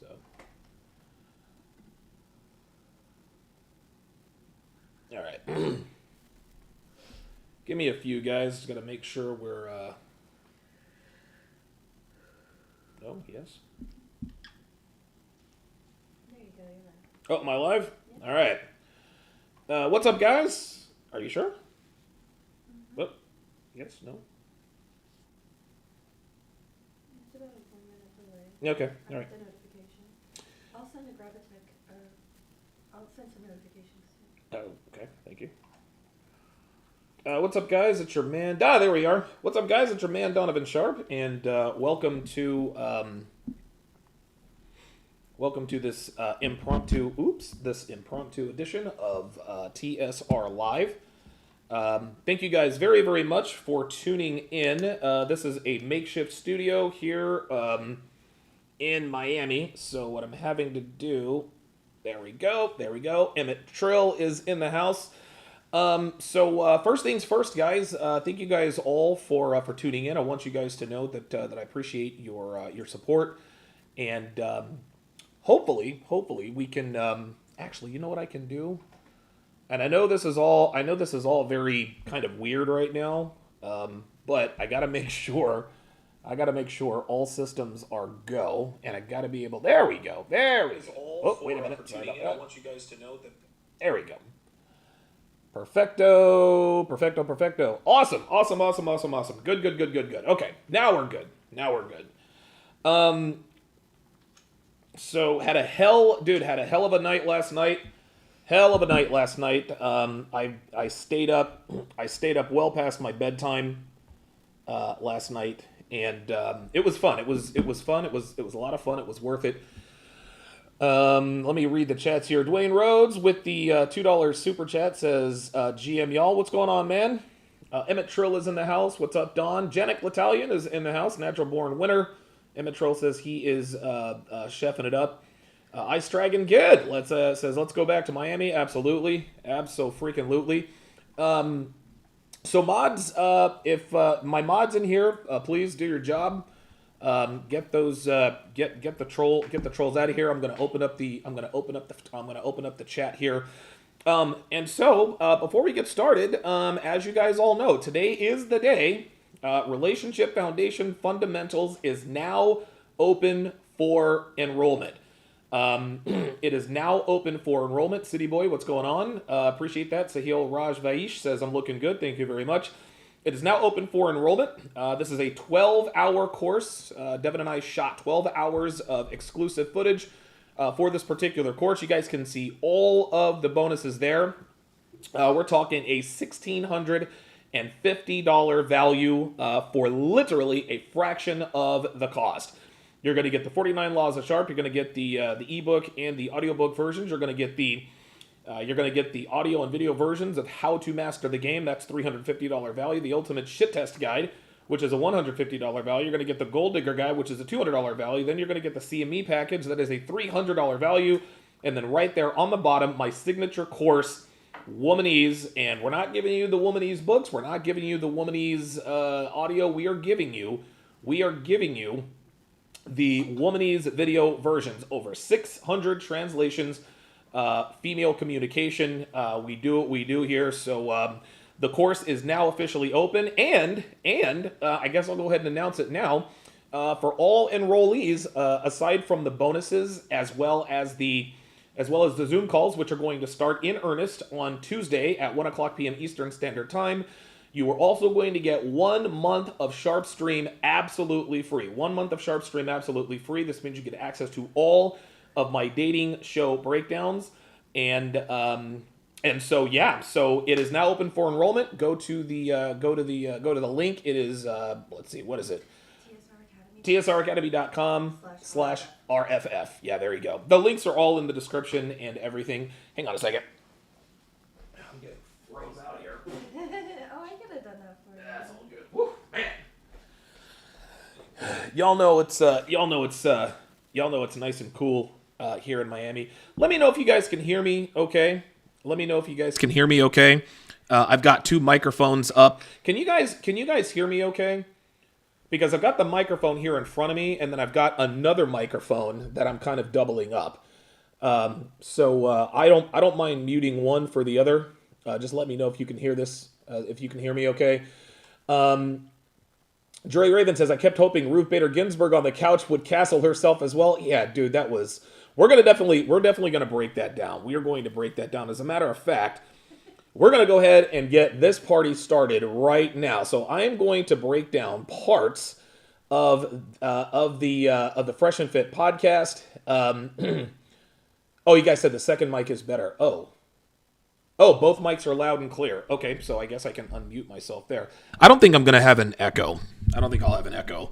So. All right. Give me a few, guys. Just got to make sure we're... Oh, yes. There you go. You're live. Oh, am I live? Yeah. All right. What's up, guys? Are you sure? Mm-hmm. Oh, yes, no? It's about 1 minute away. Okay, I all got right. the notification. I'll send a Gravitech, or I'll send some notifications too. Oh, okay, thank you. What's up, guys? It's your man... Ah, there we are. What's up, guys? It's your man, Donovan Sharpe, and welcome to this impromptu edition of TSR Live. Thank you guys very, very much for tuning in. This is a makeshift studio here in Miami. So what I'm having to do... There we go. Emmett Trill is in the house. So first things first, guys. Thank you guys all for tuning in. I want you guys to know that I appreciate your support, and hopefully we can actually. You know what I can do? And I know this is all very kind of weird right now, but I gotta make sure all systems are go, and I gotta be able. There we go. Oh, wait a minute. Sorry about that. I want you guys to know that. There we go. Perfecto. Awesome. Good. Okay, now we're good. So had a hell of a night last night. I stayed up well past my bedtime last night, and it was fun. It was a lot of fun. It was worth it. Let me read the chats here. Dwayne Rhodes with the $2 super chat says, GM y'all, what's going on, man? Emmett Trill is in the house. What's up, Don? Janik Latalian is in the house. Natural born winner. Emmett Trill says he is chefing it up. Ice Dragon good. Says let's go back to Miami. Absolutely. Abso-freaking-lutely. So mods, if my mods in here, please do your job. Get those get the trolls out of here. I'm gonna open up the chat here. And so before we get started, as you guys all know, today is the day. Relationship Foundation Fundamentals is now open for enrollment. It is now open for enrollment. City Boy, what's going on? Appreciate that. Sahil Raj Vaish says I'm looking good. Thank you very much. It is now open for enrollment. This is a 12-hour course. Devin and I shot 12 hours of exclusive footage for this particular course. You guys can see all of the bonuses there. We're talking a $1,650 value for literally a fraction of the cost. You're going to get the 49 Laws of Sharpe. You're going to get the ebook and the audiobook versions. You're going to get the audio and video versions of How to Master the Game. That's $350 value. The Ultimate Shit Test Guide, which is a $150 value. You're going to get the Gold Digger Guide, which is a $200 value. Then you're going to get the CME package. That is a $300 value. And then right there on the bottom, my signature course, Womanese. And we're not giving you the Womanese books. We're not giving you the Womanese audio. We are giving you the Womanese video versions. Over 600 translations. Female communication, we do here. So the course is now officially open, and I guess I'll go ahead and announce it now. For all enrollees, aside from the bonuses as well as the Zoom calls, which are going to start in earnest on Tuesday at 1:00 p.m. Eastern Standard Time, you are also going to get 1 month of Sharpe Stream absolutely free. 1 month of Sharpe Stream absolutely free. This means you get access to all of my dating show breakdowns, and so yeah, so it is now open for enrollment. Go to the link. It is let's see, what is it? tsracademy.com/rff. Yeah, there you go. The links are all in the description and everything. Hang on a second. I'm getting froze out here. Oh, I could have done that for you. That's all good. Woo, man. Y'all know it's nice and cool here in Miami. Let me know if you guys can hear me okay. I've got 2 microphones up. Can you guys hear me okay? because I've got the microphone here in front of me, and then I've got another microphone that I'm kind of doubling up. So I don't mind muting one for the other. Just let me know if you can hear this, if you can hear me okay. Dre Raven says, I kept hoping Ruth Bader Ginsburg on the couch would castle herself as well. Yeah, dude, that was... we're definitely going to break that down. We are going to break that down. As a matter of fact, we're going to go ahead and get this party started right now. So I am going to break down parts of the Fresh and Fit podcast. Oh, you guys said the second mic is better. Oh, both mics are loud and clear. Okay, so I guess I can unmute myself there. I don't think I'm going to have an echo. I don't think I'll have an echo.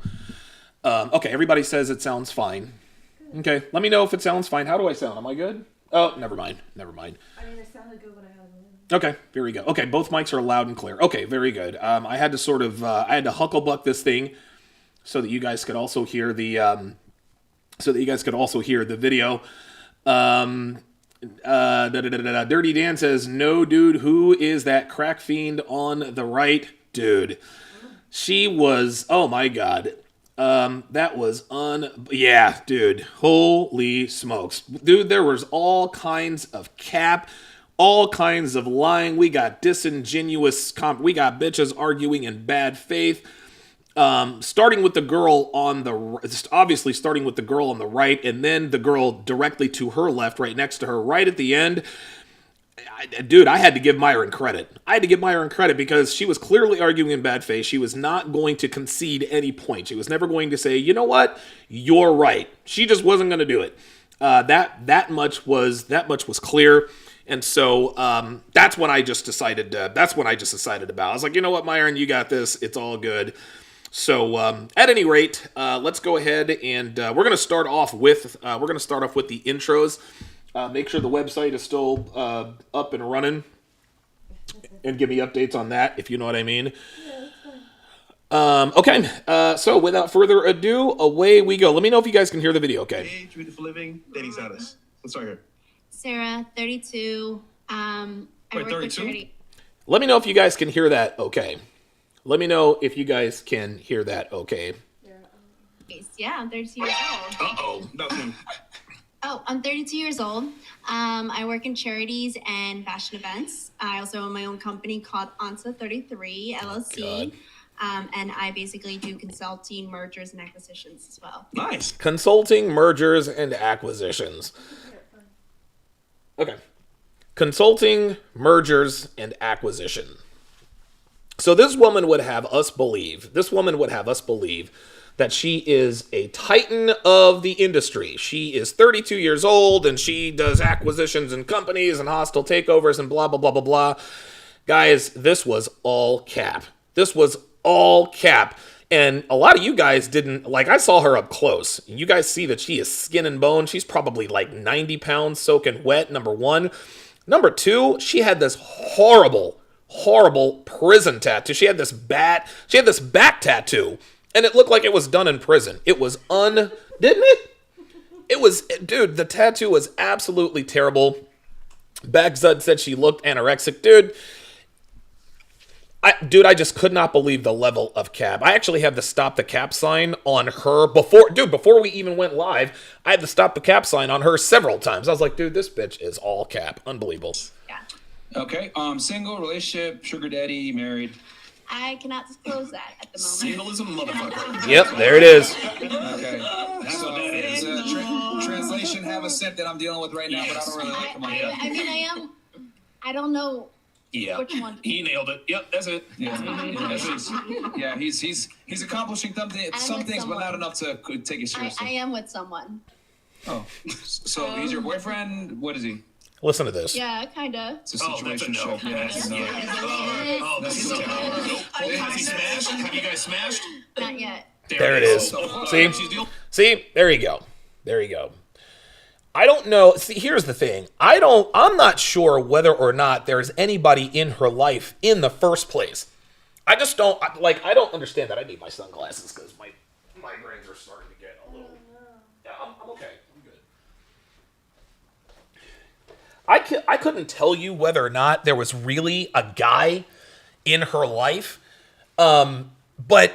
Okay, everybody says it sounds fine. Okay, let me know if it sounds fine. How do I sound? Am I good? Oh, never mind. I mean, it sounded good when I had it in. Okay, very good. Okay, both mics are loud and clear. Okay, very good. I had to sort of, I had to hucklebuck this thing so that you guys could also hear the, video. Dirty Dan says, no, dude, who is that crack fiend on the right? Dude, she was, oh my God. That was yeah, dude, holy smokes. Dude, there was all kinds of cap, all kinds of lying. We got disingenuous, we got bitches arguing in bad faith. Starting with the girl on obviously starting with the girl on the right, and then the girl directly to her left, right next to her, right at the end. Dude, I had to give Myron credit. Because she was clearly arguing in bad faith. She was not going to concede any point. She was never going to say, you know what, you're right. She just wasn't going to do it. That much was clear. And so that's when I just decided. About. I was like, you know what, Myron, you got this. It's all good. So at any rate, let's go ahead and we're going to start off with the intros. Make sure the website is still up and running, and give me updates on that if you know what I mean. Yeah, that's fine. Okay. So without further ado, away we go. Let me know if you guys can hear the video. Okay. Age, read for living, dating status. Let's start here. Sarah, 32. I Wait, work 32? with charity. Let me know if you guys can hear that. Okay. Yeah, I'm 32 years old. Uh-oh. Nothing. Oh, I'm 32 years old. I work in charities and fashion events. I also own my own company called Ansa 33 LLC. And I basically do consulting, mergers, and acquisitions as well. Nice. Consulting, mergers, and acquisitions. Okay. Consulting, mergers, and acquisition. So this woman would have us believe that she is a titan of the industry. She is 32 years old, and she does acquisitions and companies and hostile takeovers and blah, blah, blah, blah, blah. Guys, this was all cap. And a lot of you guys didn't, I saw her up close. You guys see that she is skin and bone. She's probably like 90 pounds soaking wet, number one. Number two, she had this horrible prison tattoo. She had this back tattoo, and it looked like it was done in prison. It was didn't it? It was, dude, the tattoo was absolutely terrible. Bagzud said she looked anorexic. I just could not believe the level of cap. I actually had to stop the cap sign on her before we even went live. I had to stop the cap sign on her several times. I was like, dude, this bitch is all cap. Unbelievable. Yeah. Okay, single, relationship, sugar daddy, married. I cannot disclose that at the moment. Single as a motherfucker. Yep, there it is. Okay, so it's a translation have a set that I'm dealing with right now, but I don't really like them like that. I mean, I don't know Yeah. which one. He nailed it. Yep, that's it. Yeah, he's accomplishing some things, but not enough to take it I seriously. am with someone. Oh, so he's your boyfriend? What is he? Listen to this. Yeah, kind of. It's a Oh, that's a situation no. ship. Yeah, that's a no. Oh, this is terrible. Nope. Has he smashed? Have you guys smashed? Not yet. There it is. See? She's deal- See? There you go. I don't know. See, here's the thing. I'm not sure whether or not there's anybody in her life in the first place. I just don't, I don't understand that. I need my sunglasses because my migraines are starting to get a little, yeah, I'm okay. I'm good. I couldn't tell you whether or not there was really a guy in her life. But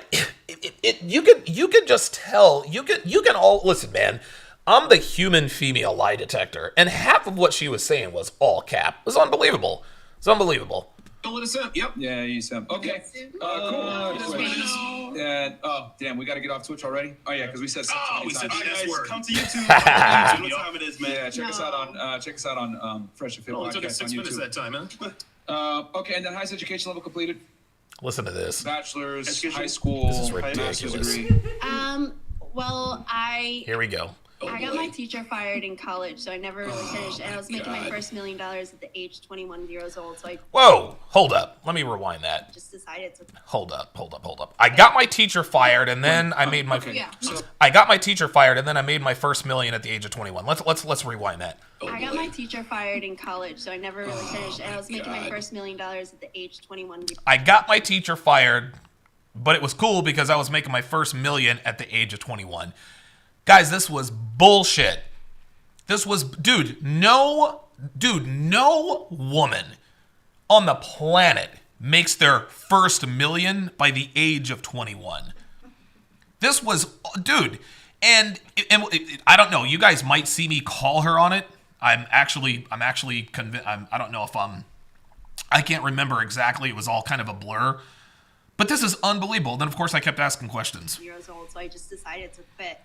you can just tell, you can all listen, man. I'm the human female lie detector, and half of what she was saying was all cap. It was unbelievable. It's unbelievable. Don't let us up. Yep. Yeah, you said. Okay. Cool. And damn, we got to get off Twitch already. Oh yeah, because we said. We said Guys, word. come to YouTube. You know what time it is, man. Yeah, check us out on Fresh and Fit Only took us podcast on 6 minutes YouTube. that time, huh? Okay, and then highest education level completed. Listen to this. Bachelor's, Education. high school, This is master's ridiculous. degree. Well, Here we go. I got my teacher fired in college, so I never really finished. And I was making my first $1 million at the age 21 years old, so I Whoa, hold up. Let me rewind that. just decided to. Hold up. I got my teacher fired, and then I made my. Yeah. I got my teacher fired, and then I made my first $1 million at the age of 21. Let's rewind that. I got my teacher fired in college, so I never really finished. And I was making my first $1 million at the age 21. I got my teacher fired, but it was cool because I was making my first $1 million at the age of 21. Guys, this was bullshit. This was, no woman on the planet makes their first $1 million by the age of 21. This was, and I don't know. You guys might see me call her on it. I'm actually convinced. I don't know if I can't remember exactly. It was all kind of a blur. But this is unbelievable. Then of course I kept asking questions. Years old, so I just decided to quit.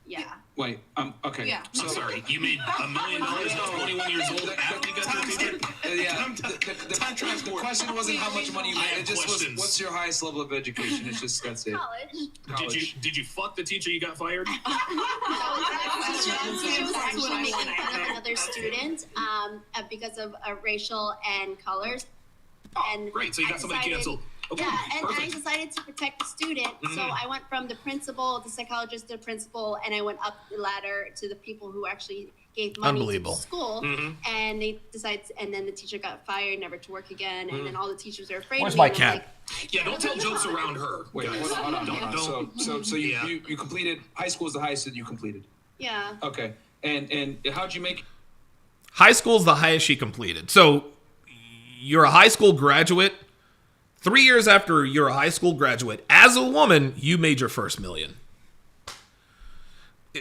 Yeah. Wait, okay. Yeah. I'm sorry. You made $1 million at 21 years old after you got your teacher? Yeah, the question wasn't how much money you I made. have It just was, questions. what's your highest level of education? It's just, that's it. College. Did you fuck the teacher you got fired? She was actually making fun of another student because of racial and colors. And Great. So you I got somebody decided- canceled. Okay. Yeah, and I Perfect. decided to protect the student. So I went from the principal, the psychologist, the principal, and I went up the ladder to the people who actually gave money to the Unbelievable. school. And they decided, and then the teacher got fired, never to work again. And then all the teachers are afraid Where's of me. my and I'm cat? like, Yeah, don't tell jokes around her. Wait, guys. hold on. So Yeah. you completed, high school is the highest that you completed. yeah. Okay. And how'd you make, High school's the highest she completed. So you're a high school graduate. 3 years after you're a high school graduate, as a woman, you made your first $1 million.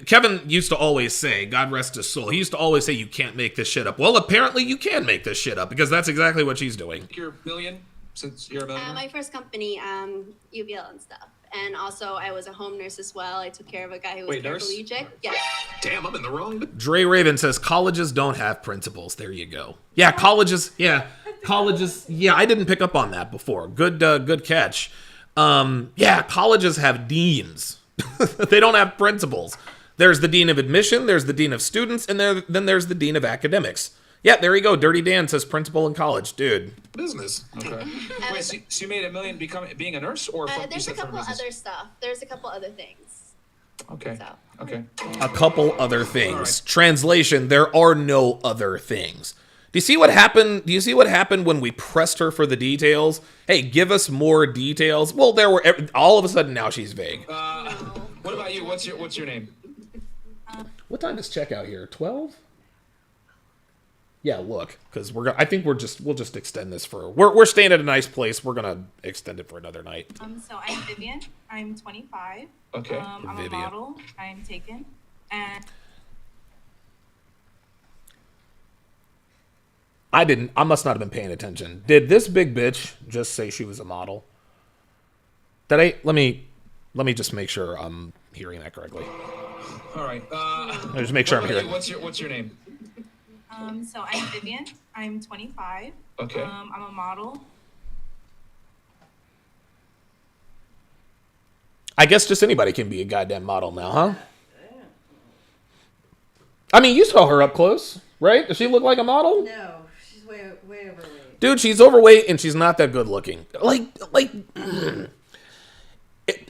Kevin used to always say, God rest his soul, he used to always say, you can't make this shit up. Well, apparently you can make this shit up because that's exactly what she's doing. your $1 million since you're a millionaire? My first company, UBL and stuff. And also, I was a home nurse as well. I took care of a guy who was Wait, nurse? paraplegic. Yes. Damn, I'm in the wrong. Dre Raven says, colleges don't have principals. There you go. Yeah, colleges, yeah, I didn't pick up on that before. Good catch. Yeah, colleges have deans. They don't have principals. There's the dean of admission, there's the dean of students, and then there's the dean of academics. Yeah, there you go. Dirty Dan says principal in college. Dude. Business. Okay. Wait, so you made $1 million being a nurse, or from, you There's a said from couple business? other stuff. There's a couple other things. Okay. So. Okay. A couple other things. All right. Translation, there are no other things. Do you see what happened? Do you see what happened when we pressed her for the details? Hey, give us more details. Well, there were all of a sudden now she's vague. What about you? What's your name? What time is checkout here? 12? Yeah, look, because I think we'll just extend this for. We're staying at a nice place. We're gonna extend it for another night. So I'm Vivian. I'm 25. Okay. I'm Vivian. a model. I'm taken. And I must not have been paying attention. Did this big bitch just say she was a model? Let me just make sure I'm hearing that correctly. All right. Let me just make sure what I'm about hearing. you? What's your name? so I'm Vivian. I'm 25. Okay. I'm a model. I guess just anybody can be a goddamn model now, huh? I mean, you saw her up close, right? Does she look like a model? No, she's way overweight. Dude, she's overweight and she's not that good looking.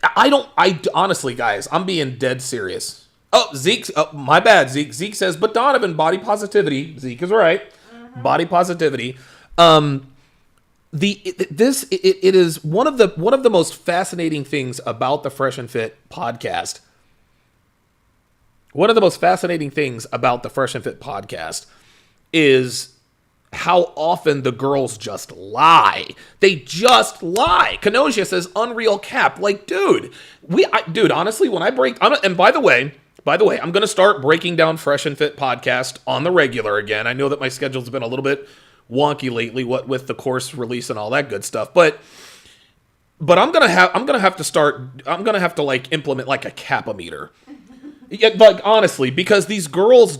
I honestly, guys, I'm being dead serious. Oh, my bad, Zeke. Zeke says, but Donovan, body positivity. Zeke is right. Body positivity. It is one of the most fascinating things about the Fresh and Fit podcast. One of the most fascinating things about the Fresh and Fit podcast is how often the girls just lie. They just lie. Kanosia says unreal cap. Like, dude, dude, honestly, when I break, and by the way, I'm going to start breaking down Fresh and Fit podcast on the regular again. I know that my schedule's been a little bit wonky lately, what with the course release and all that good stuff, but I'm gonna have to like implement like a capometer. Yeah, like honestly, because these girls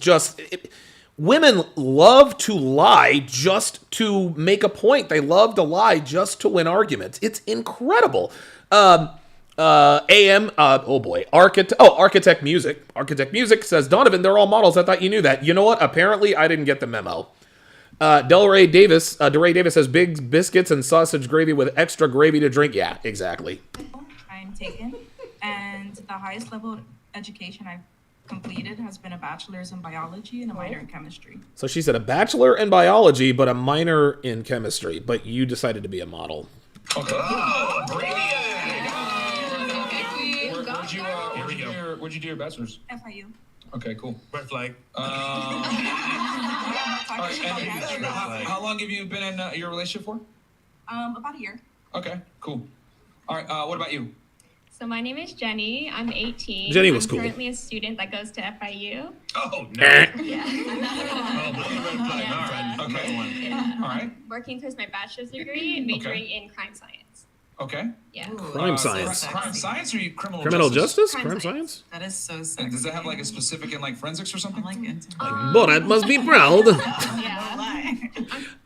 women love to lie just to make a point. They love to lie just to win arguments. It's incredible. Architect Music says, Donovan, they're all models. I thought you knew that. You know what? Apparently, I didn't get the memo. DeRay Davis says, big biscuits and sausage gravy with extra gravy to drink. Yeah, exactly. I'm taken, and the highest level of education I've completed has been a bachelor's in biology and a minor in chemistry. So she said a bachelor in biology, but a minor in chemistry. But you decided to be a model. Okay. Oh, brilliant. Where'd you do your bachelor's? FIU. Okay, cool. Red flag. All right, and how long have you been in your relationship for? About a year. Okay, cool. All right, what about you? So my name is Jenny. I'm 18. Jenny was I'm cool. currently a student that goes to FIU. Oh, no. Yeah. Oh, red flag. Yeah. All right. Okay. Yeah. All right. Working towards my bachelor's degree, majoring in crime science. Okay. Yeah. Crime science. Crime science or criminal Criminal justice? Crime Crime science. science? That is so sick. And does it have like a specific in like forensics or something? I like it. Borat must be proud. Yeah.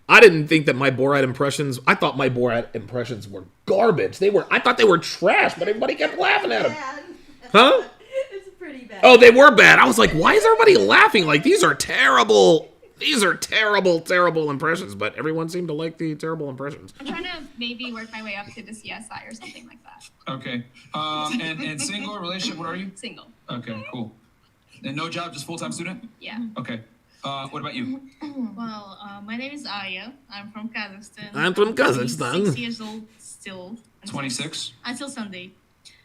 I didn't think that my Borat impressions, I thought my Borat impressions were garbage. I thought they were trash, but everybody kept laughing at them. Huh? It's pretty bad. Oh, they were bad. I was like, why is everybody laughing? Like, these are terrible. These are terrible, terrible impressions. But everyone seemed to like the terrible impressions. I'm trying to maybe work my way up to the CSI or something like that. Okay. And single relationship, what are you? Single. Okay, cool. And no job, just full-time student? Yeah. Okay. What about you? Well, my name is Aya. I'm from Kazakhstan. I'm from Kazakhstan. 26 years old still. 26? Until Sunday.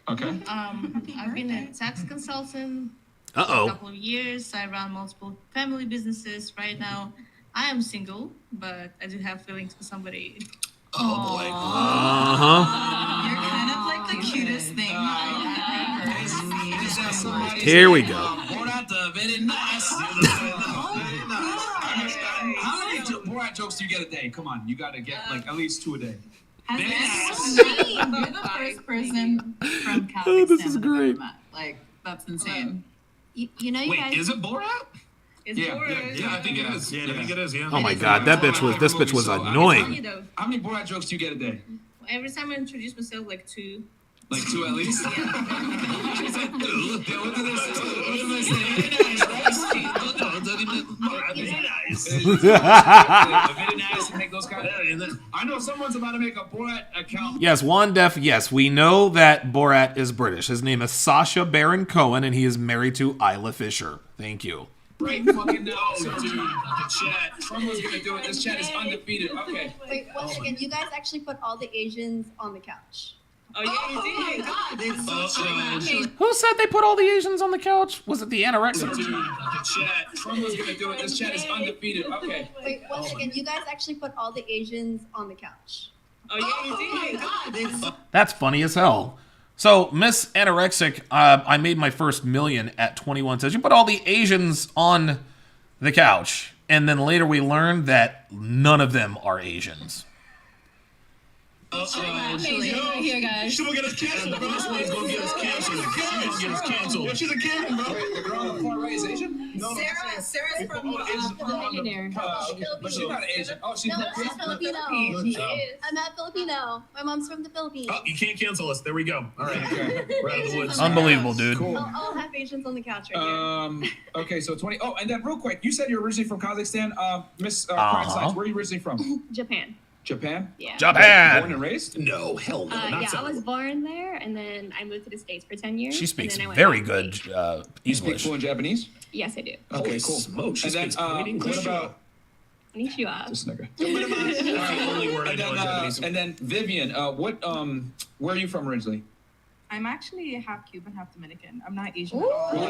Okay. I've been a tax consultant for a Uh-oh. couple of years. I run multiple family businesses. Right now, I am single, but I do have feelings for somebody. Oh, boy. Uh-huh. You're kind of like the cutest thing I've ever heard. Here we go. Very nice. How many Borat jokes do you get a day? Come on, you gotta get like at least 2 a day. Has Very been nice. You're the first person from Kazakhstan Oh, this is that I've ever great. met. Like, that's insane. You know, you Wait, guys. is it Borat? It's Yeah, Boris. Yeah, I think it is. Yeah, I think it is, yeah. Oh my god, this bitch was Tell you annoying. though, How many Borat jokes do you get a day? every time I introduce myself, like 2. Like 2 at least? She said, "Dude, yeah, what did they say? What did they say? Very nice. Very nice to make those kind of. I know someone's about to make a Borat account. Yes, Juan Def, yes, we know that Borat is British. His name is Sacha Baron Cohen, and he is married to Isla Fisher. Thank you. Right fucking now. Oh, dude, the chat. Trump was gonna do it. This chat is undefeated. Okay. Wait, once again, you guys actually put all the Asians on the couch. Oh yeah, you did. God, it's so true. Who said they put all the Asians on the couch? Was it the anorexic? Dude, the chat. Trump was gonna do it. This chat is undefeated. Okay. Wait, once again, you guys actually put all the Asians on the couch. Oh yeah, you did. God, it's That's funny as hell. So, Miss Anorexic, I made my first million at 21, says, you put all the Asians on the couch. And then later we learned that none of them are Asians. Here, guys. She's gonna get us canceled, bro. This one's gonna get us canceled. She's gonna get us canceled. Yeah, she's a Karen, bro. The girl on the far right is Asian? No, Sarah's from Millionaire. But she's not Asian. Oh, she's No, she's Filipino. She is. I'm not Filipino. My mom's from the Philippines. Oh, you can't cancel us. There we go. All right. Okay. We're out of the woods. Unbelievable, dude. Cool. All half Asians on the couch right here. Okay, so 20. Oh, and then real quick, you said you're originally from Kazakhstan. Miss Crime Science, where are you originally from? Japan. Japan? Yeah. Born Japan! and raised? No, hell no. Not Yeah, I so. was born there, and then I moved to the States for 10 years. She and speaks then I went very back good to- You speak English. fluent Japanese? Yes, I do. Okay, Holy cool. smokes, she And then, speaks great English. what about Konnichiwa. this nigga? That's the only word I And know in then, Japanese. and then Vivian, where are you from originally? I'm actually half Cuban, half Dominican. I'm not Asian at all. Where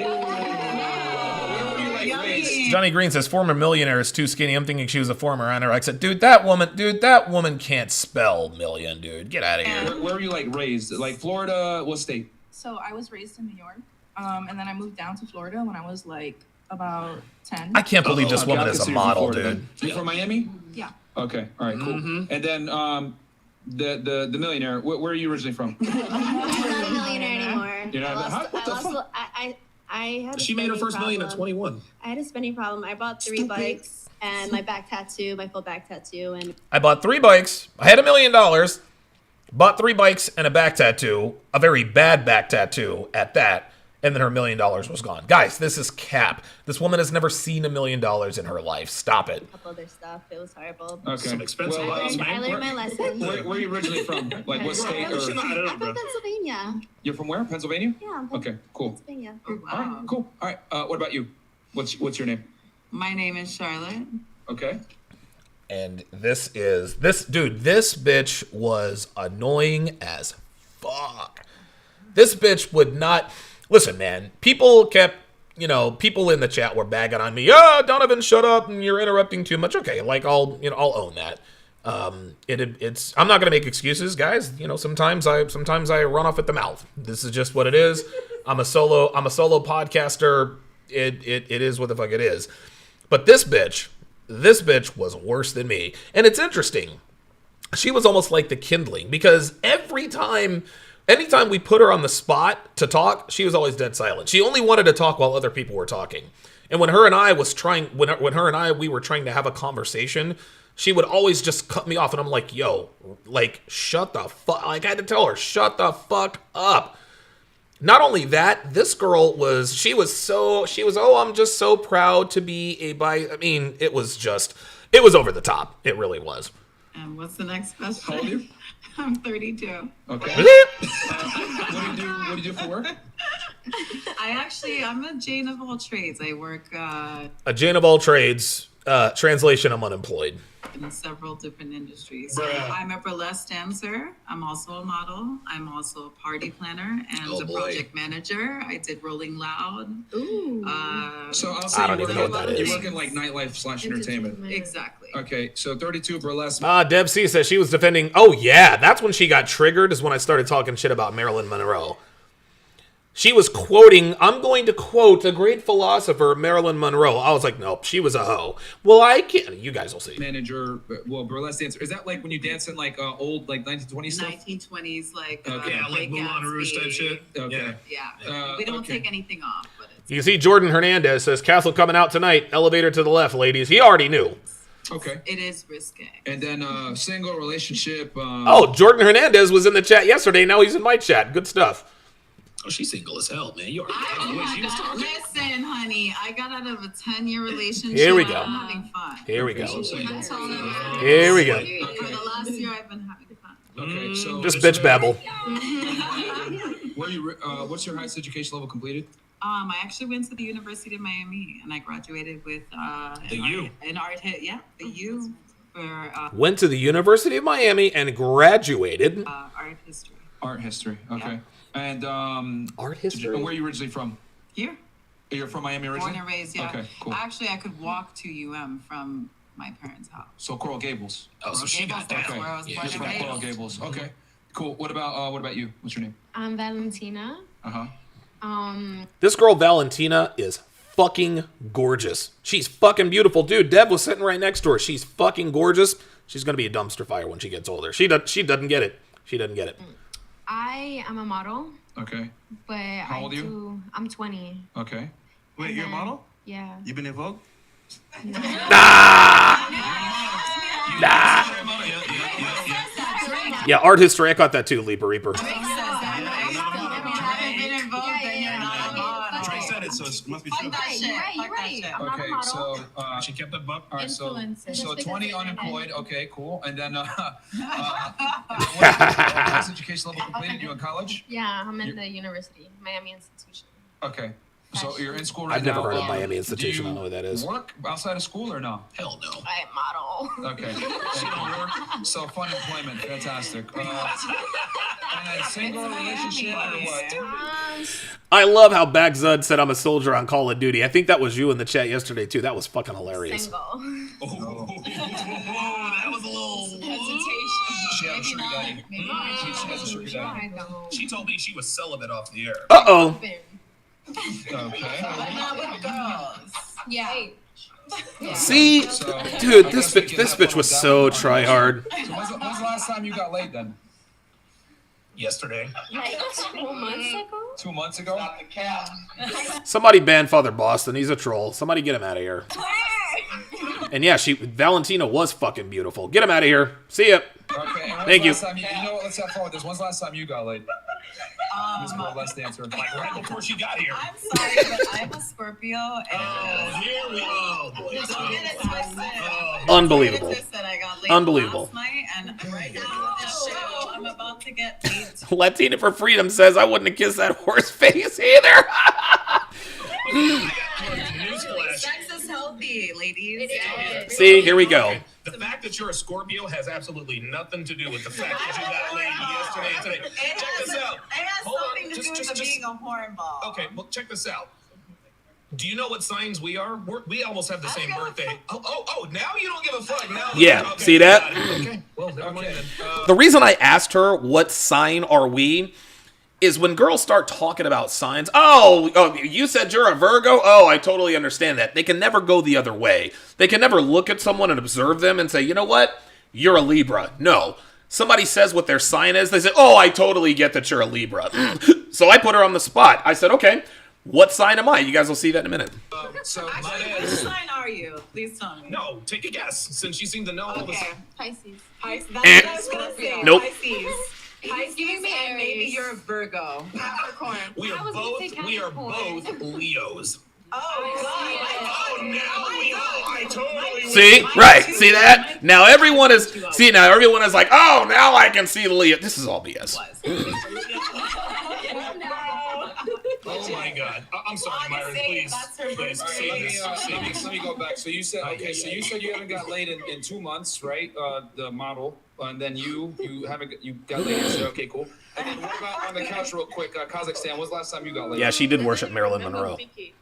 were you like raised? Johnny Green says former millionaire is too skinny. I'm thinking she was a former anorexic. Dude, that woman can't spell million, dude. Get out of here. Where were you like raised? Like Florida? What state? So I was raised in New York, and then I moved down to Florida when I was like about 10. I can't believe this woman is a model, dude. You from Miami? Yeah. Okay. All right. Cool. And then the millionaire. Where are you originally from? I'm not a millionaire anymore. You're not. What the fuck? I had a She made her first million at spending 21. I had a spending problem. I bought 3 bikes and my back tattoo, my full back tattoo, and I bought 3 bikes. I had $1 million. Bought 3 bikes and a back tattoo, a very bad back tattoo at that, and then her $1 million was gone. Guys, this is cap. This woman has never seen $1 million in her life. Stop it. a couple other stuff. It was horrible. Okay. Some expensive Well, house, I man. learned my lesson. Where are you originally from? Like what state? I don't I'm know, from bro. Pennsylvania. You're from where? Pennsylvania? Yeah, I'm from Okay. Cool. Pennsylvania. All right. Cool. All right. What about you? What's your name? My name is Charlotte. Okay. And this bitch was annoying as fuck. This bitch would not listen, man. People in the chat were bagging on me. Donovan, shut up, and you're interrupting too much. Okay, like I'll own that. It's I'm not gonna make excuses, guys. Sometimes I run off at the mouth. This is just what it is. I'm a solo podcaster. It is what the fuck it is. But this bitch was worse than me. And it's interesting. She was almost like the kindling, because anytime we put her on the spot to talk, she was always dead silent. She only wanted to talk while other people were talking. And when we were trying to have a conversation, she would always just cut me off, and I'm like, yo, like, shut the fuck, like, I had to tell her, shut the fuck up. Not only that, this girl was, I'm just so proud to be a bi. I mean, it was over the top. It really was. And what's the next question? How old are you? I'm 32. Okay. What do you do for work? I'm a Jane of all trades. I work A Jane of all trades. Translation, I'm unemployed. in several different industries. Bruh. I'm a burlesque dancer. I'm also a model. I'm also a party planner and a project manager. I did Rolling Loud. Ooh. So I'll say I don't even know what that is. You work in like nightlife / entertainment. Exactly. Okay, so 32 burlesque. Deb C says she was defending. Oh yeah, that's when she got triggered. Is when I started talking shit about Marilyn Monroe. She was quoting. I'm going to quote a great philosopher, Marilyn Monroe. I was like, nope, she was a hoe. Well, I can't. You guys will see. Manager, burlesque dancer. Is that like when you dance in like old like 1920s stuff? 1920s, like Okay. Yeah, like Moulin Rouge type shit. Okay. Yeah. We don't take anything off, but it's You can see Jordan Hernandez says Castle coming out tonight. Elevator to the left, ladies. He already knew. Okay. it is risque. And then single relationship. Oh, Jordan Hernandez was in the chat yesterday. Now he's in my chat. Good stuff. Oh, she's single as hell, man. You already know the way she was talking. Listen, honey, I got out of a 10-year relationship. Here we go. I'm having fun. Here we go. I told him, Here we go. For the last year, I've been having fun. Okay, so Just bitch babble. what's your highest education level completed? I actually went to the University of Miami, and I graduated with The U. an art hit. Yeah, the U for Went to the University of Miami and graduated. art history. Art history. Okay. Yeah. And Art history. where are you originally from? Here, You're from Miami originally? born and raised. Yeah. Okay, cool. Actually, I could walk to UM from my parents' house. So Coral Gables. Oh, so she got that. That's where I was born She's and from raised. Coral Gables. Okay. Cool. What about you? What's your name? I'm Valentina. Uh-huh. This girl Valentina is fucking gorgeous. She's fucking beautiful, dude. Deb was sitting right next to her. She's fucking gorgeous. She's gonna be a dumpster fire when she gets older. She doesn't get it. She doesn't get it. I am a model, Okay. but How old are you? I'm 20. Okay. Wait, you're a model? Yeah. You been in Vogue? Yeah, art history. I caught that too, Leaper Reaper. If you haven't been involved, then you're not a model. Trey said it, so it must be true. Fuck that shit. Fuck that shit. I'm not a Okay, model. so She kept that buck. all right, so Influencer. 20 unemployed. Okay, cool. And then what's education level completed? You in college? Yeah, I'm in the university, Miami Institution. Okay. So you're in school right I've now. never heard of Miami Institution. I Do don't know what that is. Work outside of school or no? Hell no. I model. Okay. So fun employment, fantastic. And then single relationship or what? I love how Bagzud said I'm a soldier on Call of Duty. I think that was you in the chat yesterday too. That was fucking hilarious. Single. Oh, that was a little She had a sugar daddy. Maybe She has a sugar daddy. She told me she was celibate off the air. Uh-oh. Okay. But not with girls. Yeah. See? So, Dude, I this guess we bitch can this have bitch fun was with that so one. try-hard. So when's the last time you got laid then? Yesterday. Like 2 months ago? 2 months ago? Somebody ban Father Boston. He's a troll. Somebody get him out of here. And yeah, Valentina was fucking beautiful. Get him out of here. See ya. Okay, and Thank you. you know what? Let's have fun with this. When's the last time you got laid? Miss More Less Dancer. Like right before she got here. I'm sorry, but I'm a Scorpio, and Here we go. Boy. don't get it twisted. Unbelievable. I got laid Unbelievable. last night, and right now this show, I'm about to get laid. Latina for Freedom says I wouldn't have kissed that horse face either. Newsflash. Sex is healthy, ladies. See, here we go. The fact that you're a Scorpio has absolutely nothing to do with the fact that you got laid yesterday and today. Check this out. It has Hold on. something to do with being a hornball. Okay, well, check this out. Do you know what signs we are? We almost have the same birthday. Oh, now you don't give a fuck. Now, Yeah, okay, see that? Okay, well, never mind then. The reason I asked her what sign are we is when girls start talking about signs. Oh, you said you're a Virgo? Oh, I totally understand that. They can never go the other way. They can never look at someone and observe them and say, you know what? You're a Libra. No. Somebody says what their sign is. They say, oh, I totally get that you're a Libra. So I put her on the spot. I said, okay, what sign am I? You guys will see that in a minute. So Actually, which sign are you? Please tell me. No, take a guess. Since you seem to know all this. Okay. Pisces. Pisces. Eh. That's what I was gonna say. Nope. Pisces. Pisces, giving me and maybe Aries. you're a Virgo. Capricorn. We I are was gonna say both Capricorn. Leos. Oh, Oh, now we know. I totally See? Right. See that? Now everyone is like, oh, now I can see the Leo. This is all BS. Oh my God. I'm sorry, Myron. Please. Please. Let me go back. So you said Okay, So you said you haven't got laid in 2 months, right? The model, and then you got laid. You said okay, cool. And then what about on the couch, real quick? Kazakhstan. When's the last time you got laid? Yeah, she did worship Marilyn Monroe.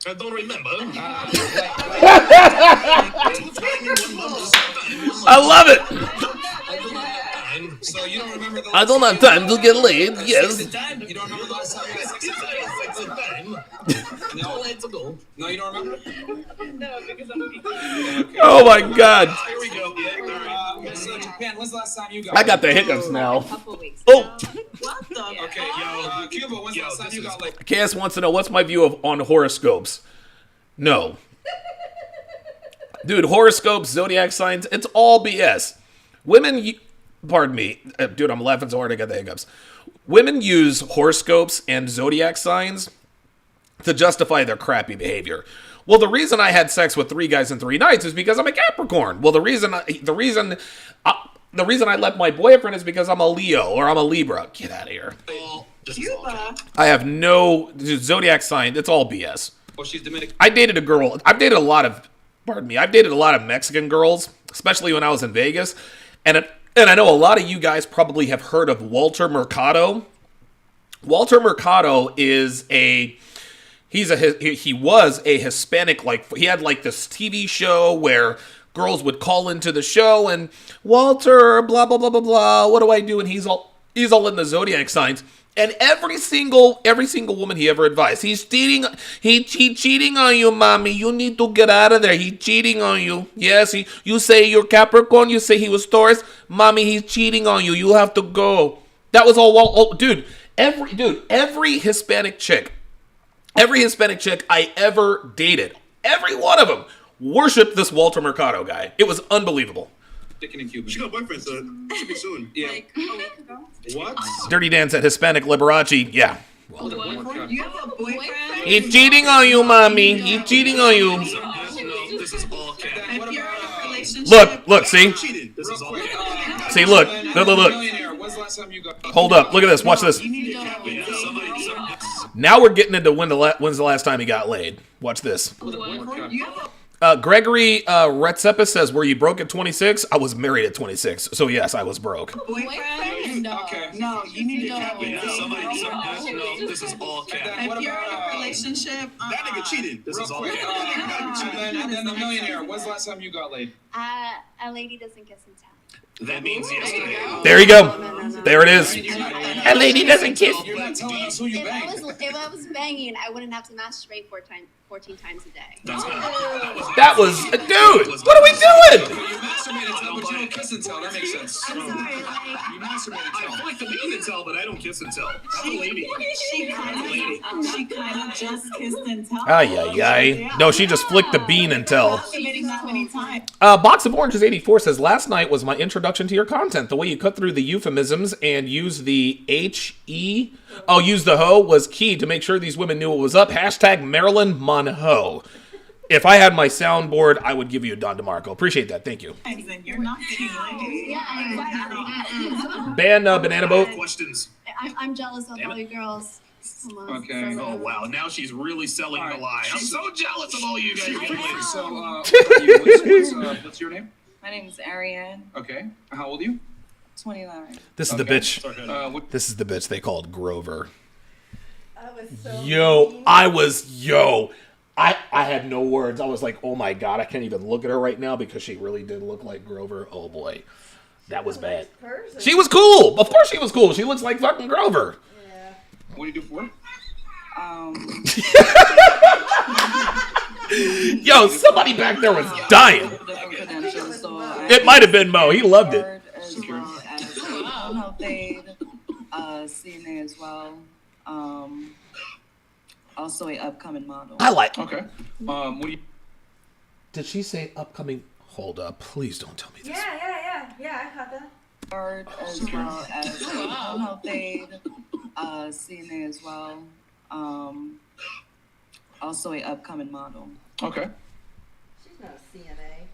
I don't remember. I love it. So you don't remember the I don't have time to get laid. Yes. You don't remember the last time you got No, you don't remember? No, because I'm Oh my God. Here we go. So Japan, when's the last time you got I got the hiccups now. Couple weeks. Oh, What the? Okay, Cuba, when's the last time you got laid? KS wants to know what's my view on horoscopes. No. Dude, horoscopes, zodiac signs, it's all BS. Women, pardon me, dude, I'm laughing so hard I got the hiccups. Women use horoscopes and zodiac signs to justify their crappy behavior. Well, the reason I had sex with 3 guys in 3 nights is because I'm a Capricorn. Well, the reason I left my boyfriend is because I'm a Leo or I'm a Libra. Get out of here. Cuba. I have no zodiac sign. It's all BS. Well, she's Dominican. I've dated a lot of Mexican girls, especially when I was in Vegas. And I know a lot of you guys probably have heard of Walter Mercado. Walter Mercado is he was a Hispanic, he had like this TV show where girls would call into the show and Walter, blah, blah, blah, blah, blah, what do I do? And he's all in the zodiac signs. And every single woman he ever advised, he's cheating on you, mommy. You need to get out of there. He's cheating on you. Yes, you say you're Capricorn. You say he was Taurus. Mommy, he's cheating on you. You have to go. That was all. Every Hispanic chick I ever dated, every one of them worshipped this Walter Mercado guy. It was unbelievable. Chicken and Cuban. She got a boyfriend, so should be soon. Yeah. Like a week ago. What? Dirty Dan said Hispanic Liberace. Yeah. You have a boyfriend? He's cheating on you, mommy. He's cheating on you. No, this is all cap. If you're in a relationship. Look, see? Cheating. This is all cap. See, look. When's the last time you got? Hold up. Look at this. Watch this. Now we're getting into when's the last time he got laid. Watch this. You have Gregory Retsepis says, "Were you broke at 26?" I was married at 26, so yes, I was broke. Boyfriend? No. Okay. No, you need to cap it. Yeah, no, this is all cap. What If you're in about a relationship, That nigga cheated. This real is all quick? cap. And then the millionaire. When's the last time you got laid? A lady doesn't kiss and tell. That means yesterday. There you go. No. There it is. That lady doesn't kiss. You're not telling us who you If banged. I was banging, I wouldn't have to masturbate 14 times a day. That's not. That was, dude. What are we doing? You masturbate and tell, but you don't kiss and tell. That makes sense. I'm sorry, like, You masturbate and I tell. flick the bean and tell, but I don't kiss and tell. I'm a lady. she kind of just kissed and tell. Ay. No, she just flicked the bean and tell. Masturbating that many times. Box of Oranges 84 says, "Last night was my introduction to your content. The way you cut through the euphemisms and use the H-E, use the ho, was key to make sure these women knew what was up. Hashtag Marilyn Monroe. If I had my soundboard, I would give you a Don DeMarco. Appreciate that. Thank you." You're not getting laid. yeah, Ban Banana Boat. Questions. I'm jealous of Damn all it. you girls. Okay. Oh wow, now she's really selling the lie. I'm so jealous of all you guys. So, what about you? What's your name? My name is Ariane, Okay. How old are you? 29. This is the Okay. bitch. What, This is the bitch they called Grover. I was so Yo, I had no words. I was like, oh my god, I can't even look at her right now because she really did look like Grover. Oh boy. That was bad. person. She was cool. Of course she was cool. She looks like fucking Grover. Yeah. what do you do for work? Yo, somebody back there was dying. Different credentials, so I It might have been Mo. He loved it. board as well as home health aide, CNA as well. Also a upcoming model. I like. Okay. What do you? Did she say upcoming? Hold up. Please don't tell me this. Yeah, I caught that. Board as well as home health aide, CNA as well. Also a upcoming model. Okay. She's not a CNA.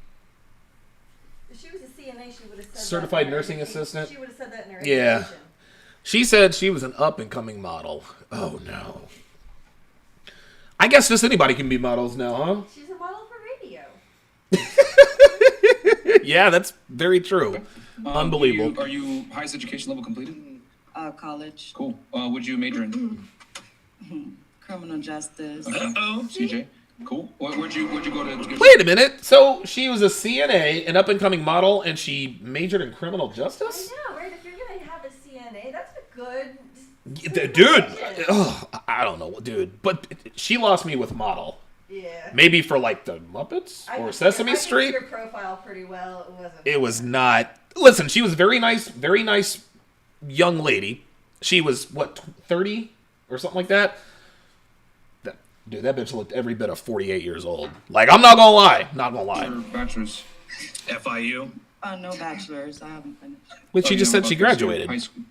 If she was a CNA, she would have said Certified that in her nursing education. assistant? She would have said that in her Yeah. education. She said she was an up and coming model. Oh no. I guess just anybody can be models now, huh? She's a model for radio. Yeah, that's very true. Unbelievable. Are you highest education level completed? College, Cool. Would you major in? criminal justice. Uh-oh. CJ. Cool. Where'd you go to? Wait a minute. So she was a CNA, an up and coming model, and she majored in criminal justice? I know, right? If you're gonna have a CNA, that's a good. Dude, I don't know, dude. But she lost me with model. Yeah. Maybe for like the Muppets or Sesame Street. Your profile pretty well. It wasn't. It was not. Listen, she was very nice young lady. She was what, 30 or something like that. Dude, that bitch looked every bit of 48 years old. Like, I'm not gonna lie, Your bachelor's. FIU. No bachelor's. I haven't finished. But she Oh, just you know, said she okay, so graduated. high school,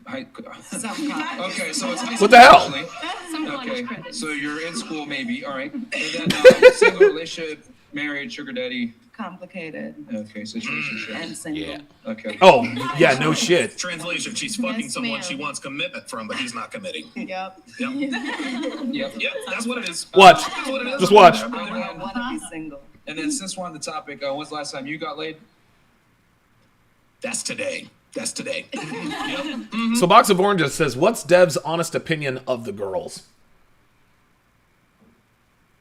Some college. okay, so it's high What school the hell? actually. Some college Okay, credits. so you're in school maybe. All right. And then single relationship, married, sugar daddy. Complicated Okay, situationship. and single. Yeah. Okay. Oh, yeah, no shit. Translation: she's fucking Yes, someone ma'am. she wants commitment from, but he's not committing. Yep. Yep. Yep. Yep. That's what it is. Watch. That's what it is. Just watch. I want to be single. And then since we're on the topic, when's the last time you got laid? That's today. That's today. So Box of Oranges says, what's Dev's honest opinion of the girls?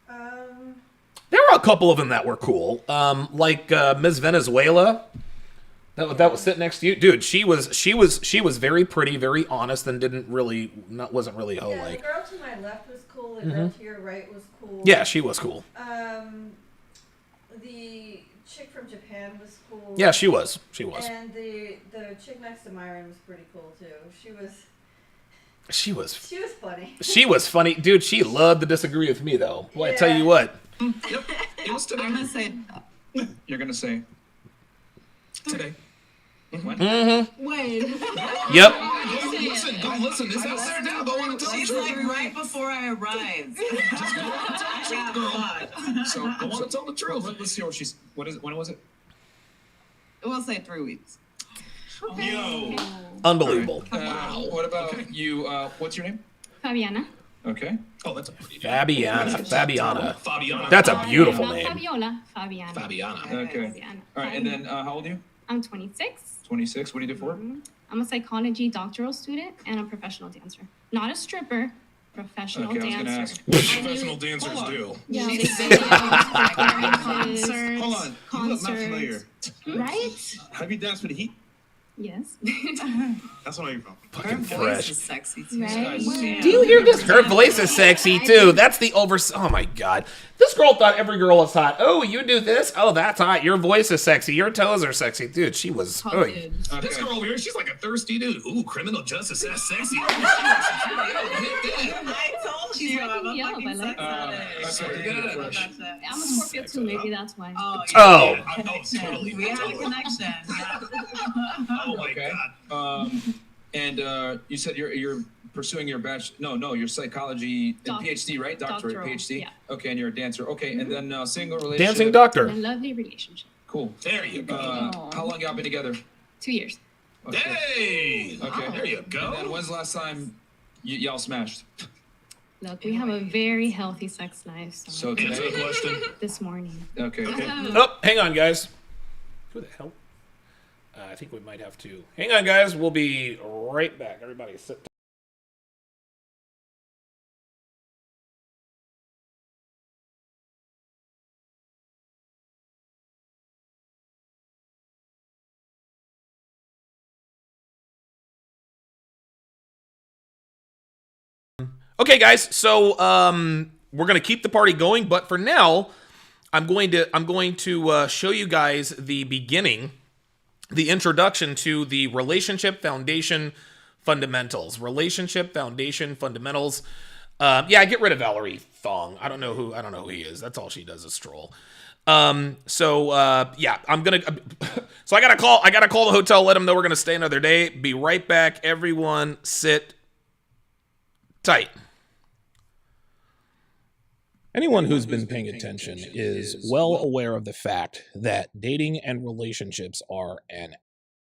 There were a couple of them that were cool. Like Ms. Venezuela. That was sitting next to you. Dude, she was very pretty, very honest, and wasn't really hoe Yeah, the like. girl to my left was cool. The girl to your right was cool. Yeah, she was cool. The chick from Japan was cool. Yeah, she was. And the chick next to Myron was pretty cool too. She was funny. She was funny. Dude, she loved to disagree with me though. Boy, I tell you what. Yep. It was today. I'm gonna say You're gonna say Today. when? wait. Yep. Don't listen. This out there now. Go on and tell the She's truth. like right before I arrived. Just go on and tell the truth, girl. So Go on and tell the truth. Let's see what she's. What is it? When was it? We'll say 3 weeks. Yo. Unbelievable. What about you? What's your name? Fabiana. Okay. Oh, that's a pretty Fabiana. Fabiana. That's a beautiful Not name. Fabiola, Fabiana. Fabiana. Okay. Fabiana. All right, and then how old are you? I'm 26. 26. What do you do for work? I'm a psychology doctoral student and a professional dancer. Not a stripper, professional Okay, I was gonna dancer. ask. What professional dancers do? Yeah, She's they been concerts. Hold on, you look not familiar. Right? Have you danced for the Heat? Yes. That's where you're from. Fucking Her voice fresh. is sexy too. Right? Do you hear this? Her voice is sexy too. That's the oh my god. This girl thought every girl was hot. Oh, you do this? Oh, that's hot. Your voice is sexy. Your toes are sexy. Dude, she was Haunted. This girl over here, she's like a thirsty dude. Ooh, criminal justice, that's sexy. I told you. I'm a Yeah, fucking I like sex Okay, addict. good. I'm a Scorpio too, maybe that's why. Oh, Oh. yeah, Totally. we have a connection. Yeah. Oh my Okay. god. And you said you're pursuing your your psychology and PhD, right? Doctorate, Doctoral, PhD. yeah. Okay, and you're a dancer. Okay, and then single relationship. dancing And doctor. a lovely relationship. Cool. There you go. How long y'all been together? 2 years. Okay. Hey. Okay. There you And go. then when's the last time y'all smashed? Look, we have a very healthy sex life. So Answer the today. question. This morning. Okay. Oh, hang on, guys. Who the hell? I think we might have to. Hang on, guys. We'll be right back. Everybody sit. Okay, guys. So we're gonna keep the party going, but for now, I'm going to show you guys the beginning, the introduction to the relationship foundation fundamentals. Relationship foundation fundamentals. Yeah, get rid of Valerie Thong. I don't know who he is. That's all she does is stroll. Yeah, I'm gonna. So I gotta call the hotel. Let them know we're gonna stay another day. Be right back. Everyone, sit tight. Anyone who's been paying attention is well aware of the fact that dating and relationships are an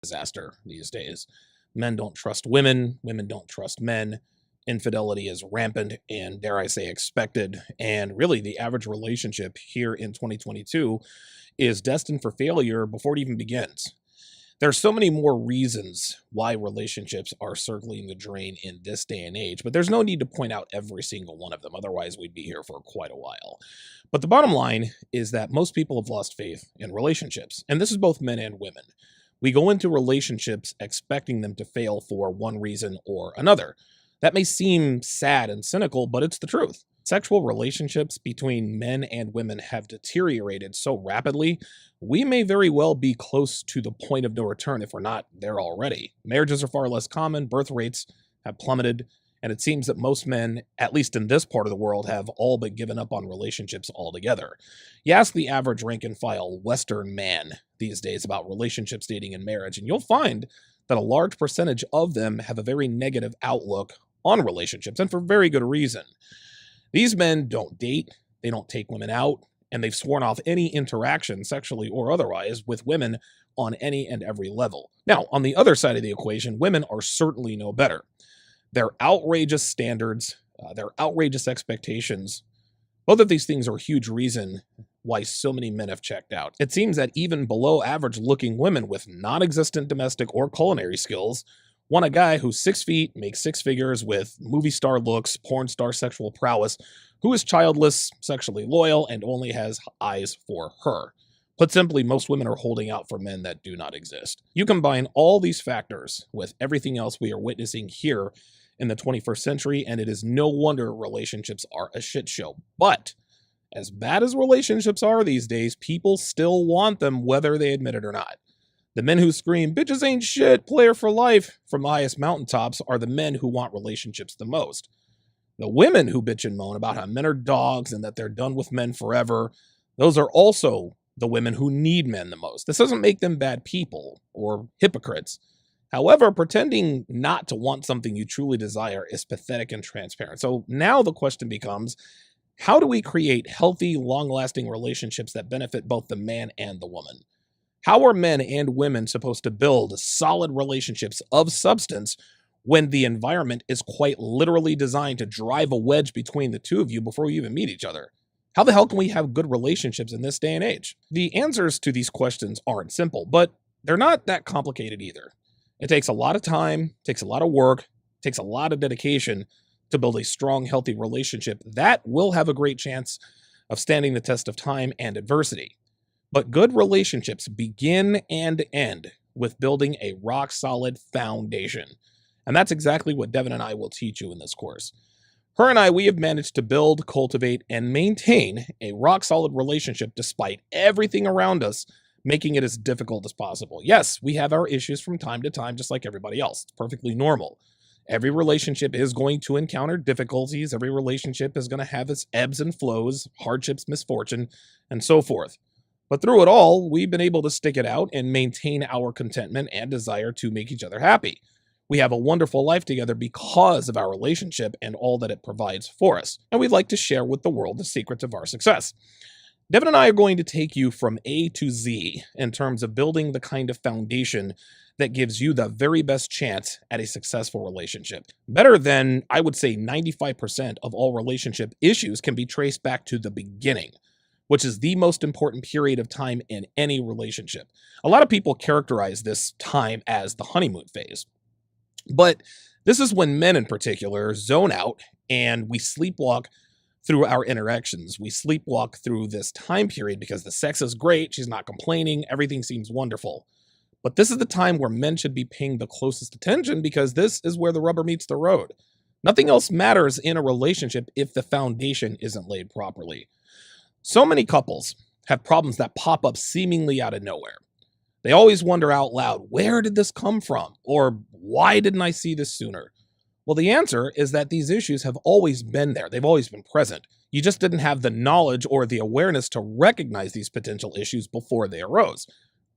disaster these days. Men don't trust women, women don't trust men, infidelity is rampant and, dare I say, expected, and really the average relationship here in 2022 is destined for failure before it even begins. There's so many more reasons why relationships are circling the drain in this day and age, but there's no need to point out every single one of them. Otherwise, we'd be here for quite a while. But the bottom line is that most people have lost faith in relationships, and this is both men and women. We go into relationships expecting them to fail for one reason or another. That may seem sad and cynical, but it's the truth. Sexual relationships between men and women have deteriorated so rapidly, we may very well be close to the point of no return if we're not there already. Marriages are far less common, birth rates have plummeted, and it seems that most men, at least in this part of the world, have all but given up on relationships altogether. You ask the average rank-and-file Western man these days about relationships, dating, and marriage, and you'll find that a large percentage of them have a very negative outlook on relationships, and for very good reason. These men don't date, they don't take women out, and they've sworn off any interaction, sexually or otherwise, with women on any and every level. Now, on the other side of the equation, women are certainly no better. Their outrageous standards, their outrageous expectations, both of these things are a huge reason why so many men have checked out. It seems that even below average looking women with non-existent domestic or culinary skills want a guy who's 6 feet, makes six figures with movie star looks, porn star sexual prowess, who is childless, sexually loyal, and only has eyes for her. Put simply, most women are holding out for men that do not exist. You combine all these factors with everything else we are witnessing here in the 21st century, and it is no wonder relationships are a shit show. But as bad as relationships are these days, people still want them whether they admit it or not. The men who scream, bitches ain't shit, player for life, from the highest mountaintops are the men who want relationships the most. The women who bitch and moan about how men are dogs and that they're done with men forever, those are also the women who need men the most. This doesn't make them bad people or hypocrites. However, pretending not to want something you truly desire is pathetic and transparent. So now the question becomes, how do we create healthy, long-lasting relationships that benefit both the man and the woman? How are men and women supposed to build solid relationships of substance when the environment is quite literally designed to drive a wedge between the two of you before you even meet each other? How the hell can we have good relationships in this day and age? The answers to these questions aren't simple, but they're not that complicated either. It takes a lot of time, takes a lot of work, takes a lot of dedication to build a strong, healthy relationship that will have a great chance of standing the test of time and adversity. But good relationships begin and end with building a rock-solid foundation. And that's exactly what Devin and I will teach you in this course. Her and I, we have managed to build, cultivate, and maintain a rock-solid relationship despite everything around us making it as difficult as possible. Yes, we have our issues from time to time, just like everybody else. It's perfectly normal. Every relationship is going to encounter difficulties. Every relationship is going to have its ebbs and flows, hardships, misfortune, and so forth. But through it all, we've been able to stick it out and maintain our contentment and desire to make each other happy. We have a wonderful life together because of our relationship and all that it provides for us. And we'd like to share with the world the secrets of our success. Devin and I are going to take you from A to Z in terms of building the kind of foundation that gives you the very best chance at a successful relationship. Better than, I would say, 95% of all relationship issues can be traced back to the beginning, which is the most important period of time in any relationship. A lot of people characterize this time as the honeymoon phase. But this is when men in particular zone out and we sleepwalk through our interactions. We sleepwalk through this time period because the sex is great, she's not complaining, everything seems wonderful. But this is the time where men should be paying the closest attention because this is where the rubber meets the road. Nothing else matters in a relationship if the foundation isn't laid properly. So many couples have problems that pop up seemingly out of nowhere. They always wonder out loud, where did this come from? Or why didn't I see this sooner? Well, the answer is that these issues have always been there. They've always been present. You just didn't have the knowledge or the awareness to recognize these potential issues before they arose.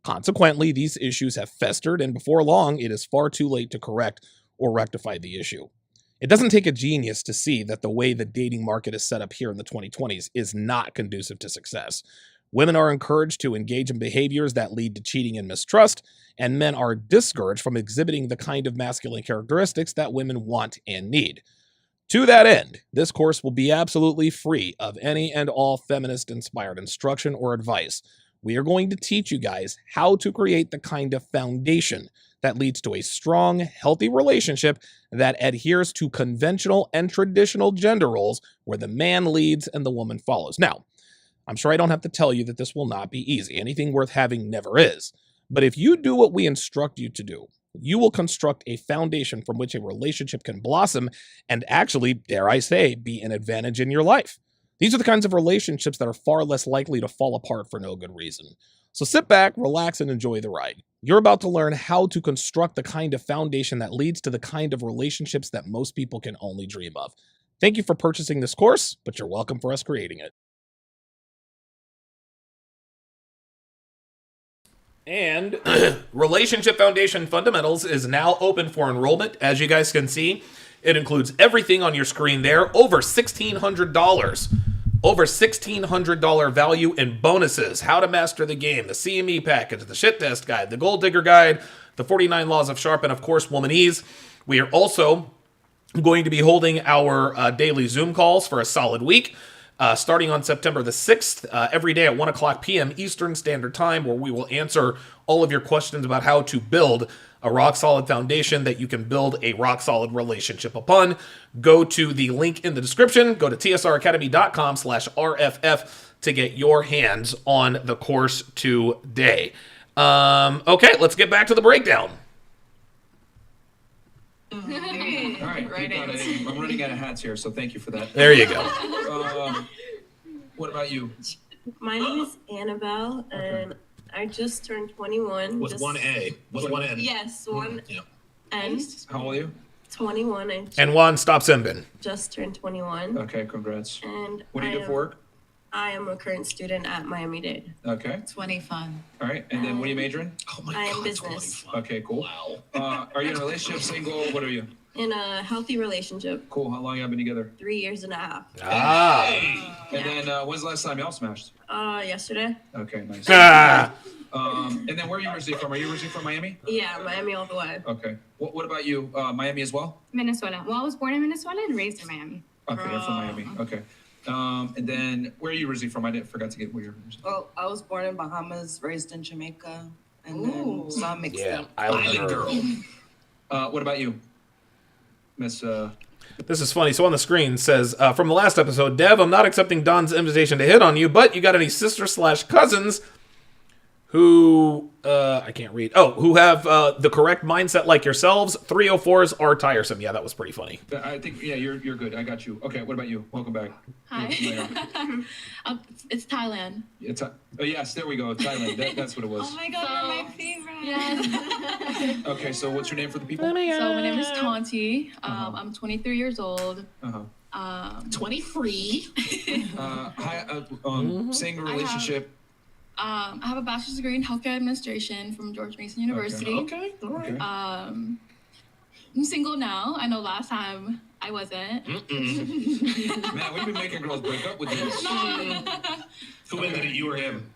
Consequently, these issues have festered, and before long, it is far too late to correct or rectify the issue. It doesn't take a genius to see that the way the dating market is set up here in the 2020s is not conducive to success. Women are encouraged to engage in behaviors that lead to cheating and mistrust, and men are discouraged from exhibiting the kind of masculine characteristics that women want and need. To that end, this course will be absolutely free of any and all feminist-inspired instruction or advice. We are going to teach you guys how to create the kind of foundation that leads to a strong, healthy relationship that adheres to conventional and traditional gender roles where the man leads and the woman follows. Now, I'm sure I don't have to tell you that this will not be easy. Anything worth having never is. But if you do what we instruct you to do, you will construct a foundation from which a relationship can blossom and actually, dare I say, be an advantage in your life. These are the kinds of relationships that are far less likely to fall apart for no good reason. So sit back, relax, and enjoy the ride. You're about to learn how to construct the kind of foundation that leads to the kind of relationships that most people can only dream of. Thank you for purchasing this course, but you're welcome for us creating it. And Relationship Foundation Fundamentals is now open for enrollment. As you guys can see, it includes everything on your screen there, over $1,600. Over $1,600 value in bonuses, how to master the game, the CME package, the shit test guide, the gold digger guide, the 49 laws of Sharpe, and of course, Womanese. We are also going to be holding our daily Zoom calls for a solid week. Starting on September the 6th, every day at 1 o'clock p.m. Eastern Standard Time, where we will answer all of your questions about how to build a rock-solid foundation that you can build a rock-solid relationship upon. Go to the link in the description. Go to tsracademy.com/RFF to get your hands on the course today. Okay, let's get back to the breakdown. All right, I'm running out of hats here, so thank you for that. There you go. What about you? My name is Annabelle, and I just turned 21. With one A. With one N. Yes, one N. How old are you? 21. And Juan stops in bin. Just turned 21. Okay, congrats. And what do you do for work? I am a current student at Miami-Dade. Okay. 20 fun. All right, and then what are you majoring? Oh my I am God, business. Okay, cool. Wow. Are you in a relationship, single? What are you? In a healthy relationship. Cool. How long have you been together? 3 years and a half. Ah. And then when's the last time y'all smashed? Yesterday. Okay, nice. And then where are you originally from? Are you originally from Miami? Yeah, Miami all the way. Okay. What about you? Miami as well? Minnesota. Well, I was born in Minnesota and raised in Miami. Okay, you're from Miami. Okay. And then where are you originally from? I forgot to get where you're originally from. Well, I was born in Bahamas, raised in Jamaica, and then so I'm mixed up. Island girl. What about you, Miss? This is funny. So on the screen it says, from the last episode, Dev, I'm not accepting Don's invitation to hit on you, but you got any sister/cousins who, I can't read. Oh, who have the correct mindset like yourselves. 304s are tiresome. Yeah, that was pretty funny. I think, yeah, you're good. I got you. Okay, what about you? Welcome back. Hi. It's Thailand. Yes, there we go. Thailand. That's what it was. Oh my god, you're my favorite. Yes. Okay, so what's your name for the people? So my name is Tonti. I'm 23 years old. 23. Single relationship. I have a bachelor's degree in healthcare administration from George Mason University. Okay. All right. I'm single now. I know last time I wasn't. Man, we've been making girls break up with this. Who ended it, you or him?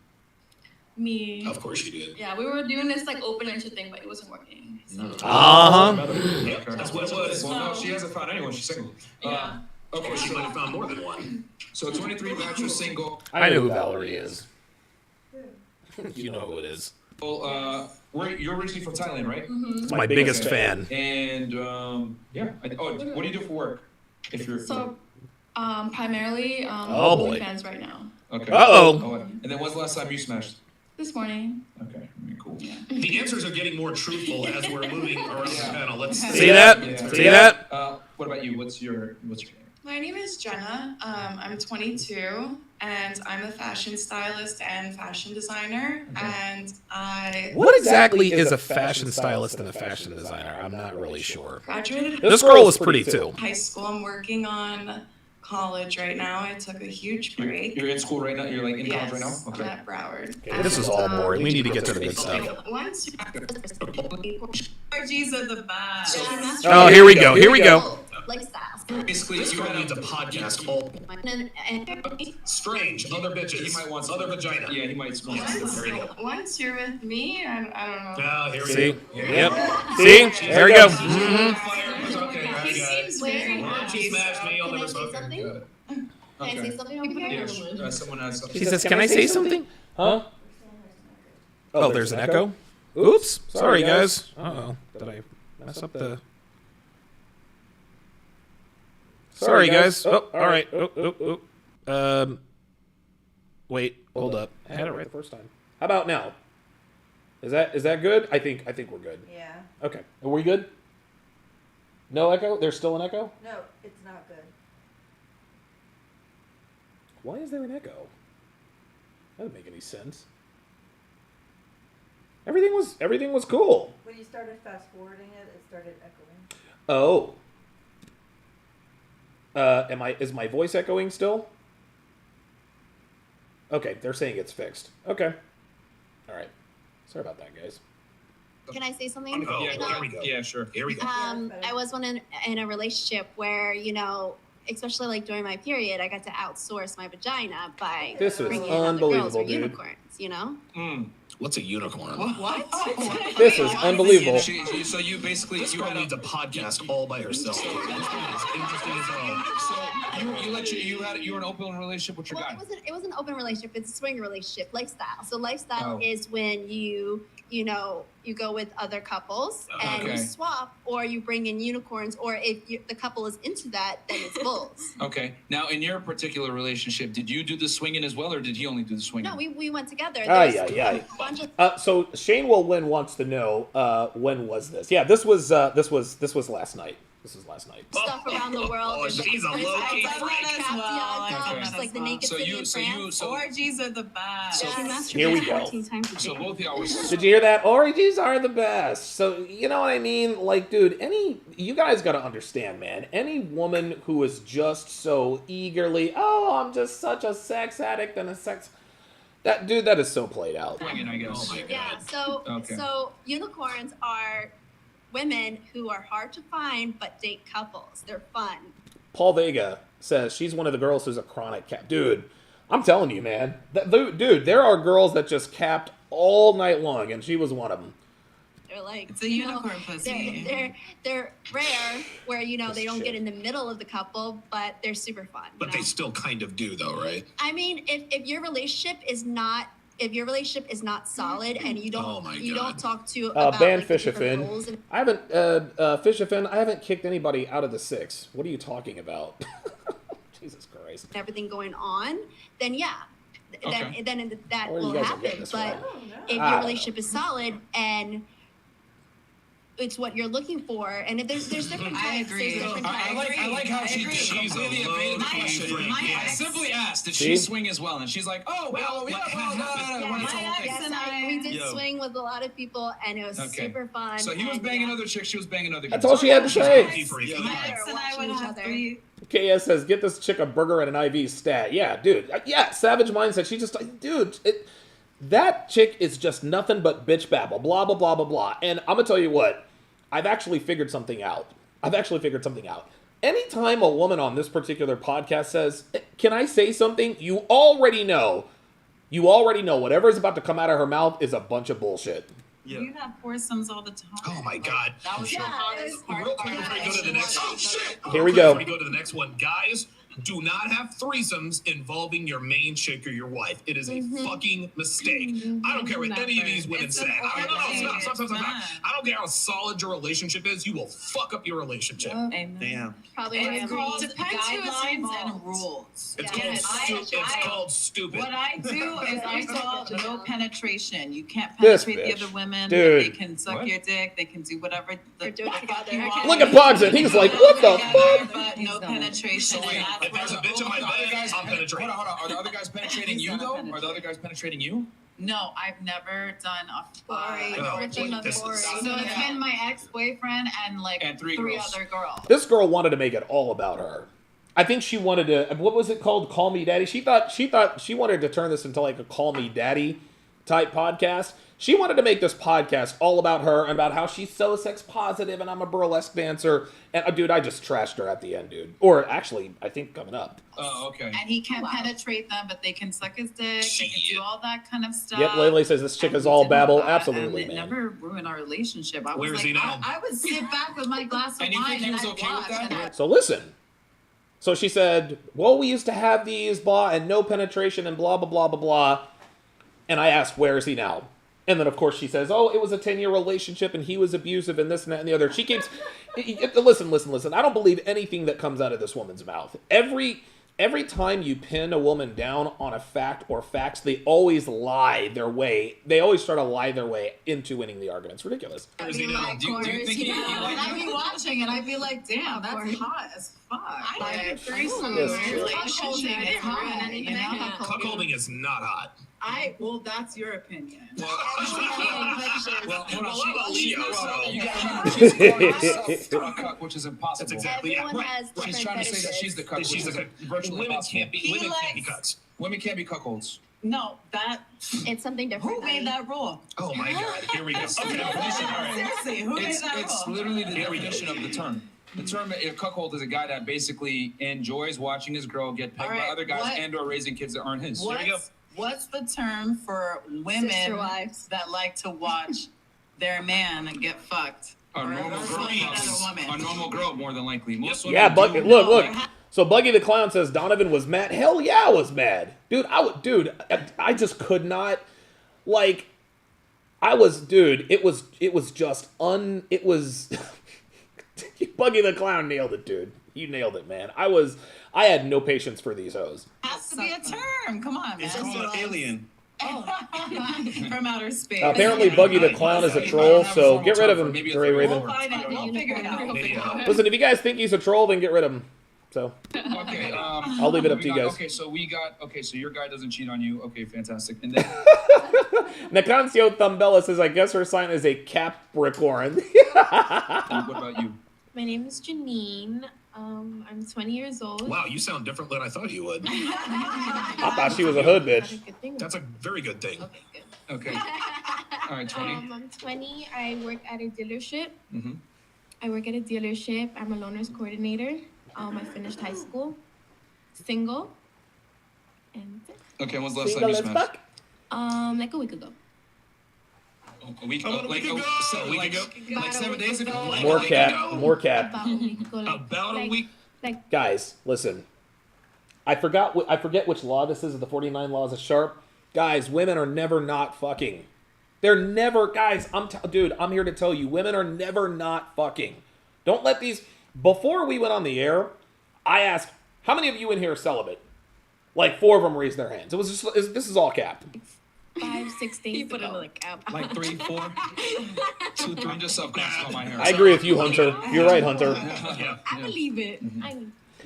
Me. Of course you did. Yeah, we were doing this like open intro thing, but it wasn't working. So. Yep, that's what it was. Well, no, she hasn't found anyone. She's single. Yeah. Okay, She might have found more than one. So 23 bachelor single. I know who Valerie is. You know who it is. Well, you're originally from Thailand, right? Mm-hmm. It's my biggest fan. And yeah. What do you do for work? If you're primarily Oh, boy. fans right now. okay. Uh-oh. And then when's the last time you smashed? This morning. Okay, cool. Yeah. The answers are getting more truthful as we're moving around the panel. Let's See that? Yeah. See that? What about you? What's your name? My name is Jenna. I'm 22, and I'm a fashion stylist and fashion designer. And I What exactly is a fashion stylist and a fashion designer? I'm not really sure. graduated This girl is pretty too. high school. I'm working on college right now. I took a huge break. You're in school right now? You're like in college right now? Yes, I'm at Broward. Okay, this is all boring. We need to get to the good stuff. Orgies are the best. Oh, here we go. Here we go. Lifestyles. Basically, This you girl had needs a podcast. All strange. Other bitches. He might want other vagina. Yeah, he might smell There you go. Once you're with me, I don't know. Oh, here we See? go. Yep. See? There we go. Okay, I He got it. seems very She smashed me. I'll Can I never say smoke something? it. Can I say something? Yeah, someone has something. She says, "Can I say something?" Huh? Oh, there's an echo. Oops. Sorry, guys. Uh-oh. Did I mess up the... Sorry, guys. Oh, all right. Wait. Hold up. I had it right the first time. How about now? Is that good? I think we're good. Yeah. Okay. Are we good? No echo? There's still an echo? No, it's not good. Why is there an echo? That doesn't make any sense. Everything was cool. When you started fast forwarding it, it started echoing. Oh. Is my voice echoing still? Okay, they're saying it's fixed. Okay. All right. Sorry about that, guys. Can I say something? Oh, You know, here we go. Yeah, sure. Here we go. I was in a relationship where, especially like during my period, I got to outsource my vagina by This was bringing in other girls unbelievable, or dude. unicorns, What's a unicorn? What? This is unbelievable. So you basically This girl needs a podcast all by herself. This one is interesting as hell. So you were in an open relationship with your Well, guy. it wasn't an open relationship. It's a swing relationship, lifestyle. So lifestyle Oh. is when you go with other couples and Okay. you swap, or you bring in unicorns, or if the couple is into that, then it's bulls. Okay. Now, in your particular relationship, did you do the swinging as well, or did he only do the swinging? No, we went together. Ay, There's ay, ay. a bunch of So Shane Will Win wants to know when was this? Yeah, this was last night. This was last night. stuff around the world. Oh, she's a low-key freak. Just like the naked city in France. Orgies are the best. Here we go. 14 times a So day. both of y'all were. Did you hear that? Orgies are the best. So, you know what I mean? Like, dude, you guys got to understand, man. Any woman who is just so eagerly, oh, I'm just such a sex addict and a sex... That is so played out. Swinging, I guess. Oh my Yeah, god. Okay. so unicorns are women who are hard to find but date couples. They're fun. Paul Vega says she's one of the girls who's a chronic cap. Dude, I'm telling you, man. Dude, there are girls that just capped all night long, and she was one of them. They're like, It's a unicorn pussy. They're rare, where they don't get in the middle of the couple, but they're super fun. But they still kind of do, though, right? I mean, if your relationship is not solid and you don't talk to about Ban like, the different Fish-a-Fin. roles and I haven't Fish-a-Fin. I haven't kicked anybody out of the 6. What are you talking about? Jesus Christ. everything going on, then yeah. Okay. Then that Or you will guys are happen. getting this But wrong. if I your don't relationship is solid and it's what you're looking for, and if there's different types. I agree. There's different types. I like how she She's completely a evaded the low-key question. freak, I yes. simply asked, did See? she swing as well? And she's like, oh, well, yeah, what well, happened? no, it's a whole thing. Yes, we did Yo. swing with a lot of people, and it was Okay. super fun. So he was and, banging other chicks, she was banging other That's guys. all she had to say. Low-key freak. My ex and I would have 3. KS says, get this chick a burger and an IV stat. Yeah, dude. Yeah, savage mindset. She just, dude, that chick is just nothing but bitch babble. Blah, blah, blah, blah, blah. And I'm going to tell you what. I've actually figured something out. Anytime a woman on this particular podcast says, can I say something? You already know whatever is about to come out of her mouth is a bunch of bullshit. Yeah. You have foursomes all the time. Oh my God. That was the hardest part. Real quick before we go to the next one. Here we go. Before we go to the next one, guys, do not have threesomes involving your main chick or your wife. It is a fucking mistake. I don't care what any of these women say. Stop. I don't care how solid your relationship is. You will fuck up your relationship. Amen. Damn. Probably It's called Depends who is guidelines and involved. rules. It's called stupid. What I do is I call no penetration. You can't This penetrate bitch. the other women. Dude. They can suck your dick. They can do whatever the do it fuck together. you want. Look at Pogson. He's like, what the fuck? But no penetration. Wait, and If there's a bitch in my bed, I'm penetrating. Hold on. Are the other guys penetrating you, though? Are the other guys penetrating you? No, I've never done a Boring. This is- So it's been my ex-boyfriend and like And three three girls. other girls. This girl wanted to make it all about her. I think she wanted to, what was it called? Call Me Daddy? She thought she wanted to turn this into like a Call Me Daddy type podcast. She wanted to make this podcast all about her and about how she's so sex positive and I'm a burlesque dancer. And dude, I just trashed her at the end, dude. Or actually, I think coming up. Oh, okay. And he can't penetrate them, but they can suck his dick. They can do all that kind of stuff. Yep, Lele says this chick is all babble. Absolutely, and it man. never ruined our relationship. I was Where is like, he now? I would sit back with my glass of And you wine think he and was I'd okay with watch. that? And So listen. So she said, well, we used to have these, blah, and no penetration and blah, blah, blah, blah, blah. And I asked, where is he now? And then, of course, she says, oh, it was a 10-year relationship and he was abusive and this and that and the other. She keeps, listen. I don't believe anything that comes out of this woman's mouth. Every time you pin a woman down on a fact or facts, they always lie their way. They always try to lie their way into winning the argument. It's ridiculous. Do you think he and like I'd be watching and I'd be like, damn, that's hot as fuck. I think Yes, threesome true. Cuckolding is hot, you know? Cuckolding is not hot. Well, that's your opinion. Well, hold on. Well, I'm a Leo, so- You gotta remember, she's calling herself a cuck, which is impossible. That's exactly it. Everyone has She's different trying to say that she's the cuck, which She's is a virtually women impossible. can't be cucks. Women can't be cuckolds. No, It's something different. who made that rule? Oh my God, here we go. Okay, definition, all right. Seriously, who made It's that rule? literally the Here we go. definition of the term. The term a cuckold is a guy that basically enjoys watching his girl get pegged All right, by other guys what- and or raising kids that aren't his. What's the term for Sister women wives. that like to watch their man get fucked? A normal girl, fucking probably. another woman. A normal girl, more than likely. Most women Yeah, do Buggy. not Look. like- So Buggy the Clown says Donovan was mad. Hell yeah, I was mad, dude. I just could not. Like, It was just It was. Buggy the Clown nailed it, dude. You nailed it, man. I had no patience for these hoes. Has to be a term. Come on, man. It's called alien. From outer space. Apparently, Buggy the Clown is a troll, so get rid of him, Maybe a Ray three Raven. We'll find it. We'll figure it out. Listen, if you guys think he's a troll, then get rid of him. So Okay, I'll leave it up to you guys. Okay, so your guy doesn't cheat on you. Okay, fantastic. And then Nacancio Thumbella says, I guess her sign is a Capricorn. what about you? My name is Janine. I'm 20 years old. Wow, you sound different than I thought you would. I thought she was a hood bitch. That's a very good thing. Okay. All right, 20. I'm 20. I work at a dealership. Mm-hmm. I work at a dealership. I'm a loaners coordinator. I finished high school. Single. And Okay, when's the last time you smashed? like a week ago. A week ago. Like 7 days ago. More cat. More cat. About a week ago. About a week. Guys, listen. I forget which law this is of the 49 laws of Sharpe. Guys, women are never not fucking. They're never, guys, dude, I'm here to tell you, women are never not fucking. Don't let these, before we went on the air, I asked, how many of you in here are celibate? Like 4 of them raised their hands. This is all capped. 5, 6 days. He put it in the cap. Like 3, 4, 2, 3. I'm just self-conscious on my hair. I agree with you, Hunter. You're right, Hunter. I believe it.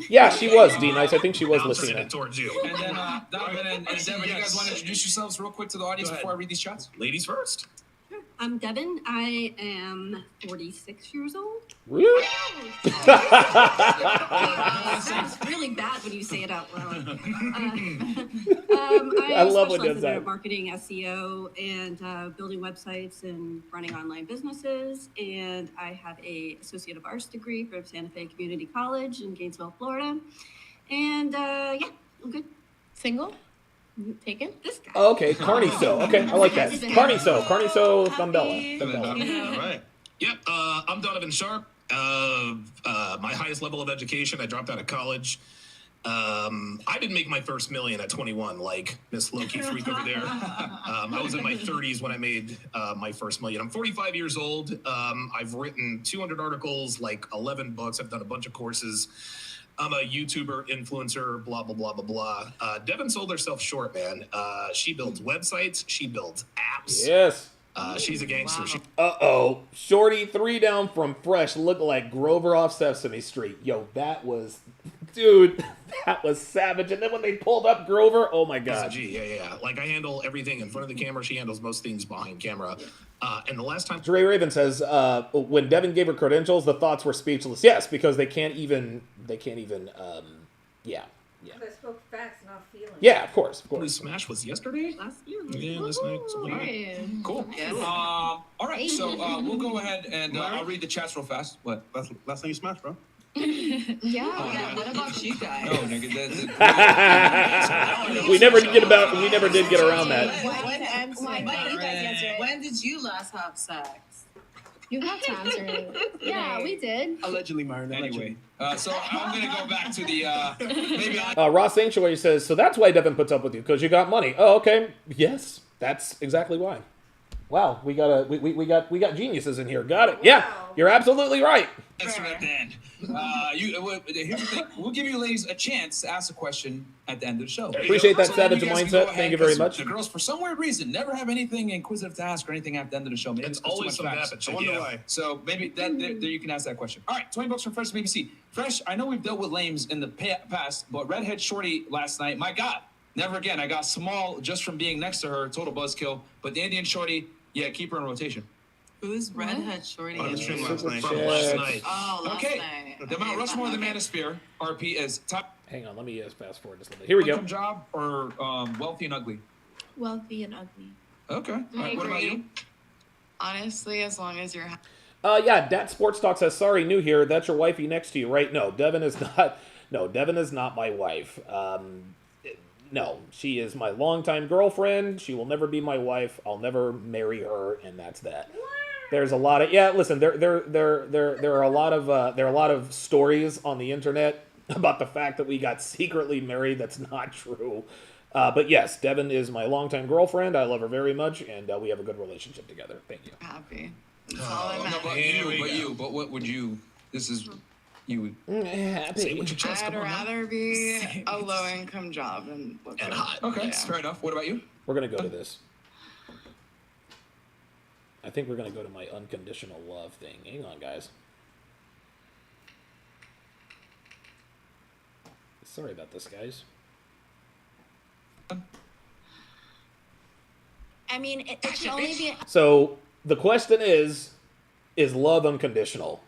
Yeah, she was, D-Nice. I think she was Bouncing Latina. it towards you. And then Donovan and Devin, you guys want to introduce yourselves real quick to the audience before I read these chats? Ladies first. I'm Devin. I am 46 years old. Really? Sounds really bad when you say it out loud. I love when specialize it does that. in marketing, SEO, and building websites and running online businesses. And I have a Associate of Arts degree from Santa Fe Community College in Gainesville, Florida. And yeah, I'm good. Single? Taken? This guy. Oh, okay, Carniso. Okay, I like that. Carniso Thumbella. All right. Yep. I'm Donovan Sharpe. My highest level of education, I dropped out of college. I didn't make my first million at 21, like Miss Loki Freak over there. I was in my 30s when I made my first million. I'm 45 years old. I've written 200 articles, like 11 books. I've done a bunch of courses. I'm a YouTuber, influencer, blah, blah, blah, blah, blah. Devin sold herself short, man. She builds websites. She builds apps. Yes. She's a gangster. Uh-oh. Shorty 3 down from Fresh looked like Grover off Sesame Street. Yo, that was... Dude, that was savage. And then when they pulled up Grover, oh my God. Yeah. Like, I handle everything in front of the camera. She handles most things behind camera. And the last time... Dre Raven says, when Devin gave her credentials, the thoughts were speechless. Yes, because they can't even, yeah. I spoke facts, not feelings. Yeah, of course. Smash was yesterday? Last year. Yeah, last night. Cool. All right, so we'll go ahead and I'll read the chats real fast. What? Last time you smashed, bro. Yeah. What about you guys? No, nigga. we never did get around that. When did you last have sex? You have to answer it. Yeah, we did. Allegedly, Myron. Anyway, so I'm gonna go back to the maybe. Ross Sanctuary says, so that's why Devin puts up with you, because you got money. Oh, okay. Yes, that's exactly why. Wow, we got geniuses in here. Got it. Yeah, you're absolutely right. Answer at the end. Here's the thing. We'll give you ladies a chance to ask a question at the end of the show. Appreciate that savage you guys can mindset. go ahead, Thank you very 'cause much. The girls, for some weird reason, never have anything inquisitive to ask or anything at the end of the show. Maybe It's because always too much some facts. habit. I wonder why. So maybe there you can ask that question. All right, 20 bucks from Fresh BBC. Fresh, I know we've dealt with lames in the past, but Redhead Shorty last night, my God, never again. I got small just from being next to her, total buzzkill. But the Indian Shorty, yeah, keep her in rotation. Who's Redhead Shorty? On the stream last night. From last night. Oh, last Okay. night. The Mount Rushmore of the Manosphere, RP, is top Hang on, let me fast forward just a little bit. Here we go. income job or wealthy and ugly? Wealthy and ugly. Okay. All right, what about you? Honestly, as long as you're Yeah, Dat Sports Talk says, sorry, new here. That's your wifey next to you, right? No, Devin is not. No, Devin is not my wife. No, she is my longtime girlfriend. She will never be my wife. I'll never marry her, and that's that. There's a lot of listen. There are a lot of stories on the internet about the fact that we got secretly married. That's not true. But yes, Devin is my longtime girlfriend. I love her very much, and we have a good relationship together. Thank you. happy. But what would you? This is you. Happy. I'd rather be a low-income job and hot. Okay, fair enough. What about you? We're gonna go to this. I think we're gonna go to my unconditional love thing. Hang on, guys. Sorry about this, guys. I mean, it should only be. So the question is love unconditional?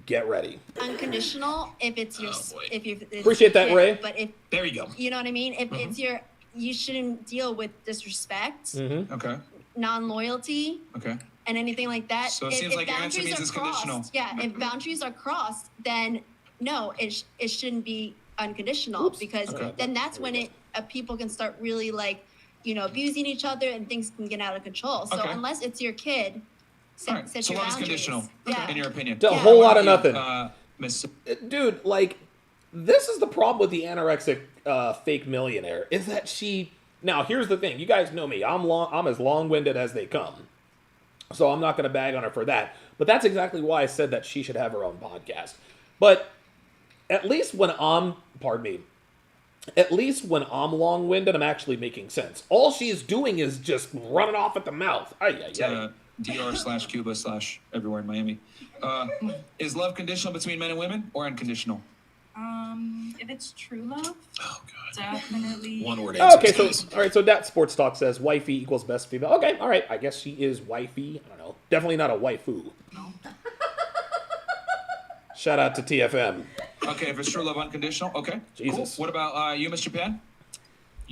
Get ready. Unconditional if it's your if you Appreciate that, Ray. But if there you go, you know what I mean. If it's your, you shouldn't deal with disrespect, Okay. non-loyalty, Okay. and anything like that. So it seems like your answer means it's conditional. Yeah, if boundaries are crossed, then no, it shouldn't be unconditional because then that's when people can start really like abusing each other and things can get out of control. So Okay. unless it's your kid, set So your love is boundaries. conditional, Yeah. in your opinion. A whole lot of What about you, nothing. Miss. Dude, like, this is the problem with the anorexic fake millionaire, is that she... Now, here's the thing. You guys know me. I'm as long-winded as they come. So I'm not going to bag on her for that. But that's exactly why I said that she should have her own podcast. But at least when I'm... Pardon me. At least when I'm long-winded, I'm actually making sense. All she's doing is just running off at the mouth. DR/Cuba/everywhere in Miami. Is love conditional between men and women or unconditional? If it's true love, definitely. One word Oh, okay, answers, so guys. all right, so that sports talk says wifey equals best female. Okay, all right, I guess she is wifey. I don't know, definitely not a waifu. No. Shout out to TFM. Okay, if it's true love, unconditional. Okay, Jesus. Cool. What about you, Mr. Pan?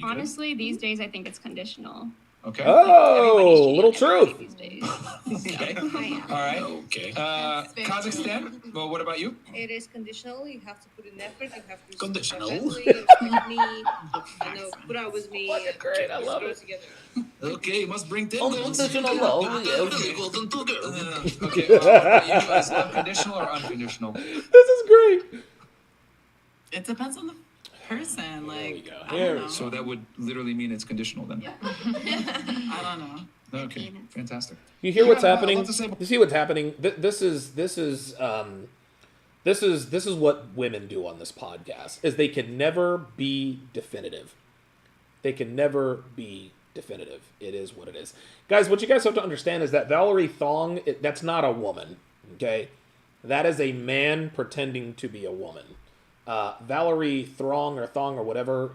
Honestly, these days I think it's conditional. Okay. Oh, little truth. These days. Okay. All right. Okay. Kazakhstan. Well, what about you? It is conditional. You have to put in effort. You have to Conditional. respect me, put out with me. Great, I love it. Together. Okay, must bring 10 golds. Unconditional love. Okay. Golden Tugger. Okay. What about you? Is unconditional or unconditional? This is great. It depends on the person. Like, go. I Here don't know. So that would literally mean it's conditional then. I don't know. Okay. Fantastic. You hear what's Yeah, happening? lots to say. You see what's happening? This is what women do on this podcast. Is they can never be definitive. They can never be definitive. It is what it is, guys. What you guys have to understand is that Valerie Thong. That's not a woman. Okay, that is a man pretending to be a woman. Valerie Thong or whatever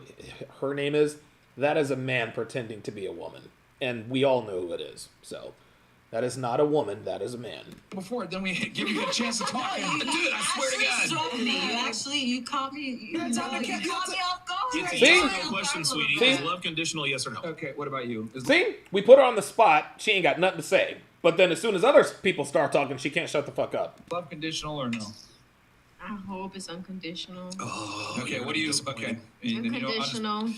her name is. That is a man pretending to be a woman. And we all know who it is. So, that is not a woman. That is a man. Before, then we give you a chance to talk. Dude, I swear to God. You caught me. You caught me off guard. It's a See? yes or no question, sweetie. See? Is love conditional, yes or no? Okay, what about you? See? We put her on the spot. She ain't got nothing to say. But then as soon as other people start talking, she can't shut the fuck up. Love conditional or no? I hope it's unconditional. Oh, Okay, what do you? Okay. And then you don't Unconditional.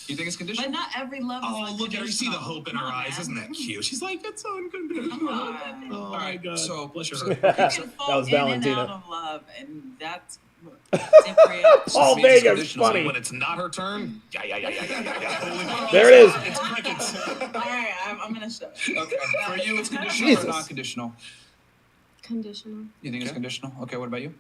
You think it's conditional? But not every love is Oh, look at her. You see the unconditional. hope in her Come on, eyes. man. Isn't that cute? She's like, it's unconditional. Come on. Oh, All my right, God. so- bless your You heart. can That fall was in and Valentina. out of love, and that's different. Oh, means it's Vegas, conditional. funny. When it's not her turn, yeah. There it is. It's crickets. All right, I'm gonna shut. Okay. For you, it's conditional Jesus. or non-conditional? Conditional. You think it's conditional? Okay. What about you?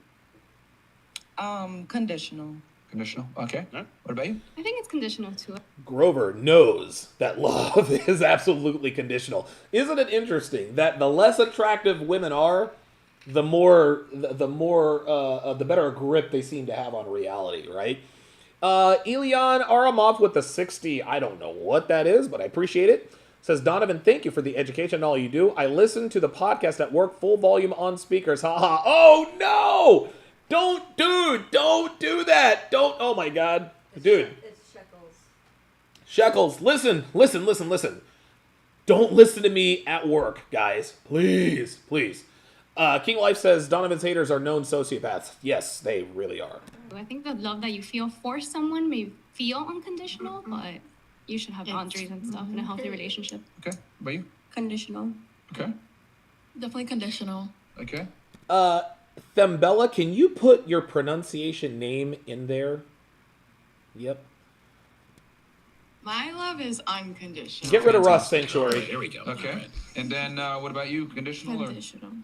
Conditional. Conditional. Okay. What about you? I think it's conditional too. Grover knows that love is absolutely conditional. Isn't it interesting that the less attractive women are, the better grip they seem to have on reality, right? Elian Aramov with the 60. I don't know what that is, but I appreciate it. Says, Donovan, thank you for the education and all you do. I listen to the podcast at work, full volume on speakers. Haha. Oh, no! Don't do that. Don't. Oh, my God. Dude. It's shekels. Shekels, listen. Don't listen to me at work, guys. Please. King Life says Donovan's haters are known sociopaths. Yes, they really are. I think the love that you feel for someone may feel unconditional, but you should have boundaries and stuff in a healthy relationship. Okay. What about you? Conditional. Okay. Definitely conditional. Okay. Thembella, can you put your pronunciation name in there? Yep. My love is unconditional. Get rid of Ross Sanctuary. There we go. Okay. All right. And then what about you? Conditional or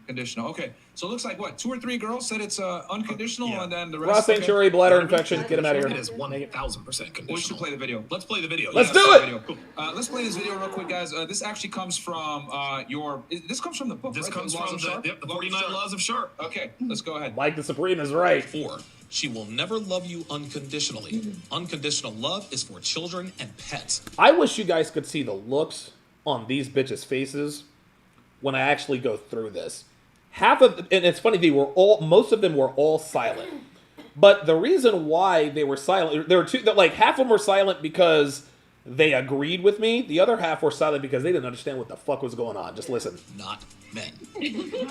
conditional? Okay. So it looks like what? 2 or 3 girls said it's unconditional, and then the rest. Ross Sanctuary, bladder infection. Get him out of It here. is 1,000% conditional. We should play the video. Let's play the video. Let's Yes. do it! Video. Let's play this video real quick, guys. This actually comes from this comes from the book. This right? comes The Laws from of Sharpe? the 49 Laws of Sharpe. Okay, let's go ahead. Mike the Supreme is right. 4. She will never love you unconditionally. Unconditional love is for children and pets. I wish you guys could see the looks on these bitches' faces when I actually go through this. And it's funny, most of them were all silent. But the reason why they were silent, there were two, that like half of them were silent because they agreed with me. The other half were silent because they didn't understand what the fuck was going on. Just listen. Not men.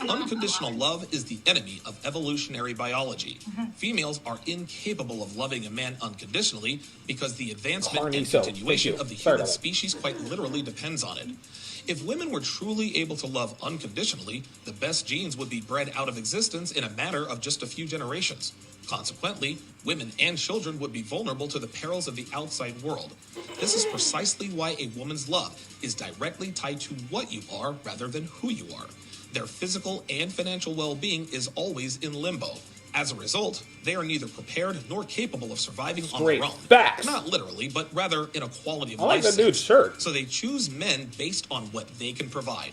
Unconditional love is the enemy of evolutionary biology. Females are incapable of loving a man unconditionally because the advancement and continuation of the human species quite literally depends on it. If women were truly able to love unconditionally, the best genes would be bred out of existence in a matter of just a few generations. Consequently, women and children would be vulnerable to the perils of the outside world. This is precisely why a woman's love is directly tied to what you are rather than who you are. Their physical and financial well-being is always in limbo. As a result, they are neither prepared nor capable of surviving on their own. Facts. Not literally, but rather in a quality of I like life that sense. dude's shirt. So they choose men based on what they can provide.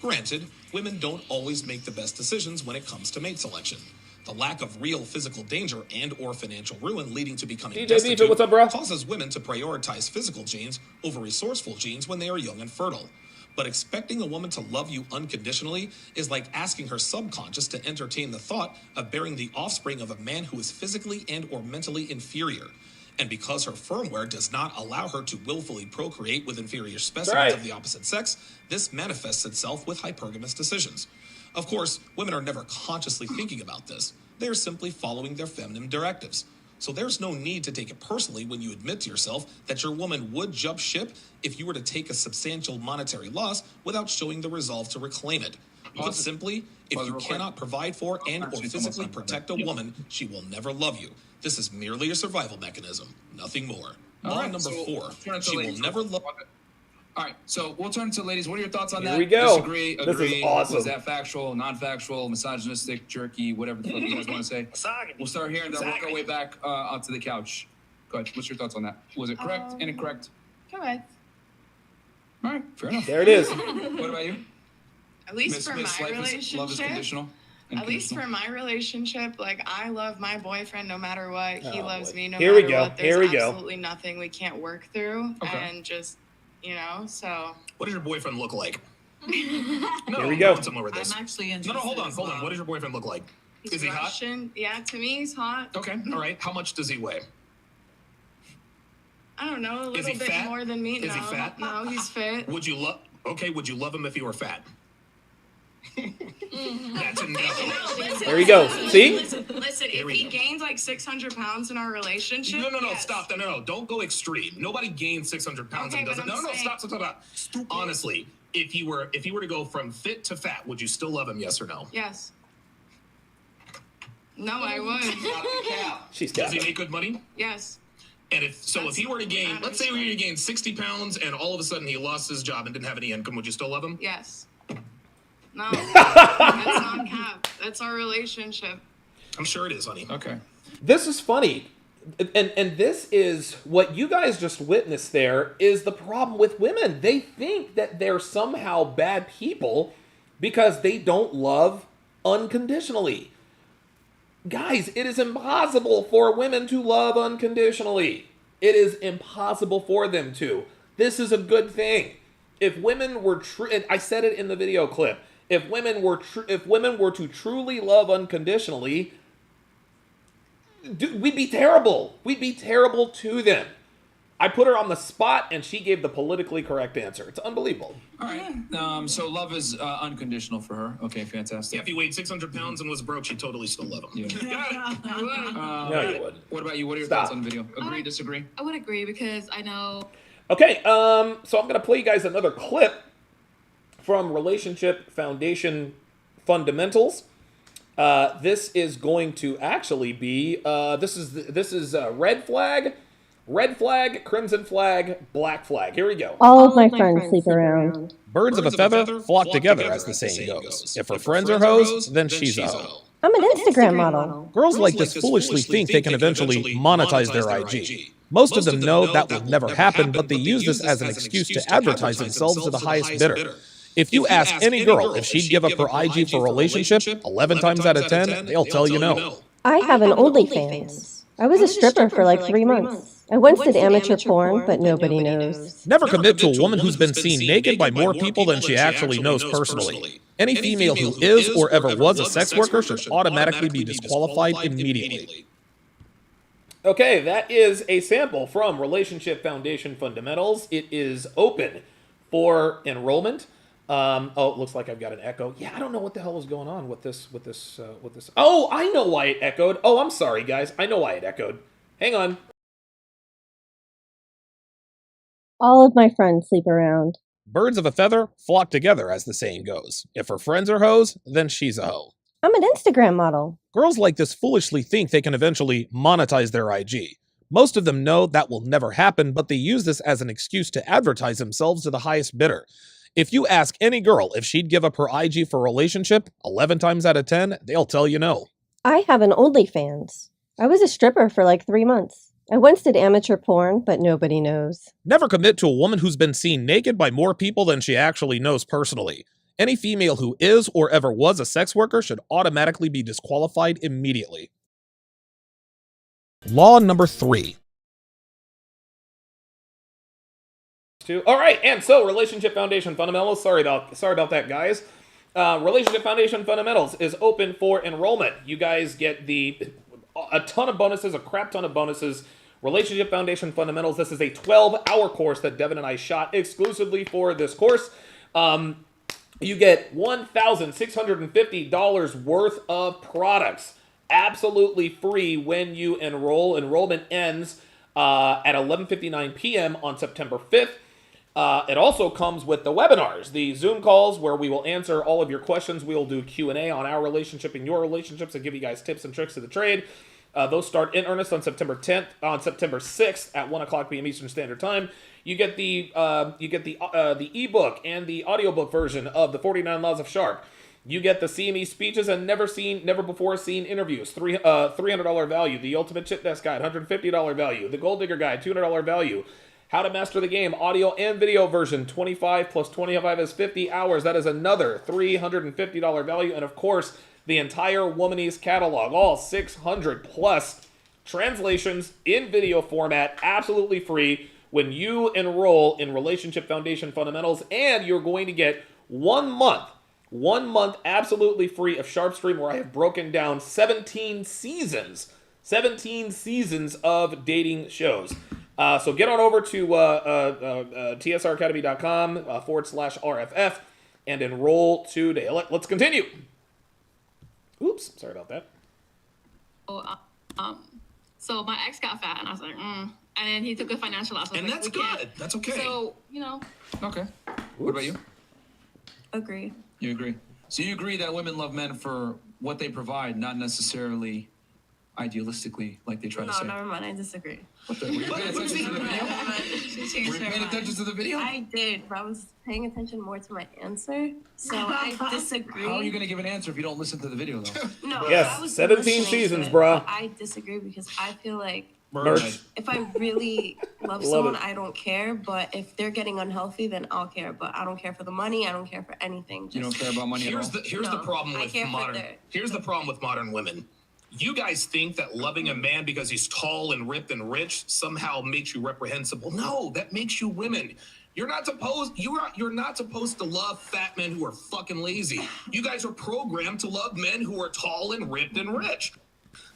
Granted, women don't always make the best decisions when it comes to mate selection. The lack of real physical danger and or financial ruin leading to becoming DJ destitute Beaver, what's up, bro? causes women to prioritize physical genes over resourceful genes when they are young and fertile. But expecting a woman to love you unconditionally is like asking her subconscious to entertain the thought of bearing the offspring of a man who is physically and or mentally inferior. And because her firmware does not allow her to willfully procreate with inferior specimens of the opposite sex, this manifests itself with hypergamous decisions. Of course, women are never consciously thinking about this. They are simply following their feminine directives. So there's no need to take it personally when you admit to yourself that your woman would jump ship if you were to take a substantial monetary loss without showing the resolve to reclaim it. Put simply, if you cannot provide for and or physically protect a woman, she will never love you. This is merely a survival mechanism, nothing more. Law number 4, she will never love... All right, so we'll turn to ladies. What are your thoughts on that? Here we go. Disagree, This agree? is awesome. Was that factual, non-factual, misogynistic, jerky, whatever the fuck you guys want to say? We'll start here and then work our way back onto the couch. Go ahead. What's your thoughts on that? Was it correct, incorrect? Correct. All right, fair enough. There it is. What about you? At least Miss- for Miss my Life is- relationship. love is conditional? At least for my relationship, like I love my boyfriend no matter what. He Oh, loves boy. me no Here we matter go. what. Here There's we go. absolutely nothing we can't work through, Okay. and just so. What does your boyfriend look like? Here we go. Somewhere with this. I'm actually No, interested. hold on. as well. What does your boyfriend look like? He's Is he hot? Russian. Yeah, to me he's hot. Okay, all right. How much does he weigh? I don't know, a Is little he bit fat? more than me. Is no, he fat? No, he's fit. Would you love? Okay, would you love him if he were fat? That's a no. There you go. See? Listen, Here if we he go. gains like 600 pounds in our relationship. No, yes. stop. No, don't go extreme. Nobody gains 600 pounds Okay, and but doesn't. I'm No, saying- stop. Honestly, if you were to go from fit to fat, would you still love him? Yes or no? Yes. No, I would. She's Does got he it. make good money? Yes. And if he were to gain, let's say he were to gain 60 pounds, and all of a sudden he lost his job and didn't have any income, would you still love him? Yes. No. That's not cap. That's our relationship. I'm sure it is, honey. Okay. This is funny. And this is what you guys just witnessed there is the problem with women. They think that they're somehow bad people because they don't love unconditionally. Guys, it is impossible for women to love unconditionally. It is impossible for them to. This is a good thing. If women were true, and I said it in the video clip, if women were to truly love unconditionally, we'd be terrible. We'd be terrible to them. I put her on the spot, and she gave the politically correct answer. It's unbelievable. All right. So love is unconditional for her. Okay, fantastic. Yeah, if he weighed 600 pounds and was broke, she'd totally still love him. Yeah. No, you would. What about you? What are your Stop. thoughts on the video? Agree, disagree? I would agree because I know. Okay, so I'm going to play you guys another clip from Relationship Foundation Fundamentals. This is going to actually be this is red flag, crimson flag, black flag. Here we go. All of my friends sleep around. Birds of a feather flock together, as the saying goes. If her friends are hoes, then she's a hoe. I'm an Instagram model. Girls like this foolishly think they can eventually monetize their IG. Most of them know that will never happen, but they use this as an excuse to advertise themselves to the highest bidder. If you ask any girl if she'd give up her IG for a relationship, 11 times out of 10, they'll tell you no. I have an OnlyFans. I was a stripper for like 3 months. I once did amateur porn, but nobody knows. Never commit to a woman who's been seen naked by more people than she actually knows personally. Any female who is or ever was a sex worker should automatically be disqualified immediately. Okay, that is a sample from Relationship Foundation Fundamentals. It is open for enrollment. Oh, it looks like I've got an echo. Yeah, I don't know what the hell is going on with this. Oh, I know why it echoed. Oh, I'm sorry, guys. I know why it echoed. Hang on. All of my friends sleep around. Birds of a feather flock together, as the saying goes. If her friends are hoes, then she's a hoe. I'm an Instagram model. Girls like this foolishly think they can eventually monetize their IG. Most of them know that will never happen, but they use this as an excuse to advertise themselves to the highest bidder. If you ask any girl if she'd give up her IG for a relationship, 11 times out of 10, they'll tell you no. I have an OnlyFans. I was a stripper for like 3 months. I once did amateur porn, but nobody knows. Never commit to a woman who's been seen naked by more people than she actually knows personally. Any female who is or ever was a sex worker should automatically be disqualified immediately. Law number 3. All right, and so Relationship Foundation Fundamentals. Sorry about that, guys. Relationship Foundation Fundamentals is open for enrollment. You guys get a ton of bonuses, a crap ton of bonuses. Relationship Foundation Fundamentals. This is a 12-hour course that Devin and I shot exclusively for this course. You get $1,650 worth of products absolutely free when you enroll. Enrollment ends at 11:59 p.m. on September 5th. It also comes with the webinars, the Zoom calls where we will answer all of your questions. We will do Q&A on our relationship and your relationships and give you guys tips and tricks of the trade. Those start in earnest on September 10th, on September 6th at 1 o'clock p.m. Eastern Standard Time. You get the ebook and the audiobook version of the 49 Laws of Sharpe. You get the CME speeches and never before seen interviews, $300 value. The Ultimate Chit Desk Guide, $150 value. The Gold Digger Guide, $200 value. How to Master the Game, audio and video version, 25 plus 25 is 50 hours. That is another $350 value. And of course, the entire Womanese catalog, all 600 plus translations in video format, absolutely free when you enroll in Relationship Foundation Fundamentals. And you're going to get 1 month absolutely free of Sharpestream, where I have broken down 17 seasons of dating shows. So get on over to tsracademy.com /RFF and enroll today. Let's continue. Oops, sorry about that. So my ex got fat, and I was like, And then he took a financial loss. And that's good. That's okay. So, Okay. What about you? Agree. You agree. So you agree that women love men for what they provide, not necessarily idealistically, like they try to say. No, never mind. I disagree. What the? Were you paying attention to the video? Were you paying attention to the video? I did, but I was paying attention more to my answer, so I disagree. How are you going to give an answer if you don't listen to the video, though? No, yes, I was 17 seasons, it, bruh. I disagree because I feel like Merch. if I really love someone, I don't care. But if they're getting unhealthy, then I'll care. But I don't care for the money. I don't care for anything. You don't care about money at all? Here's the problem with modern women. You guys think that loving a man because he's tall and ripped and rich somehow makes you reprehensible. No, that makes you women. You're not supposed to love fat men who are fucking lazy. You guys are programmed to love men who are tall and ripped and rich.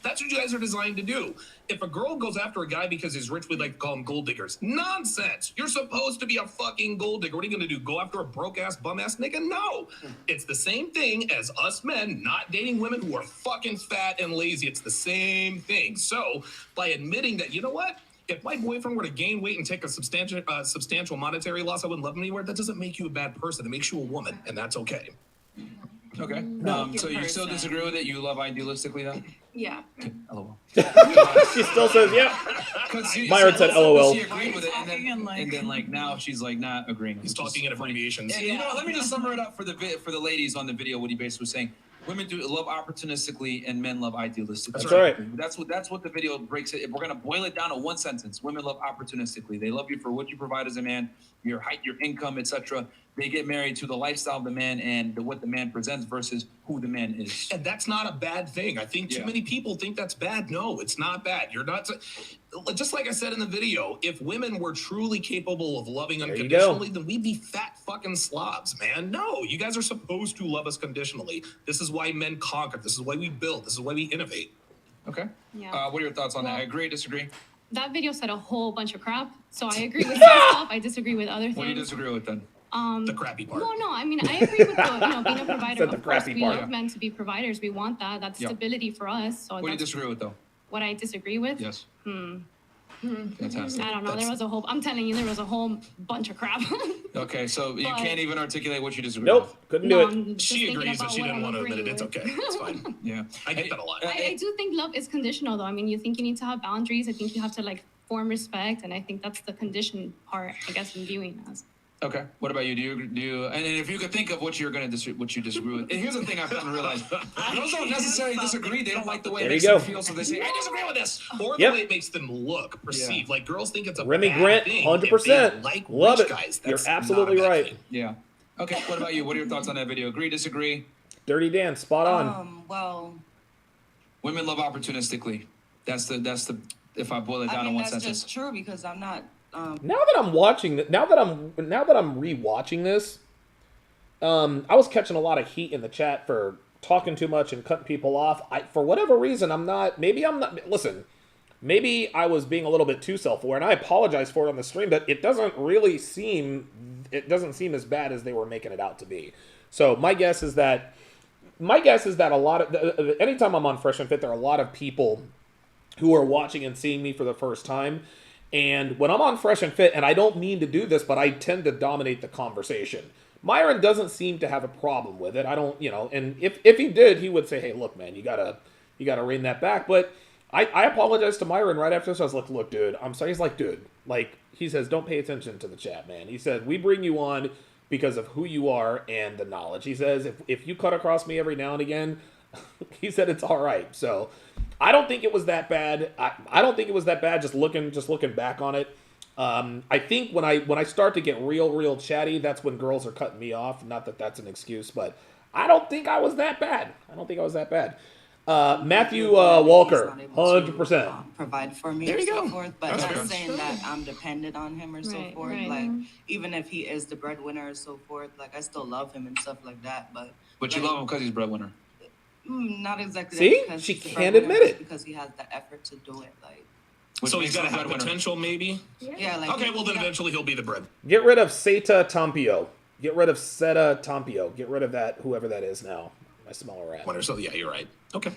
That's what you guys are designed to do. If a girl goes after a guy because he's rich, we'd like to call him gold diggers. Nonsense. You're supposed to be a fucking gold digger. What are you going to do? Go after a broke-ass, bum-ass nigga? No. It's the same thing as us men not dating women who are fucking fat and lazy. It's the same thing. So by admitting that, you know what? If my boyfriend were to gain weight and take a substantial monetary loss, I wouldn't love him anymore. That doesn't make you a bad person. It makes you a woman, and that's okay. Okay. So you still disagree with it? You love idealistically, though? Yeah. LOL. She still says, yeah. Myron said LOL. She agreed with it, and then now she's like not agreeing. He's talking in abbreviations. And, you know, let me just sum it up for the ladies on the video. What he basically was saying: women do love opportunistically, and men love idealistically. That's right. That's what the video breaks it. If we're gonna boil it down to one sentence, women love opportunistically. They love you for what you provide as a man, your height, your income, etc. They get married to the lifestyle of the man and what the man presents versus who the man is. And that's not a bad thing. I think too many people think that's bad. No, it's not bad. You're not. Just like I said in the video, if women were truly capable of loving unconditionally, then we'd be fat fucking slobs, man. No, you guys are supposed to love us conditionally. This is why men conquer. This is why we build. This is why we innovate. Okay. Yeah. What are your thoughts on that? I agree, disagree? That video said a whole bunch of crap. So I agree with some stuff. I disagree with other things. What do you disagree with then? The crappy part. Well, no, I mean, I agree with being a provider. Said the Of course, crappy we part. love men to be providers. We want that. That's Yeah. stability for us. So What do you that's disagree with though? what I disagree with. Yes. Fantastic. I don't know. That's- I'm telling you, there was a whole bunch of crap. Okay, so you But- can't even articulate what you disagree Nope, with. couldn't No, do it. I'm just She thinking agrees, but about she what didn't I'm want to admit it. agreeing It's with. okay. It's fine. Yeah. I get that a lot. I do think love is conditional, though. I mean, you think you need to have boundaries. I think you have to like form respect, and I think that's the condition part. I guess in viewing as. Okay. What about you? Do you? And if you could think of what you're gonna what you disagree with. And here's the thing I've come to realize: girls don't necessarily disagree. They don't like the way There it you makes go. them feel, so they say, "I disagree with this." Or the Yep. way it makes them look, perceive. Like girls think it's a Remy bad Grant, thing. 100%. If they like Love rich it. guys. You're That's absolutely not a bad right. thing. Yeah. Okay. What about you? What are your thoughts on that video? Agree? Disagree? Dirty Dan, spot on. Well, Women love opportunistically. That's the. If I boil it down in one that's sentence. just true because I'm not. Now that I'm watching, now that I'm rewatching this, I was catching a lot of heat in the chat for talking too much and cutting people off. For whatever reason, I'm not. Listen, maybe I was being a little bit too self-aware, and I apologize for it on the stream. But it doesn't seem as bad as they were making it out to be. So my guess is that a lot of anytime I'm on Fresh and Fit, there are a lot of people who are watching and seeing me for the first time. And when I'm on Fresh and Fit, and I don't mean to do this, but I tend to dominate the conversation. Myron doesn't seem to have a problem with it. I don't, and if he did, he would say, hey, look, man, you gotta rein that back. But I apologized to Myron right after this. I was like, look, dude, I'm sorry. He's like, dude, like, he says, don't pay attention to the chat, man. He said, we bring you on because of who you are and the knowledge. He says, if you cut across me every now and again, he said it's all right. So I don't think it was that bad. I don't think it was that bad. Just looking back on it, I think when I start to get real chatty, that's when girls are cutting me off. Not that that's an excuse, but I don't think I was that bad. Matthew Walker, 100%. Provide for me There or you so go. forth, but That's not fair. saying that I'm dependent on him or so Right, forth. right. Like even if he is the breadwinner or so forth, like I still love him and stuff like that. But You love him because he's breadwinner. not exactly. See? that because She he's the can't breadwinner, admit it. because he has the effort to do it. Like So he's got to have potential, maybe? yeah, like Okay, well, then eventually he'll be the bread. Get rid of Seta Tampio. Get rid of Seta Tampio. Get rid of that, whoever that is now. I smell a rat. Wonder, so yeah, you're right. Okay.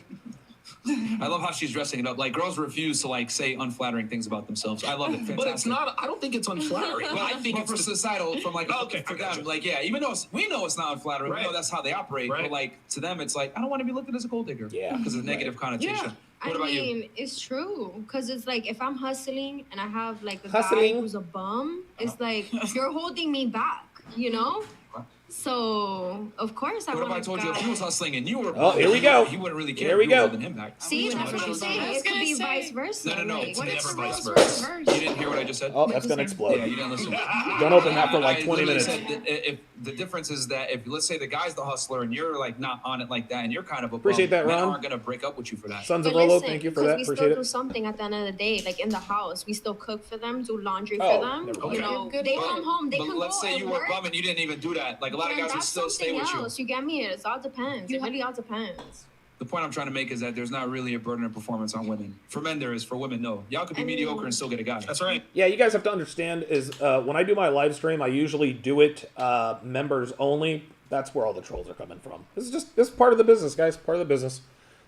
I love how she's dressing it up. Like girls refuse to like say unflattering things about themselves. I love it. Fantastic. But it's not, I don't think it's unflattering. Well, I think but it's for societal, from like Okay, for I gotcha. them, like even though we know it's not unflattering, we Right. know that's how they operate. Right. But like to them, it's like I don't want to be looked at as a gold digger. Yeah. because of the negative connotation. Yeah. What about you? It's true. Because it's like if I'm hustling and I have like a Hustling. guy who's a bum, it's like you're holding me back, you know? So of course I What if want I a told you if guy. he was hustling and you were? Oh, here we go. You wouldn't really care. Here we if you were go. holding him back. See, that's what you're saying. It could be vice versa. No. Like, It's what if never the vice roles versa. were You reversed? didn't hear what I just said? Oh, that's gonna explode. Yeah, you didn't listen. Don't open that for like I 20 literally minutes. said that if the difference is that if let's say the guy's the hustler and you're like not on it like that and you're kind of a Appreciate bum, that, men Ron. aren't gonna break up with you for that. Sons of But Rolo, listen, thank you for 'cause that. we Appreciate still do it. something at the end of the day, like in the house. We still cook for them, do laundry Oh, for them. never mind. You know, Good they point. come home, they But can let's go say and you were work. bum and you didn't even do that. Like a lot of Then guys would that's still stay something with you. else. You get me? It all depends. It really all depends. The point I'm trying to make is that there's not really a burden of performance on women. For men, there is. For women, no. Y'all could be mediocre and still get a guy. That's right. Yeah, you guys have to understand is when I do my live stream, I usually do it members only. That's where all the trolls are coming from. This is part of the business, guys. Part of the business.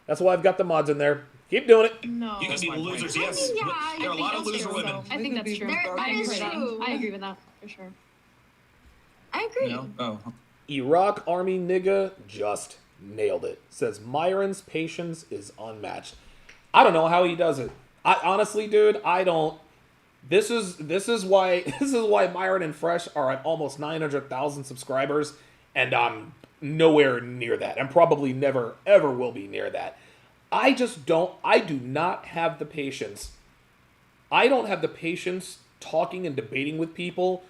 That's why I've got the mods in there. Keep doing it. No. You can be losers, I yes. mean, yeah, There are a I lot of think loser that's women. true, I think that's true. That I agree is with that. true. I agree with that for sure. I agree. No? Oh. Iraq Army nigga just nailed it. Says Myron's patience is unmatched. I don't know how he does it. I honestly, dude, I don't. This is why Myron and Fresh are at almost 900,000 subscribers, and I'm nowhere near that, and probably never ever will be near that. I do not have the patience. I don't have the patience talking and debating with people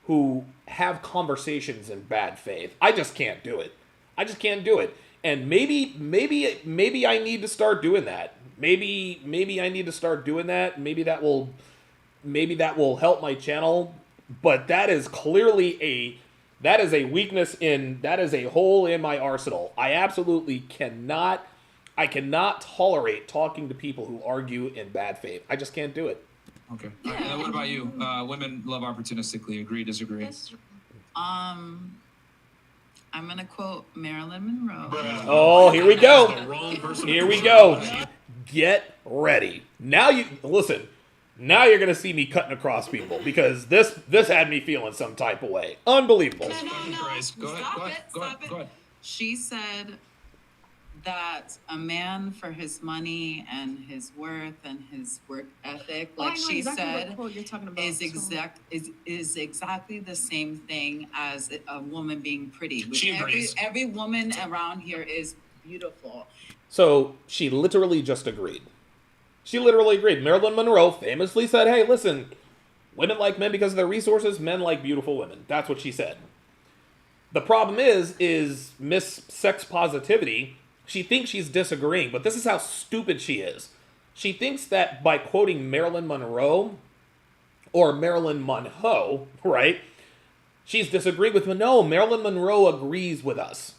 who have conversations in bad faith. I just can't do it. And maybe I need to start doing that. Maybe I need to start doing that. Maybe that will help my channel. But that is clearly a weakness that is a hole in my arsenal. I absolutely cannot I cannot tolerate talking to people who argue in bad faith. I just can't do it. Okay. All right, and what about you? Women love opportunistically. Agree, disagree? I'm gonna quote Marilyn Monroe. Oh, here we go. The wrong person. Here we go. Get ready. Now you listen. Now you're gonna see me cutting across people because this had me feeling some type of way. Unbelievable. Go ahead. She said that a man for his money and his worth and his work ethic, like she said, is exactly the same thing as a woman being pretty. She agrees. Every woman around here is beautiful. So she literally just agreed. She literally agreed. Marilyn Monroe famously said, hey, listen, women like men because of their resources, men like beautiful women. That's what she said. The problem is Miss Sex Positivity, she thinks she's disagreeing, but this is how stupid she is. She thinks that by quoting Marilyn Monroe, or Marilyn Monroe, right, she's disagreeing with me. No, Marilyn Monroe agrees with us.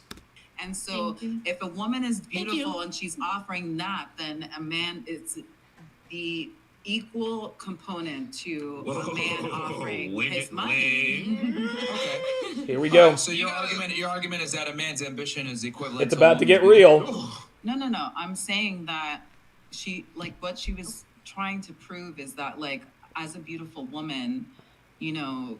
And so if a woman is beautiful and she's offering that, then a man is the equal component to a man offering his money. Okay. Here we go. So your argument is that a man's ambition is equivalent. It's about to get real. No. I'm saying that what she was trying to prove is that, like, as a beautiful woman, you know,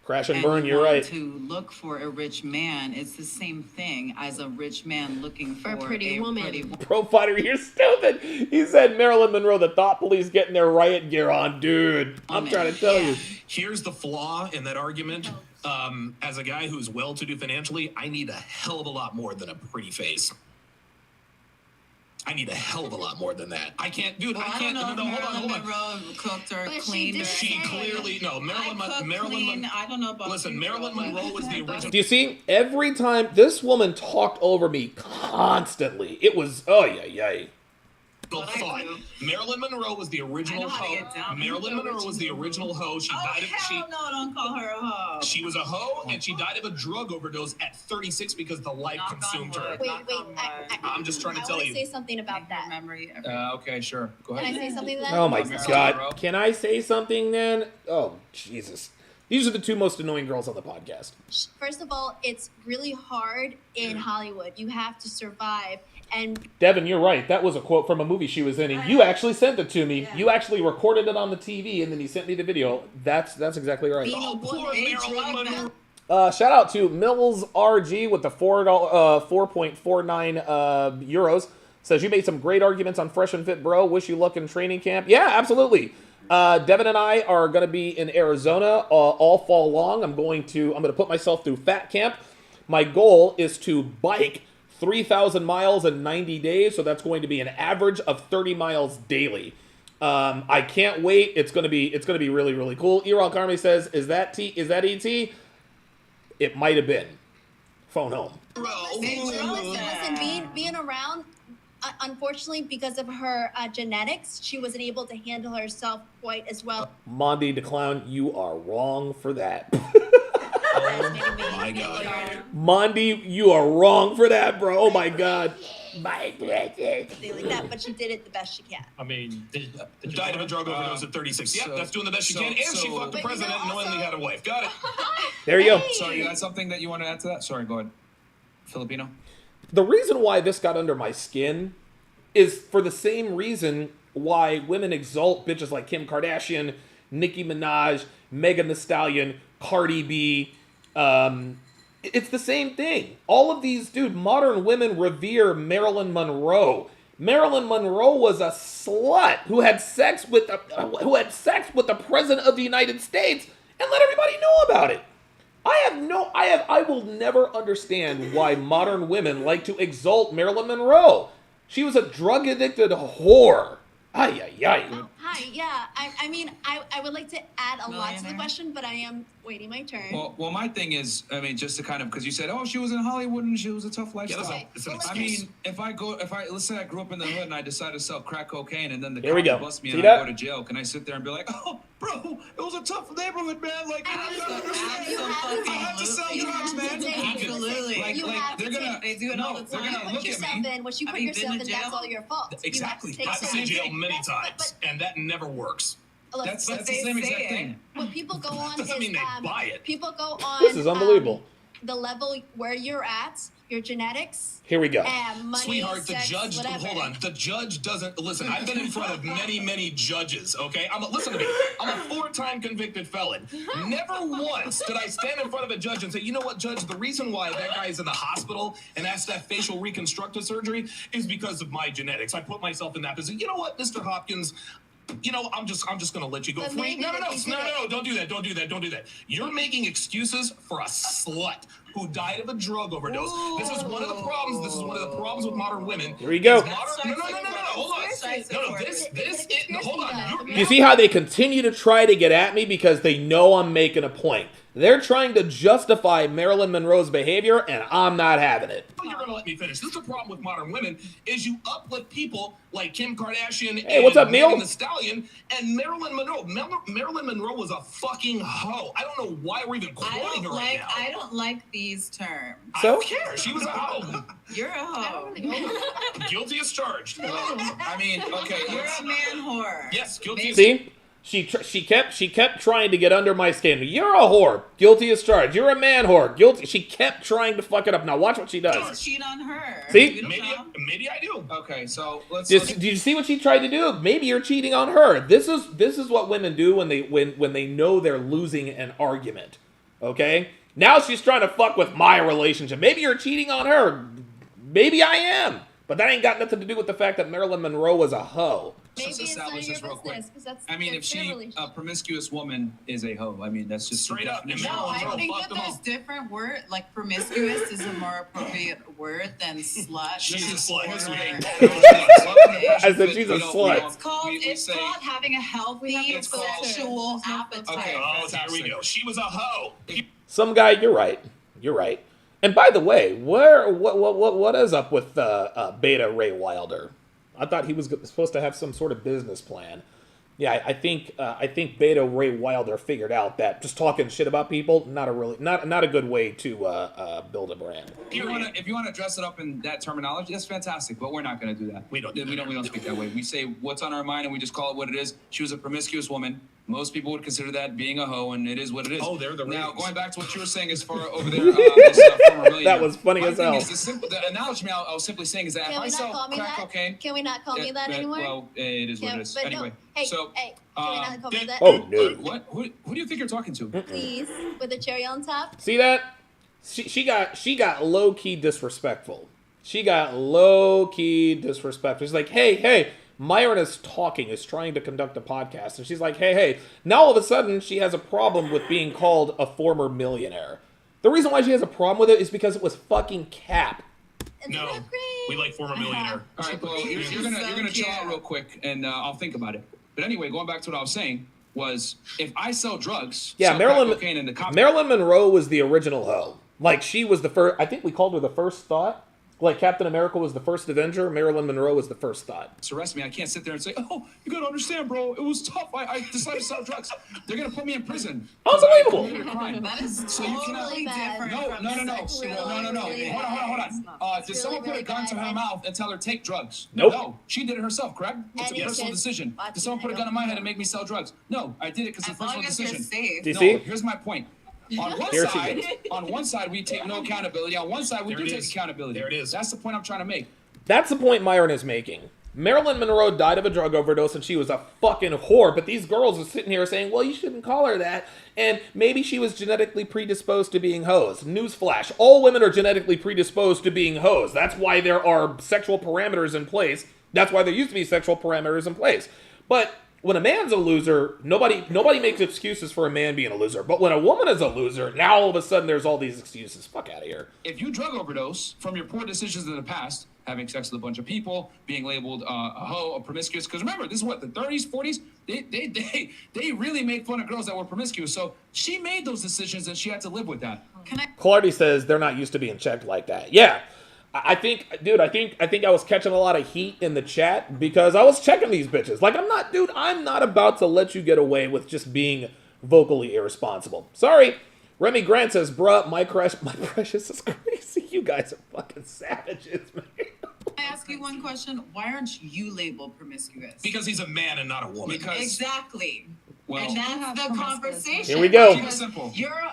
crash and burn, you're right. To look for a rich man, it's the same thing as a rich man looking for a pretty woman. Pro fighter, you're stupid. He said Marilyn Monroe, the thought police getting their riot gear on. Dude, I'm trying to tell you. Here's the flaw in that argument. As a guy who's well-to-do financially, I need a hell of a lot more than a pretty face. I need a hell of a lot more than that. I can't, dude. Well, I can't. I don't know No, if hold on. Monroe cooked or cleaned. She clearly Marilyn Monroe. I don't know about. Listen, Marilyn Monroe was the original. Do you see? Every time this woman talked over me constantly, it was yay. Thought. Marilyn Monroe was the original hoe. Marilyn Monroe was the original hoe. She died of no, don't call her a hoe. She was a hoe, and she died of a drug overdose at 36 because the life consumed her. Wait. I'm just trying to tell you. I want to say something about that. Okay, sure. Go Can ahead. I say something then? Oh my God. Can I say something then? Oh, Jesus. These are the two most annoying girls on the podcast. First of all, it's really hard in Hollywood. You have to survive. And Devin, you're right. That was a quote from a movie she was in, and you actually sent it to me. Yeah. You actually recorded it on the TV, and then you sent me the video. That's exactly right. Shout out to Mills RG with the $4.49 euros. Says you made some great arguments on Fresh and Fit, bro. Wish you luck in training camp. Yeah, absolutely. Devin and I are going to be in Arizona all fall long. I'm going to put myself through fat camp. My goal is to bike 3,000 miles in 90 days, so that's going to be an average of 30 miles daily. I can't wait. It's gonna be really, really cool. Eral Carme says, is that ET? It might have been. Phone home. Listen, being around, unfortunately, because of her genetics, she wasn't able to handle herself quite as well. Mondi the Clown, you are wrong for that. Oh my God. Mondi, you are wrong for that, bro. Oh my God. My goodness. Like that, but she did it the best she can. I mean, died of a drug overdose at 36. Yep, that's doing the best she can. And she fucked the president and knowingly had a wife. Got it. There you go. Sorry, you got something that you want to add to that? Sorry, go ahead. Filipino? The reason why this got under my skin is for the same reason why women exalt bitches like Kim Kardashian, Nicki Minaj, Megan Thee Stallion, Cardi B. It's the same thing. All of these, modern women revere Marilyn Monroe. Marilyn Monroe was a slut who had sex with the president of the United States and let everybody know about it. I will never understand why modern women like to exalt Marilyn Monroe. She was a drug addicted whore. Ay. Oh, hi, yeah. I mean, I would like to add a lot to the question, but I am waiting my turn. Well, my thing is, I mean, just to kind of, because you said, oh, she was in Hollywood and she was a tough lifestyle. Yeah, I mean, let's say I grew up in the hood and I decided to sell crack cocaine and then the Here we cop go. bust me See and that? I go to jail. Can I sit there and be like, oh, bro, it was a tough neighborhood, man. Like, I have to sell drugs, man. You They do it all the time. You put yourself in, what you put yourself in, that's all your fault. Exactly. You have to take I've been in that. jail many times, and that never works. Look, That's the same exact thing. What people go on Doesn't is mean they buy it. people go on. This is unbelievable. The level where you're at, your genetics. Here we go. Money, Sweetheart, sex, the judge, whatever. hold on. The judge doesn't, listen, I've been in front of many judges, okay? Listen to me. I'm a 4-time convicted felon. Never once did I stand in front of a judge and say, you know what, judge, the reason why that guy is in the hospital and has to have facial reconstructive surgery is because of my genetics. I put myself in that position. You know what, Mr. Hopkins, I'm just gonna let you go free. No, don't do that. You're making excuses for a slut who died of a drug overdose. Ooh. This is one of the problems with modern women. Here you go. No, hold on. Hold on. You see how they continue to try to get at me because they know I'm making a point. They're trying to justify Marilyn Monroe's behavior, and I'm not having it. You're gonna let me finish. This is the problem with modern women: is you uplift people like Kim Kardashian, hey, what's up, Neil? Megan Thee Stallion, and Marilyn Monroe. Marilyn Monroe was a fucking hoe. I don't know why we're even quoting her right now. I don't like these terms. So? I don't care. She was a hoe. You're a hoe. Guilty as charged. I mean, okay. You're a man whore. Yes, guilty as See? She kept trying to get under my skin. You're a whore. Guilty as charged. You're a man whore. Guilty. She kept trying to fuck it up. Now watch what she does. Don't cheat on her. See? Maybe I do. Okay, so let's. Did you see what she tried to do? Maybe you're cheating on her. This is what women do when they know they're losing an argument. Okay? Now she's trying to fuck with my relationship. Maybe you're cheating on her. Maybe I am. But that ain't got nothing to do with the fact that Marilyn Monroe was a hoe. Let's establish this real quick. I mean, if a promiscuous woman is a hoe, I mean, that's just straight up. No, I think that there's different word. Like promiscuous is a more appropriate word than slut. She's a slut. I said she's a slut. It's called having a healthy sexual appetite. Okay, here we go. She was a hoe. Some guy, you're right. And by the way, what is up with Beta Ray Wilder? I thought he was supposed to have some sort of business plan. Yeah, I think Beta Ray Wilder figured out that just talking shit about people not a good way to build a brand. If you want to dress it up in that terminology, that's fantastic. But we're not going to do that. We don't speak that way. We say what's on our mind and we just call it what it is. She was a promiscuous woman. Most people would consider that being a hoe, and it is what it is. Oh, they're the now ratings. Going back to what you were saying as far over there, this former millionaire. That was funny as hell. The analogy I was simply saying is that if I sell crack cocaine, can we not call me that anymore? Well, it is what it is. Anyway, hey, so can we not call me that? Oh no! What? Who do you think you're talking to? Please, with a cherry on top. See that? She got low key disrespectful. She's like, hey. Myron is trying to conduct a podcast, and she's like, hey. Now all of a sudden, she has a problem with being called a former millionaire. The reason why she has a problem with it is because it was fucking cap. No, we like former millionaire. All right, well, you're gonna chill out real quick, and I'll think about it. But anyway, going back to what I was saying was, if I sell drugs, sell crack cocaine in the cops. Marilyn Monroe was the original hoe. Like, she was the first. I think we called her the first thought. Like Captain America was the first Avenger, Marilyn Monroe was the first thought. So arrest me. I can't sit there and say, "Oh, you gotta understand, bro. It was tough. I decided to sell drugs. They're gonna put me in prison." Unbelievable. That is so you cannot totally different. No. Really Hold on. Did someone put a gun to her mouth and tell her take drugs? Nope. No, she did it herself. Correct? It's a personal decision. Did someone put a gun in my head and make me sell drugs? No, I did it because it's a personal decision. Do you see? Here's my point. On one side, we take no accountability. On one side, we do take accountability. There it is. That's the point I'm trying to make. That's the point Myron is making. Marilyn Monroe died of a drug overdose and she was a fucking whore, but these girls are sitting here saying, well, you shouldn't call her that, and maybe she was genetically predisposed to being hoes. Newsflash, all women are genetically predisposed to being hoes. That's why there are sexual parameters in place. That's why there used to be sexual parameters in place. But when a man's a loser, nobody makes excuses for a man being a loser. But when a woman is a loser, now all of a sudden there's all these excuses. Fuck out of here. If you drug overdose from your poor decisions in the past, having sex with a bunch of people, being labeled a hoe, a promiscuous, because remember, this is what, the 30s, 40s? They really made fun of girls that were promiscuous. So she made those decisions and she had to live with that. Clardy says they're not used to being checked like that. Yeah. I think I was catching a lot of heat in the chat because I was checking these bitches. Like, I'm not about to let you get away with just being vocally irresponsible. Sorry. Remy Grant says, bruh, my precious is crazy. You guys are fucking savages, man. Can I ask you one question? Why aren't you labeled promiscuous? Because he's a man and not a woman. Exactly. Well, and that's the conversation. Here we go. Because you're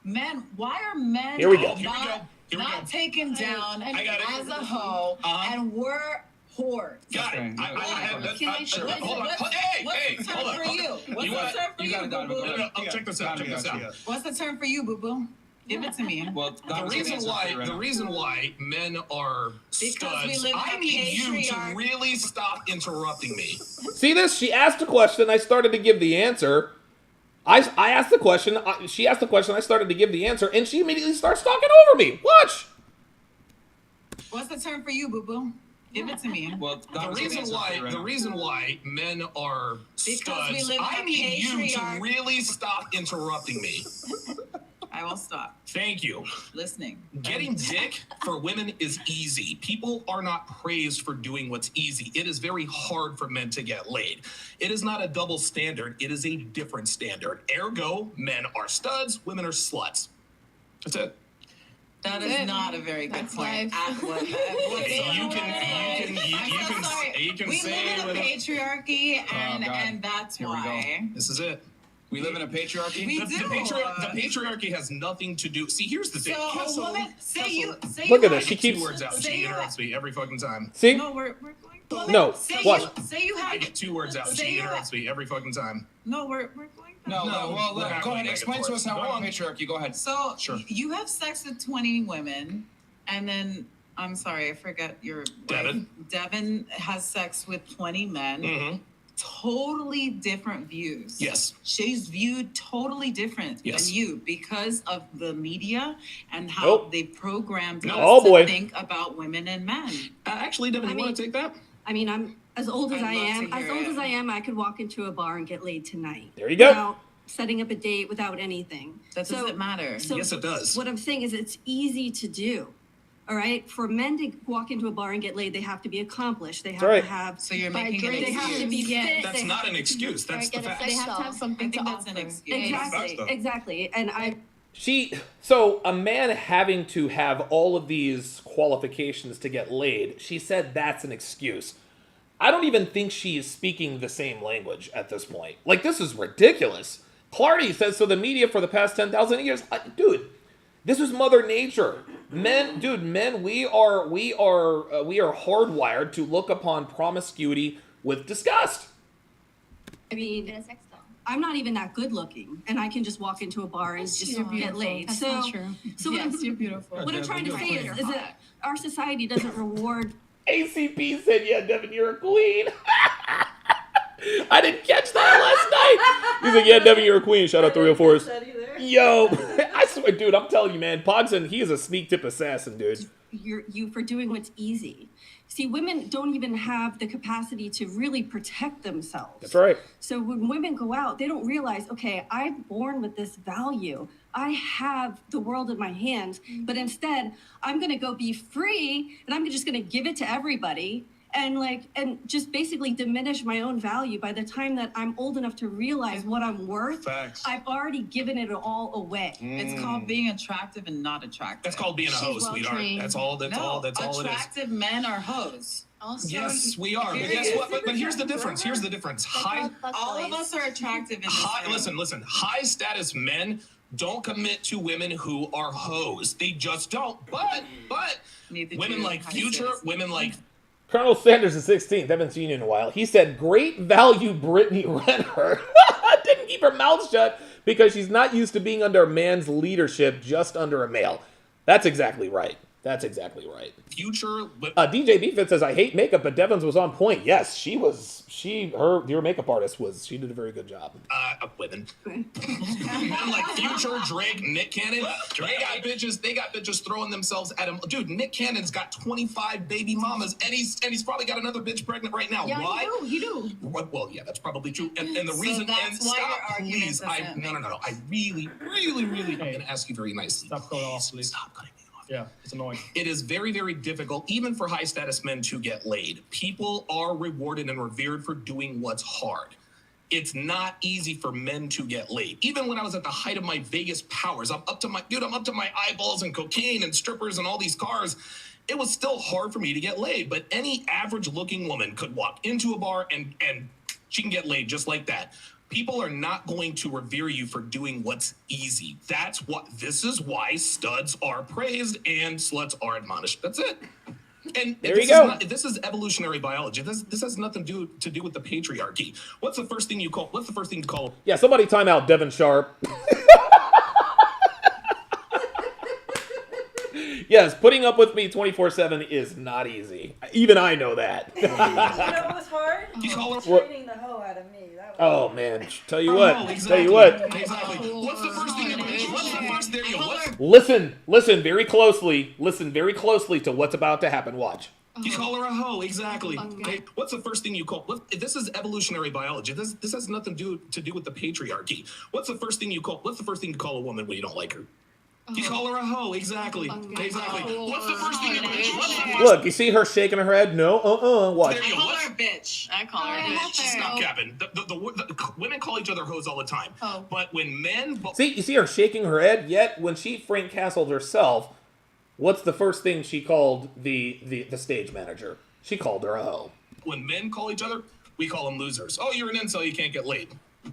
men. Why are men Here we go. not taken down I got it. as a hoe and we're whores? Got it. Hold on. Hey, What's the hold term on. for you? What's the term for you, boo boo? No, check this out. What's the term for you, boo boo? Give it to me. Well, the reason why men are studs, I need you to really stop interrupting me. See this? She asked a question. I started to give the answer. I asked the question. She asked the question. I started to give the answer, and she immediately starts talking over me. Watch. What's the term for you, boo boo? Give it to me. Well, the reason why men are studs, I need you to really stop interrupting me. I will stop. Thank you. Listening. Getting dick for women is easy. People are not praised for doing what's easy. It is very hard for men to get laid. It is not a double standard. It is a different standard. Ergo, men are studs, women are sluts. That's it. That is not a very good point. You can we say live in a patriarchy, and that's why. This is it. We live in a patriarchy. We The patriarchy has nothing to do. See, here's the thing. So a woman, say you Look at this. She Two keeps. words out. She interrupts me every fucking time. See? No, we're going. No. Watch. Say you have. I get 2 words out. And she interrupts me every fucking time. No, we're going. Well, we're not go going ahead. back Explain and to us how forth. we're on patriarchy. Go ahead. So Sure. you have sex with 20 women, and then I'm sorry, I forget your Devin. Devin has sex with 20 men. Mm-hmm. Totally different views. Yes. She's viewed totally different Yes. than you because of the media and how Nope. they programmed No. us Oh, boy. to think about women and men. Actually, Devin, you want to take that? I mean, I'm as old as I'd I love am. to As hear old it. as I am, I could walk into a bar and get laid tonight. There you go. Without setting up a date, without anything. That doesn't matter. So Yes, it does. What I'm saying is, it's easy to do. All right, for men to walk into a bar and get laid, they have to be accomplished. They have right. to have. So you're making an They have to be excuse. fit. That's they not have an to- excuse. That's the fact. They have to have something I to think that's offer. an excuse. Exactly. And So a man having to have all of these qualifications to get laid, she said that's an excuse. I don't even think she is speaking the same language at this point. Like, this is ridiculous. Clardy says, so the media for the past 10,000 years, dude, this is Mother Nature. Men, we are hardwired to look upon promiscuity with disgust. I mean, I'm not even that good looking, and I can just walk into a bar and just get laid. That's so, not true. so Yes, you're beautiful. What I'm trying to say is that our society doesn't reward. ACP said, yeah, Devin, you're a queen. I didn't catch that last night. He's like, yeah, Devin, you're a queen. Shout out 304s. Yo, I swear, dude, I'm telling you, man, Pogson, he is a sneak tip assassin, dude. You for doing what's easy. See, women don't even have the capacity to really protect themselves. That's right. So when women go out, they don't realize, okay, I'm born with this value. I have the world in my hands, but instead I'm going to go be free and I'm just going to give it to everybody and just basically diminish my own value. By the time that I'm old enough to realize what I'm worth, Facts. I've already given it all away. It's called being attractive and not attractive. That's called being a hoe, sweetheart. That's all it is. Attractive men are hoes. Also, Yes, we are. But guess what? But here's the difference. Here's the difference. All of us are attractive in this room. Listen. High status men don't commit to women who are hoes. They just don't. But women like Future, women like Colonel Sanders is 16th. I haven't seen you in a while. He said, great value Brittany Renner. Didn't keep her mouth shut because she's not used to being under a man's leadership, just under a male. That's exactly right. That's exactly right. Future. DJ Beefit says, I hate makeup, but Devon's was on point. Yes, your makeup artist she did a very good job. Women. Like Future, Drake, Nick Cannon. They got bitches throwing themselves at him. Dude, Nick Cannon's got 25 baby mamas, and he's probably got another bitch pregnant right now. Yeah, Why? you do. Well, yeah, that's probably true. And the So reason, that's and why stop, your argument please. doesn't No. I really, I'm going to ask you very nicely. Stop going off, please. Stop cutting me off. Yeah, it's annoying. It is very, very difficult, even for high-status men, to get laid. People are rewarded and revered for doing what's hard. it's not easy for men to get laid. Even when I was at the height of my Vegas powers, I'm up to my eyeballs in cocaine and strippers and all these cars. It was still hard for me to get laid, but any average looking woman could walk into a bar and she can get laid just like that. People are not going to revere you for doing what's easy. This is why studs are praised and sluts are admonished. That's it. And there you go. This is evolutionary biology. This has nothing to do with the patriarchy. What's the first thing you call? Yeah, somebody time out Devin Sharpe. Yes, putting up with me 24/7 is not easy. Even I know that. You know what was hard? Training the hoe out of me. Oh man, tell you what. Exactly. What's the first thing? There you go. Listen very closely. Listen very closely to what's about to happen. Watch. You call her a hoe, exactly. Okay. What's the first thing you call? This is evolutionary biology. This has nothing to do with the patriarchy. What's the first thing you call a woman when you don't like her? You call her a hoe, exactly. What's the first thing Look, you see her shaking her head? No, watch. I call her a bitch. I call her a bitch. She's not Kevin. The women call each other hoes all the time. Oh. But when men... You see her shaking her head? Yet, when she Frank Castled herself, what's the first thing she called the stage manager? She called her a hoe. When men call each other, we call them losers. Oh, you're an incel, you can't get laid.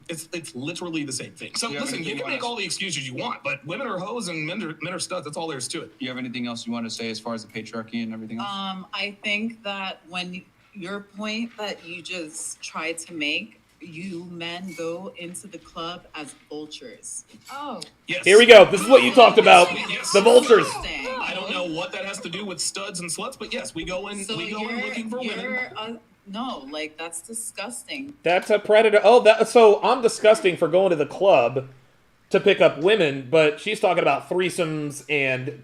It's literally the same thing. So listen, you can make all the excuses you want, but women are hoes and men are studs. That's all there is to it. You have anything else you want to say as far as the patriarchy and everything else? I think that when your point that you just tried to make, you men go into the club as vultures. Oh. Yes. Here we go. This is what you talked about. Yes. The vultures. I don't know what that has to do with studs and sluts, but yes, we go in looking for women. No, like that's disgusting. That's a predator. So I'm disgusting for going to the club to pick up women, but she's talking about threesomes and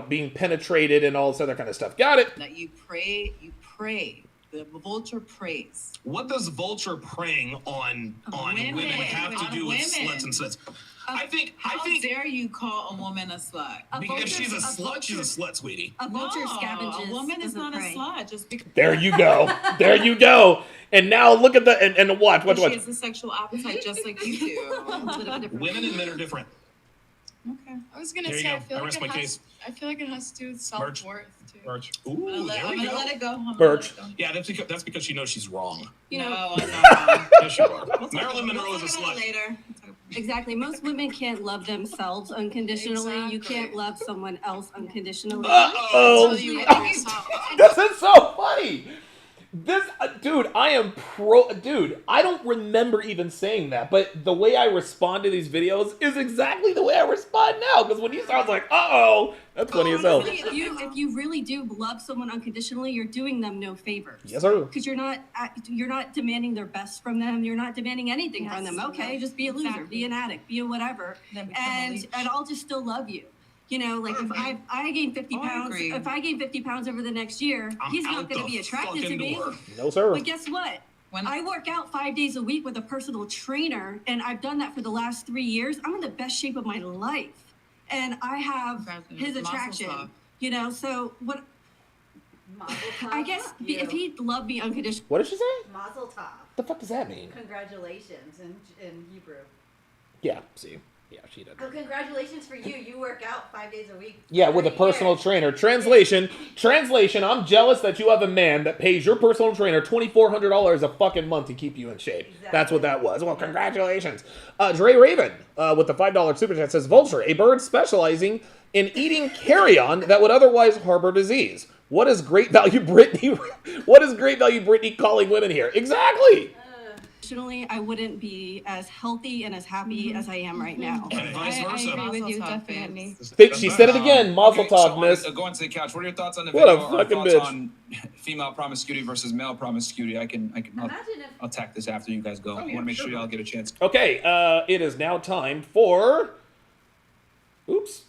being penetrated and all this other kind of stuff. Got it. That you pray. The vulture prays. What does vulture preying on women have to do with sluts and sluts? How dare you call a woman a slut? If she's a slut, she's a slut, sweetie. A vulture scavenges. A woman is not a slut just because. There you go. There you go. And now look at the and watch. She has a sexual appetite just like you do. Women and men are different. Okay. I was gonna say I feel like it has to do with self-worth too. Birch. Ooh, I'm gonna let it go. Birch. Yeah, that's because she knows she's wrong. No, I'm not. Yes, you are. Marilyn Monroe is a slut. Later. Exactly. Most women can't love themselves unconditionally. Exactly. You can't love someone else unconditionally. Uh-oh. This is so funny. Dude, I don't remember even saying that, but the way I respond to these videos is exactly the way I respond now, because when you start like, that's funny as hell. If you really do love someone unconditionally, you're doing them no favors. Yes, sir. Because you're not demanding their best from them. You're not demanding anything from them. Okay, just be a loser, be an addict, be a whatever, and I'll just still love you. If I gain 50 pounds, if I gain 50 pounds over the next year, he's not going to be attracted to me. No, sir. But guess what? I work out 5 days a week with a personal trainer, and I've done that for the last 3 years. I'm in the best shape of my life, and I have his attraction. So what? I guess if he loved me unconditionally. What did she say? Mazel tov. The fuck does that mean? Congratulations in Hebrew. Yeah. See. Yeah, she did. Oh, congratulations for you. You work out 5 days a week. Yeah, with a personal trainer. Translation, I'm jealous that you have a man that pays your personal trainer $2,400 a fucking month to keep you in shape. Exactly. That's what that was. Well, congratulations. Dre Raven, with the $5 super chat, says, Vulture, a bird specializing in eating carrion that would otherwise harbor disease. What is great value Brittany calling women here? Exactly. I wouldn't be as healthy and as happy as I am right now. And vice versa. I agree with you, definitely. She said it again. Mazel tov, miss. Going to the couch. What are your thoughts on the What video? a fucking thoughts bitch. on female promiscuity versus male promiscuity? I'll attack this after you guys go. I want to make sure y'all get a chance. Okay, it is now time for... Oops.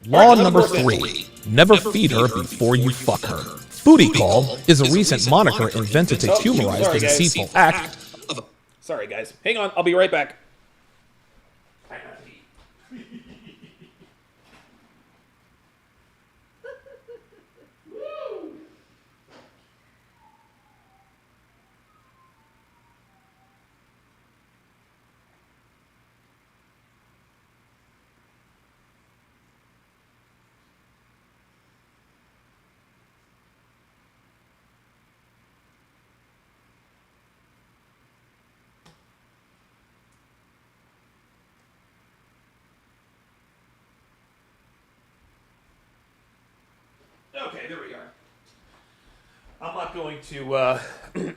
Law number 3. Never feed her before you fuck her. Booty call is a recent moniker invented to humorize the deceitful act. Sorry, guys. Hang on. I'll be right back. I'm not going to.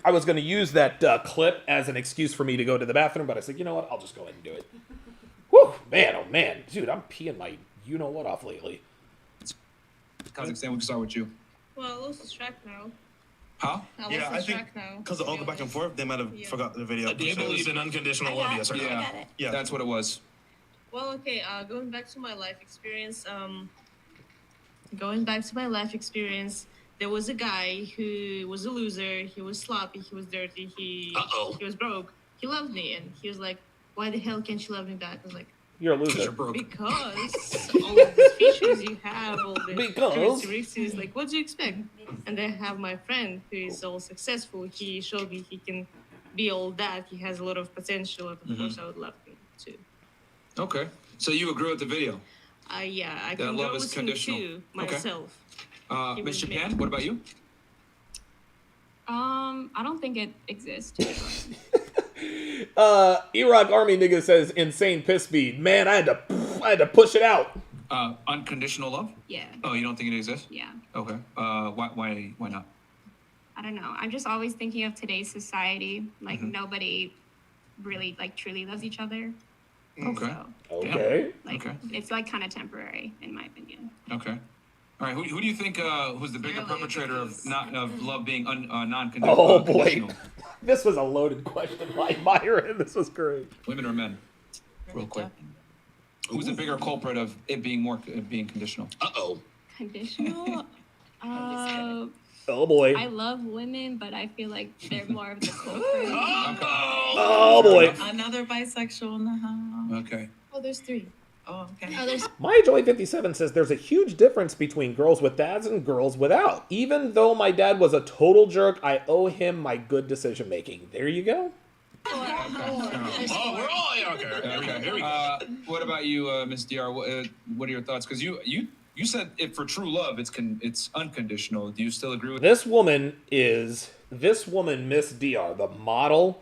I was going to use that clip as an excuse for me to go to the bathroom, but I said, you know what? I'll just go ahead and do it. Whew, man, oh man, dude, I'm peeing my you know what off lately. Kazakhstan, we can start with you. Well, I lost track now. Huh? Yeah, I think because of all the back and forth, they might have forgot the video. Do you believe in unconditional love? Yes or no? Yeah, that's what it was. Well, okay. Going back to my life experience. There was a guy who was a loser. He was sloppy. He was dirty. He was broke. He loved me, and he was like, "Why the hell can't you love me back?" I was like, "You're a loser." You're broke. Because all of the features you have, all the characteristics, like, what do you expect? And I have my friend who is all successful. He showed me he can be all that. He has a lot of potential. Of course, I would love him too. Okay, so you agree with the video? Yeah, I that can love go is with conditional. him too myself. Okay. Miss Japan, what about you? I don't think it exists. Iraq Army nigga says insane piss speed. Man, I had to push it out. Unconditional love? Yeah. Oh, you don't think it exists? Yeah. Okay. Why not? I don't know. I'm just always thinking of today's society. Like nobody really like truly loves each other. Okay. So, okay. Like it's like kind of temporary in my opinion. Okay. All right. Who do you think who's the bigger perpetrator of love being non-conditional? Oh boy, this was a loaded question by Myron. This was great. Women or men? Real quick. Who's the bigger culprit of it being being conditional? Conditional? Oh boy. I love women, but I feel like they're more of the culprit. Oh boy. Another bisexual in the house. Okay. Oh, there's 3. Oh, okay. Oh, there's My Joy 57 says there's a huge difference between girls with dads and girls without. Even though my dad was a total jerk, I owe him my good decision making. There you go. We're all okay. Here we go. What about you, Miss DR? What are your thoughts? Because you said for true love, it's unconditional. Do you still agree with This woman, Miss DR, the model.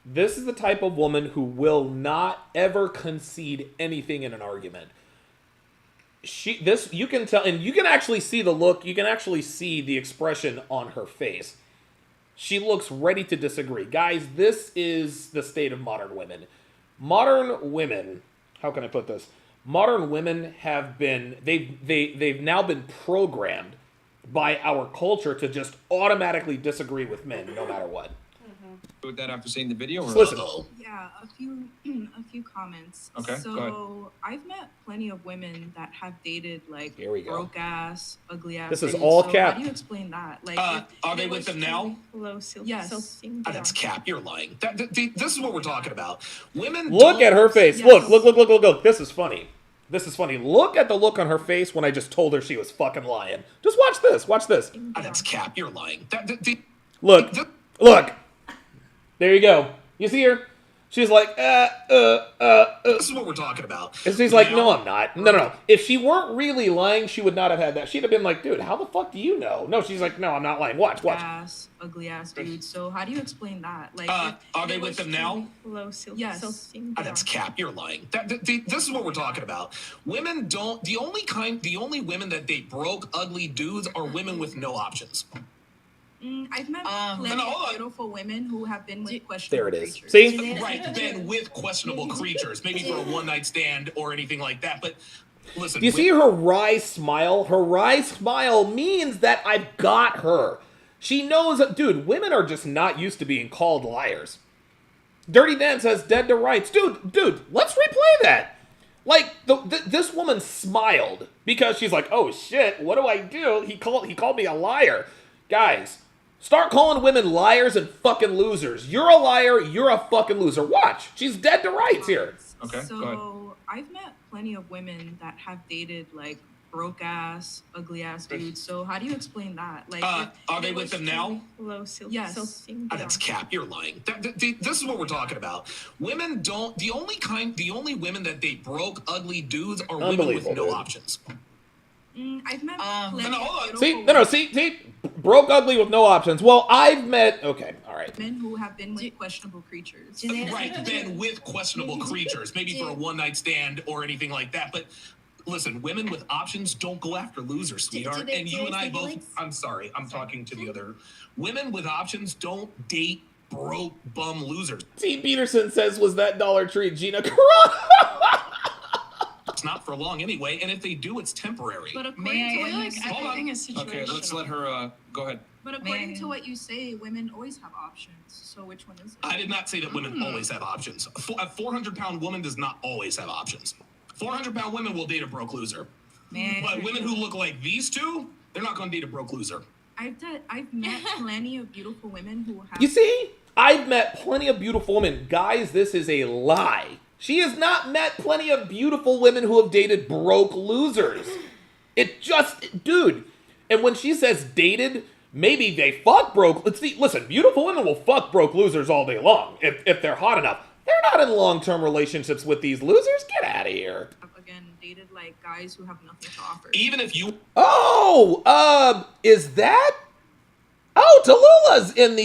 This is the type of woman who will not ever concede anything in an argument. You can tell, and you can actually see the look, you can actually see the expression on her face. She looks ready to disagree. Guys, this is the state of modern women. Modern women, how can I put this? Modern women have been, they've now been programmed by our culture to just automatically disagree with men no matter what. with that after seeing the video? Or? Listen. Yeah, a few comments. Okay, go So I've met plenty of women that have dated like Here we go. broke ass, ugly ass. This is dudes. all so cap. How do you explain that? Like, Are they with them now? Yes. That's cap. You're lying. This is what we're talking about. Women. Look at her face. Yes. Look. This is funny. Look at the look on her face when I just told her she was fucking lying. Just watch this. That's cap. You're lying. Look. There you go. You see her? She's like, This is what we're talking about. And she's like, no, I'm not. No. If she weren't really lying, she would not have had that. She'd have been like, dude, how the fuck do you know? No, she's like, no, I'm not lying. Watch. Ugly ass dudes. So how do you explain that? Like, are they with them now? Yes. That's cap. You're lying. This is what we're talking about. Women don't. The only women that date broke, ugly dudes are women with no options. I've met plenty of beautiful women who have been with questionable There it is. creatures. See? Right, been with questionable creatures, maybe for a one-night stand or anything like that. But listen, Do you see her wry smile? Her wry smile means that I've got her. She knows, dude, women are just not used to being called liars. Dirty Dan says dead to rights. Dude, let's replay that. Like, this woman smiled because she's like, oh shit, what do I do? He called me a liar. Guys, start calling women liars and fucking losers. You're a liar, you're a fucking loser. Watch, she's dead to rights here. Okay, go ahead. So I've met plenty of women that have dated like broke ass, ugly ass dudes. So how do you explain that? Like, are they with them now? Yes. That's cap. You're lying. This is what we're talking about. Women don't. The only women that date broke, ugly dudes are women with no dude. options. I've met plenty of See, broke ugly with no options. Well, I've met, okay, all right. men who have been with questionable creatures. Right, been with questionable creatures, maybe for a one-night stand or anything like that. But Listen, women with options don't go after losers, sweetheart. they And you and I say both. like- I'm sorry. I'm talking to the other. Women with options don't date broke bum losers. T. Peterson says, was that Dollar Tree Gina Carano? It's not for long anyway, and if they do, it's temporary. But according May to I what ask? you Everything is situational. Okay, let's let her go ahead. But according to what you say, women always have options. So which one is it? I did not say that women always have options. A 400-pound woman does not always have options. 400-pound women will date a broke loser. But women who look like these two, they're not going to date a broke loser. I've met plenty of beautiful women who have. You see? I've met plenty of beautiful women. Guys, this is a lie. She has not met plenty of beautiful women who have dated broke losers. It just, dude. And when she says dated, maybe they fuck broke. Listen, beautiful women will fuck broke losers all day long if they're hot enough. They're not in long-term relationships with these losers. Get out of here. Again, dated like guys who have nothing to offer. Even if you. Oh, is that? Oh, Tallulah's in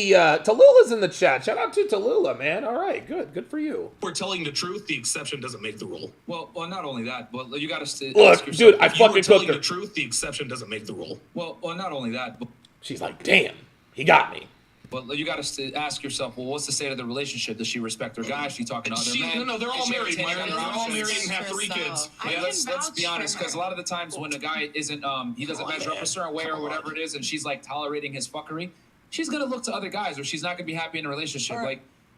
the chat. Shout out to Tallulah, man. All right, good for you. We're telling the truth. The exception doesn't make the rule. Well, not only that, but you got to Look, dude, I fucking telling cooked her. the truth. The exception doesn't make the rule. Well, not only that, but she's like, damn, he got me. But you got to ask yourself, well, what's the state of the relationship? Does she respect her guy? Is she talking to other men? No, they're all Is she married, entertaining Myron. other They're all options? married and have 3 kids. Yeah, let's be honest, because a lot of the times when a guy isn't, he doesn't measure up a certain way or whatever it is, and she's like tolerating his fuckery, she's gonna look to other guys, or she's not gonna be happy in a relationship.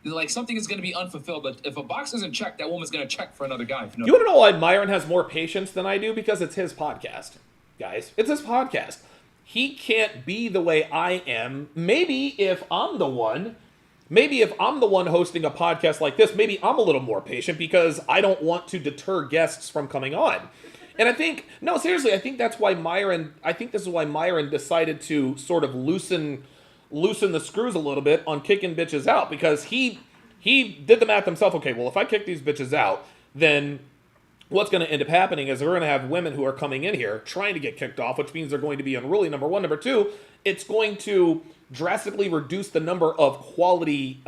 Like something is gonna be unfulfilled. But if a box isn't checked, that woman's gonna check for another guy. You want to know why Myron has more patience than I do? Because it's his podcast, guys. It's his podcast. He can't be the way I am. Maybe if I'm the one hosting a podcast like this, maybe I'm a little more patient because I don't want to deter guests from coming on. And I think, no, seriously, I think that's why this is why Myron decided to sort of loosen the screws a little bit on kicking bitches out, because he did the math himself. Okay, well, if I kick these bitches out, then what's going to end up happening is we're going to have women who are coming in here trying to get kicked off, which means they're going to be unruly, number one. Number two, it's going to drastically reduce the number of quality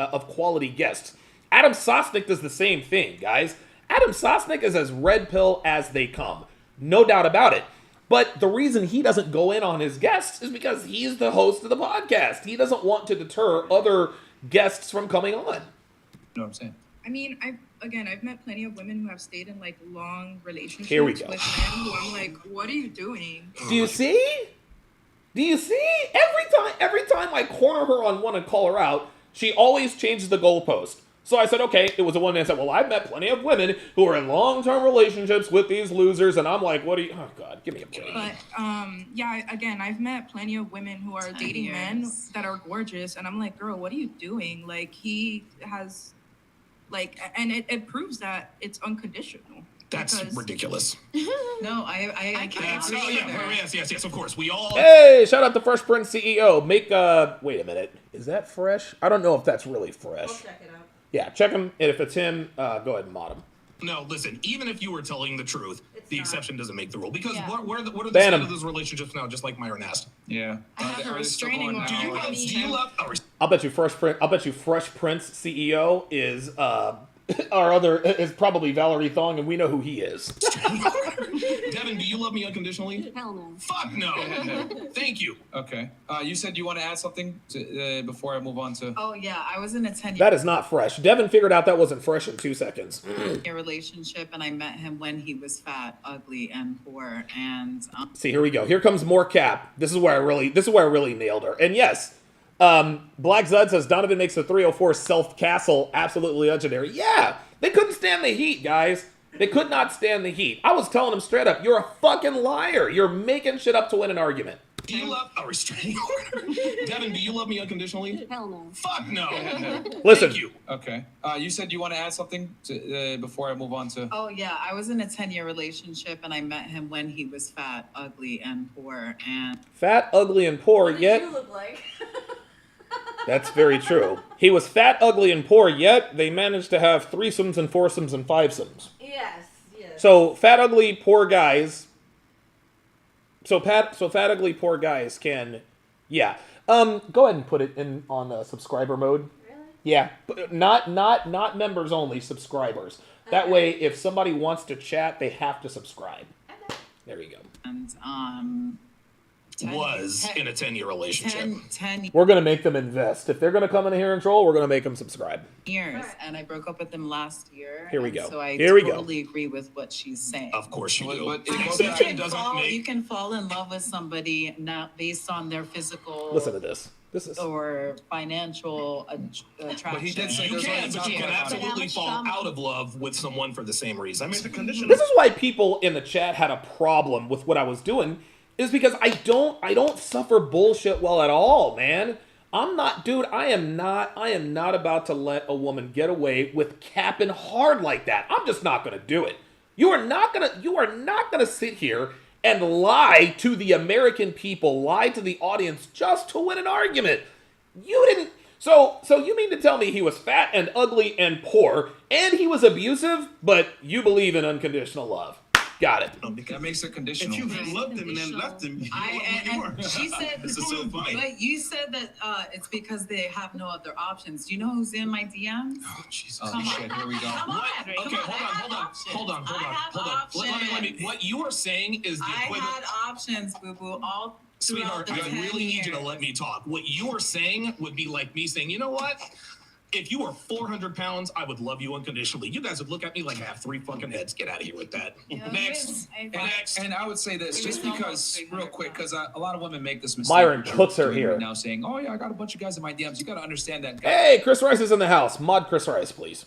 guests. Adam Sosnick does the same thing, guys. Adam Sosnick is as red pill as they come. No doubt about it. But the reason he doesn't go in on his guests is because he's the host of the podcast. He doesn't want to deter other guests from coming on. You know what I'm saying? I mean, I've met plenty of women who have stayed in like long relationships Here we with go. men who I'm like, what are you doing? Do you see? Every time I corner her on one and call her out, she always changes the goalpost. So I said, okay, it was a woman that said, well, I've met plenty of women who are in long-term relationships with these losers, and I'm like, oh God, give me a break. But again, I've met plenty of women who are dating men that are gorgeous, and I'm like, girl, what are you doing? Like, he has, like, and it proves that it's unconditional. That's ridiculous. No, I can't agree with her. Yes, of course. We all. Hey, shout out to Fresh Prince CEO. Wait a minute. Is that fresh? I don't know if that's really fresh. We'll check it out. Yeah, check him. And if it's him, go ahead and mod him. No, listen. Even if you were telling the truth, the exception doesn't make the rule. Because what are the Ban state him. of those relationships now? Just like Myron asked. Yeah. I have a restraining order. Do you love? I'll bet you Fresh Prince CEO is is probably Valerie Thong, and we know who he is. Devin, do you love me unconditionally? Hell no. Fuck no. Thank you. Okay. You said you want to add something before I move on to. Oh yeah, I was in a 10-year That is not fresh. Devin figured out that wasn't fresh in 2 seconds. relationship, and I met him when he was fat, ugly, and poor. And See, here we go. Here comes more cap. This is where I really nailed her. And yes, Black Zud says Donovan makes the 304 Self Castle absolutely legendary. Yeah, they couldn't stand the heat, guys. They could not stand the heat. I was telling them straight up, you're a fucking liar. You're making shit up to win an argument. Do you love a restraining order? Devin, do you love me unconditionally? Hell no. Fuck no. Listen. Thank you. Okay. You said you want to add something before I move on to. oh yeah, I was in a 10-year relationship, and I met him when he was fat, ugly, and poor. And Fat, ugly, and poor, What did yet... you look like? That's very true. He was fat, ugly, and poor, yet they managed to have threesomes and foursomes and fivesomes. Yes. So fat, ugly, poor guys. So fat, ugly, poor guys can, yeah. Go ahead and put it in on subscriber mode. Really? Yeah, but not members only, subscribers. That way, if somebody wants to chat, they have to subscribe. Okay. There you go. And Was in a 10-year relationship. 10 We're gonna make them invest. If they're gonna come in here and troll, we're gonna make them subscribe. years, and I broke up with them last year. Here we and go. So I Here we go. totally agree with what she's saying. Of course you do. But An it goes exception back- doesn't make. You can fall in love with somebody not based on their physical. Listen to this. This is or financial attraction. But he did say You there's can, only but you can time. absolutely fall out of love with someone for the same reason. It's a condition. This is why people in the chat had a problem with what I was doing, is because I don't suffer bullshit well at all, man. I'm not, dude, I am not about to let a woman get away with capping hard like that. I'm just not gonna do it. You are not gonna sit here and lie to the American people, lie to the audience just to win an argument. You didn't. So you mean to tell me he was fat and ugly and poor, and he was abusive, but you believe in unconditional love? Got it. That makes it conditional. If you loved him and then left him, you And she said, this is so funny. but you said that it's because they have no other options. Do you know who's in my DMs? Oh, Jesus. Come on. Shit, here we go. Come on. Okay, hold on. Let me. What you are saying is the I equivalent. had options, boo boo, all Sweetheart, throughout I the 10 really need you to years. let me talk. What you are saying would be like me saying, you know what? If you were 400 pounds, I would love you unconditionally. You guys would look at me like I have 3 fucking heads. Get out of here with that. Next. And I would say this just because, real quick, because a lot of women make this mistake. Myron cooks her here. Now saying, oh yeah, I got a bunch of guys in my DMs. You got to understand that. Hey, Chris Rice is in the house. Mod Chris Rice, please.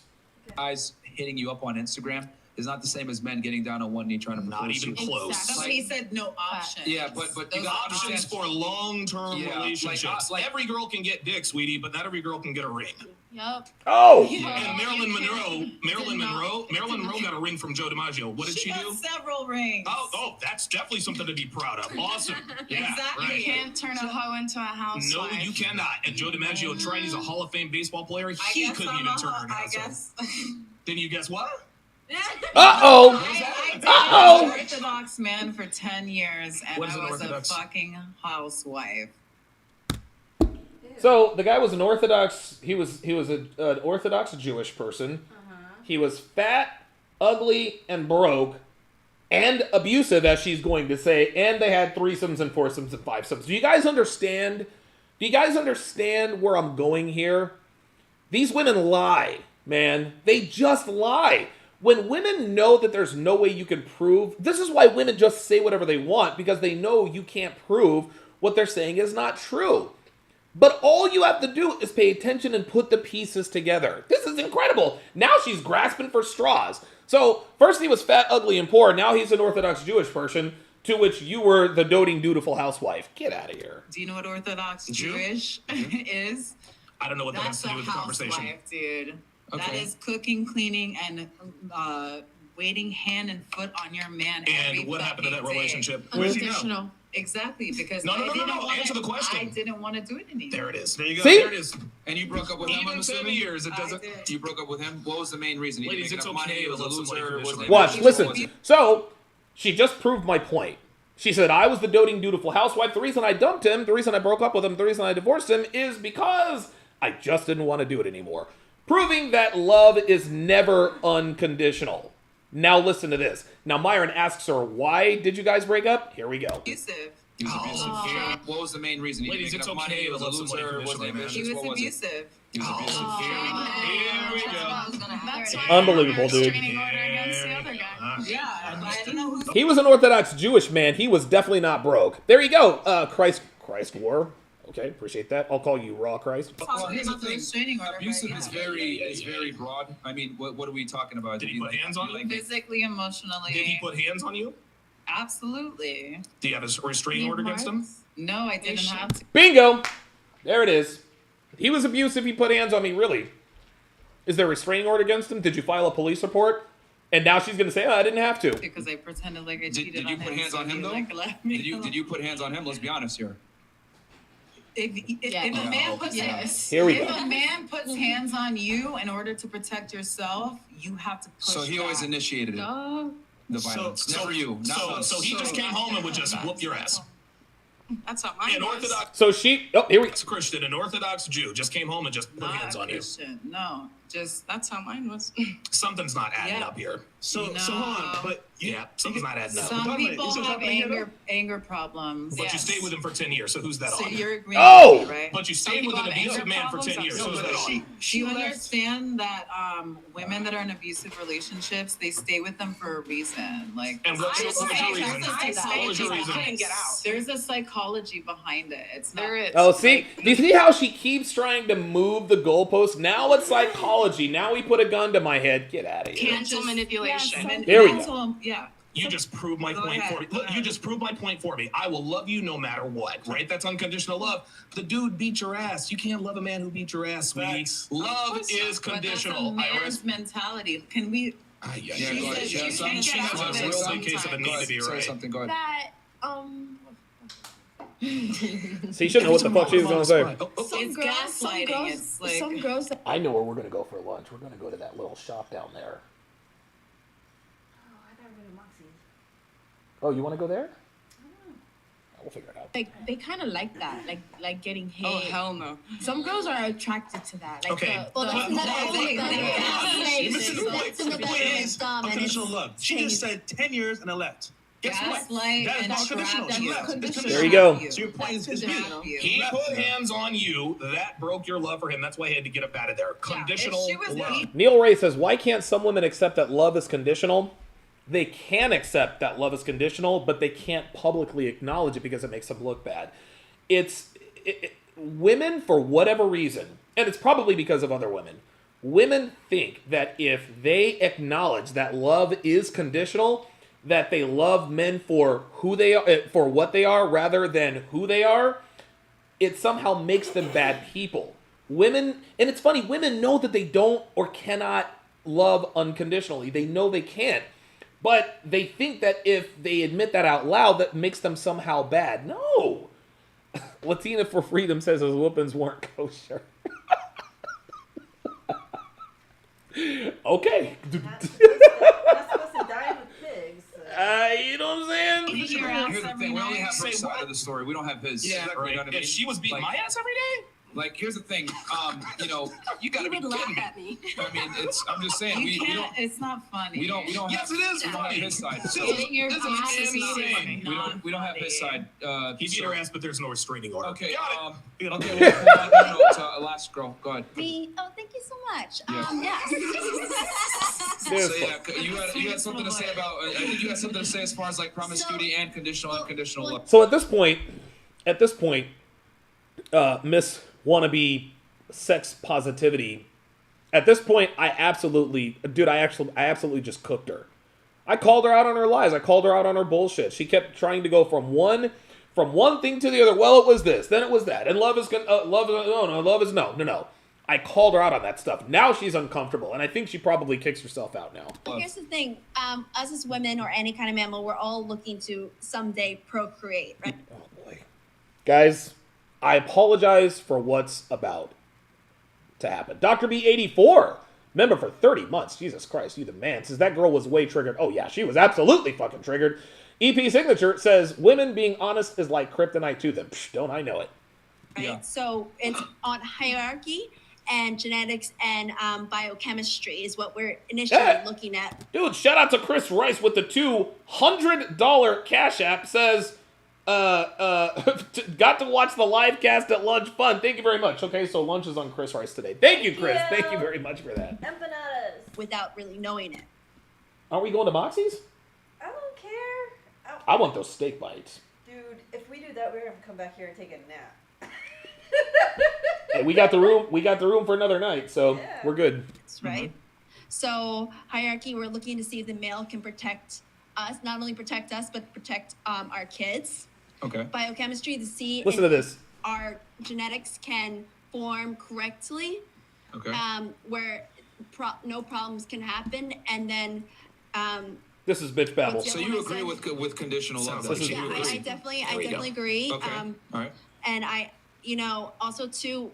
Guys hitting you up on Instagram is not the same as men getting down on one knee trying to propose. Not even to you. close. That's what he said, no options. Yeah, but you Those got options for long-term Yeah, relationships. like- every girl can get dick, sweetie, but not every girl can get a ring. Yep. Oh! And Marilyn Monroe got a ring from Joe DiMaggio. What did she got do? several rings. Oh, that's definitely something to be proud of. Awesome. Yeah, Exactly. right. You can't turn a hoe into a housewife. No, you cannot. And Joe DiMaggio tried. He's a Hall of Fame baseball player. I He guess couldn't I'm even a turn hoe, her I into. guess. Then you guess what? Uh-oh. I dated Uh-oh. an Orthodox man for 10 years, and What is I an was Orthodox? a fucking housewife. So the guy was an Orthodox. He was an Orthodox Jewish person. He was fat, ugly, and broke, and abusive, as she's going to say. And they had threesomes and foursomes and fivesomes. Do you guys understand? Do you guys understand where I'm going here? These women lie, man. They just lie. When women know that there's no way you can prove, this is why women just say whatever they want, because they know you can't prove what they're saying is not true. But all you have to do is pay attention and put the pieces together. This is incredible. Now she's grasping for straws. So first he was fat, ugly, and poor. Now he's an Orthodox Jewish person, to which you were the doting, dutiful housewife. Get out of here. Do you know what Orthodox Jew? Jewish is? I don't know what that has That's to a do with the conversation. housewife, dude. That Okay. is cooking, cleaning, and waiting hand and foot on your man. every And what happened to that fucking day. relationship? Where's he now? Unconditional. Exactly, because No, I didn't wanna- answer the question. I didn't want to do it anymore. There it is. There you go. See? There it is. And you broke up with him, I'm Even 7 assuming? years, it I doesn't. did. You broke up with him? What was the main reason? He Ladies, didn't it's make enough money, okay he was to a love somebody loser, was conditionally. it- Watch, What listen. was it? So she just proved my point. She said, I was the doting, dutiful housewife. The reason I dumped him, the reason I broke up with him, the reason I divorced him is because I just didn't want to do it anymore. Proving that love is never unconditional. Now listen to this. Now Myron asks her, why did you guys break up? Here we go. Abusive. He was abusive. Yeah. What was the main reason? He Ladies, didn't it's make enough okay money, he to was a love somebody loser, was conditionally, man. ambitious, He was what was it? abusive. He was abusive. Here we go. That's why Unbelievable, there's a dude. restraining order against the other guy. Yeah, but I don't know who's He was an Orthodox Jewish man. He was definitely not broke. There you go. Christ war. Okay, appreciate that. I'll call you Raw Christ. Well, here's the thing. restraining order. Abusive but is yeah. very broad. I mean, what are we talking about? Did he put hands on you? Physically, emotionally. Did he put hands on you? Absolutely. Do you have a restraining order against him? No, I didn't have to. Bingo! There it is. He was abusive. He put hands on me. Really? Is there a restraining order against him? Did you file a police report? And now she's going to say, oh, I didn't have to. Because I pretended like I cheated Did you on put him. hands so on him he, though? like, left me Did you put hands on him? Let's be honest here. If a man puts Here we if go. a man puts hands on you in order to protect yourself, you have to push So he always back. initiated it. The violence. Never you. Not us. So he just came home and would just whoop your ass. That's how mine An was. Orthodox So she, oh, here we go. Christian, an Orthodox Jew, just came home and just put Not hands on you. Christian. No, just That's how mine was. Something's not adding Yeah. up here. So No. hold on, but Yeah, something's not adding up. Some people have anger problems. But you stayed with him for 10 years, so who's that So on? you're agreeing with me, right? But you stayed with an abusive man for 10 years, so who's that on? Do you understand that women that are in abusive relationships, they stay with them for a reason? Like, And what's your reason? What was your reason? There's a psychology behind it. It's not. Oh, see? Do you see how she keeps trying to move the goalpost? Now it's psychology. Now we put a gun to my head. Get out of here. Mental manipulation. There we go. Yeah. You just proved my point for me. Look, you just proved my point for me. I will love you no matter what, right? That's unconditional love. The dude beat your ass. You can't love a man who beat your ass, sweetie. Love is conditional. But that's a man's mentality. Can we? Yeah, go ahead. She has a real big case of a need to be right. Something. Go ahead. That See, you should know what the fuck she was going to say. It's gaslighting. It's like some girls that I know where we're going to go for lunch. We're going to go to that little shop down there. Oh, you want to go there? We'll figure it out. like they kind of like that, like getting hit. Oh hell no! Some girls are attracted to that. Like Okay. You're missing the point. The point is unconditional love. She just said 10 years and I left. Guess what? Gaslight That is and not conditional. trap She you. left. It's Conditional. There you go. So your point is me. He put hands on you. That broke your love for him. That's why he had to get up out of there. Conditional love. Neil Ray says, why can't some women accept that love is conditional? They can accept that love is conditional, but they can't publicly acknowledge it because it makes them look bad. Women, for whatever reason, and it's probably because of other women think that if they acknowledge that love is conditional, that they love men for who they are, for what they are, rather than who they are, it somehow makes them bad people. Women, and it's funny, women know that they don't or cannot love unconditionally. They know they can't. But they think that if they admit that out loud, that makes them somehow bad. No. Latina for Freedom says his whoopings weren't kosher. Okay. Not supposed to die with pigs. You know what I'm saying? Here's the thing. We only have her side of the story. We don't have his. Yeah, right. You know what I mean? If she was beating my ass every day? Like, here's the thing. You gotta be would laugh kidding me. at me. I mean, I'm just saying. You We can't. don't. It's not funny. We don't. Yes, have, it is we don't have funny. his side. So Getting your This is ass is insane. we don't have his side. He beat her ass, but there's no restraining order. Okay. Got it. Okay. Well, to last girl. Go ahead. Thank you so much. So yeah, you had something to say about. I think you had something to say as far as like promiscuity and conditional, unconditional love. So at this point, Miss Wannabe Sex Positivity, at this point, I absolutely just cooked her. I called her out on her lies. I called her out on her bullshit. She kept trying to go from one thing to the other. Well, it was this, then it was that, and love is no. I called her out on that stuff. Now she's uncomfortable, and I think she probably kicks herself out now. But here's the thing: us as women or any kind of mammal, we're all looking to someday procreate, right? Oh boy, guys, I apologize for what's about to happen. Dr. B84, member for 30 months. Jesus Christ, you the man. Says that girl was way triggered. Oh yeah, she was absolutely fucking triggered. EP Signature says women being honest is like kryptonite to them. Psh, don't I know it? Right. Yeah. So it's on hierarchy and genetics and biochemistry is what we're initially looking at. Dude, shout out to Chris Rice with the $200 Cash App. Says, got to watch the live cast at lunch. Fun. Thank you very much. Okay, so lunch is on Chris Rice today. Thank you, Chris. Thank you very much for that. Empanadas. Without really knowing it. Are we going to Moxie's? I don't care. I want those steak bites. Dude, if we do that, we're gonna have to come back here and take a nap. Hey, we got the room. We got the room for another night, so we're good. That's right. So hierarchy, we're looking to see if the male can protect us, not only protect us, but protect our kids. Okay. Biochemistry to see Listen to this. Our genetics can form correctly. Okay. Where no problems can happen, and then. This is bitch babble. So you agree with conditional love? I definitely agree. Okay. All right. And also too,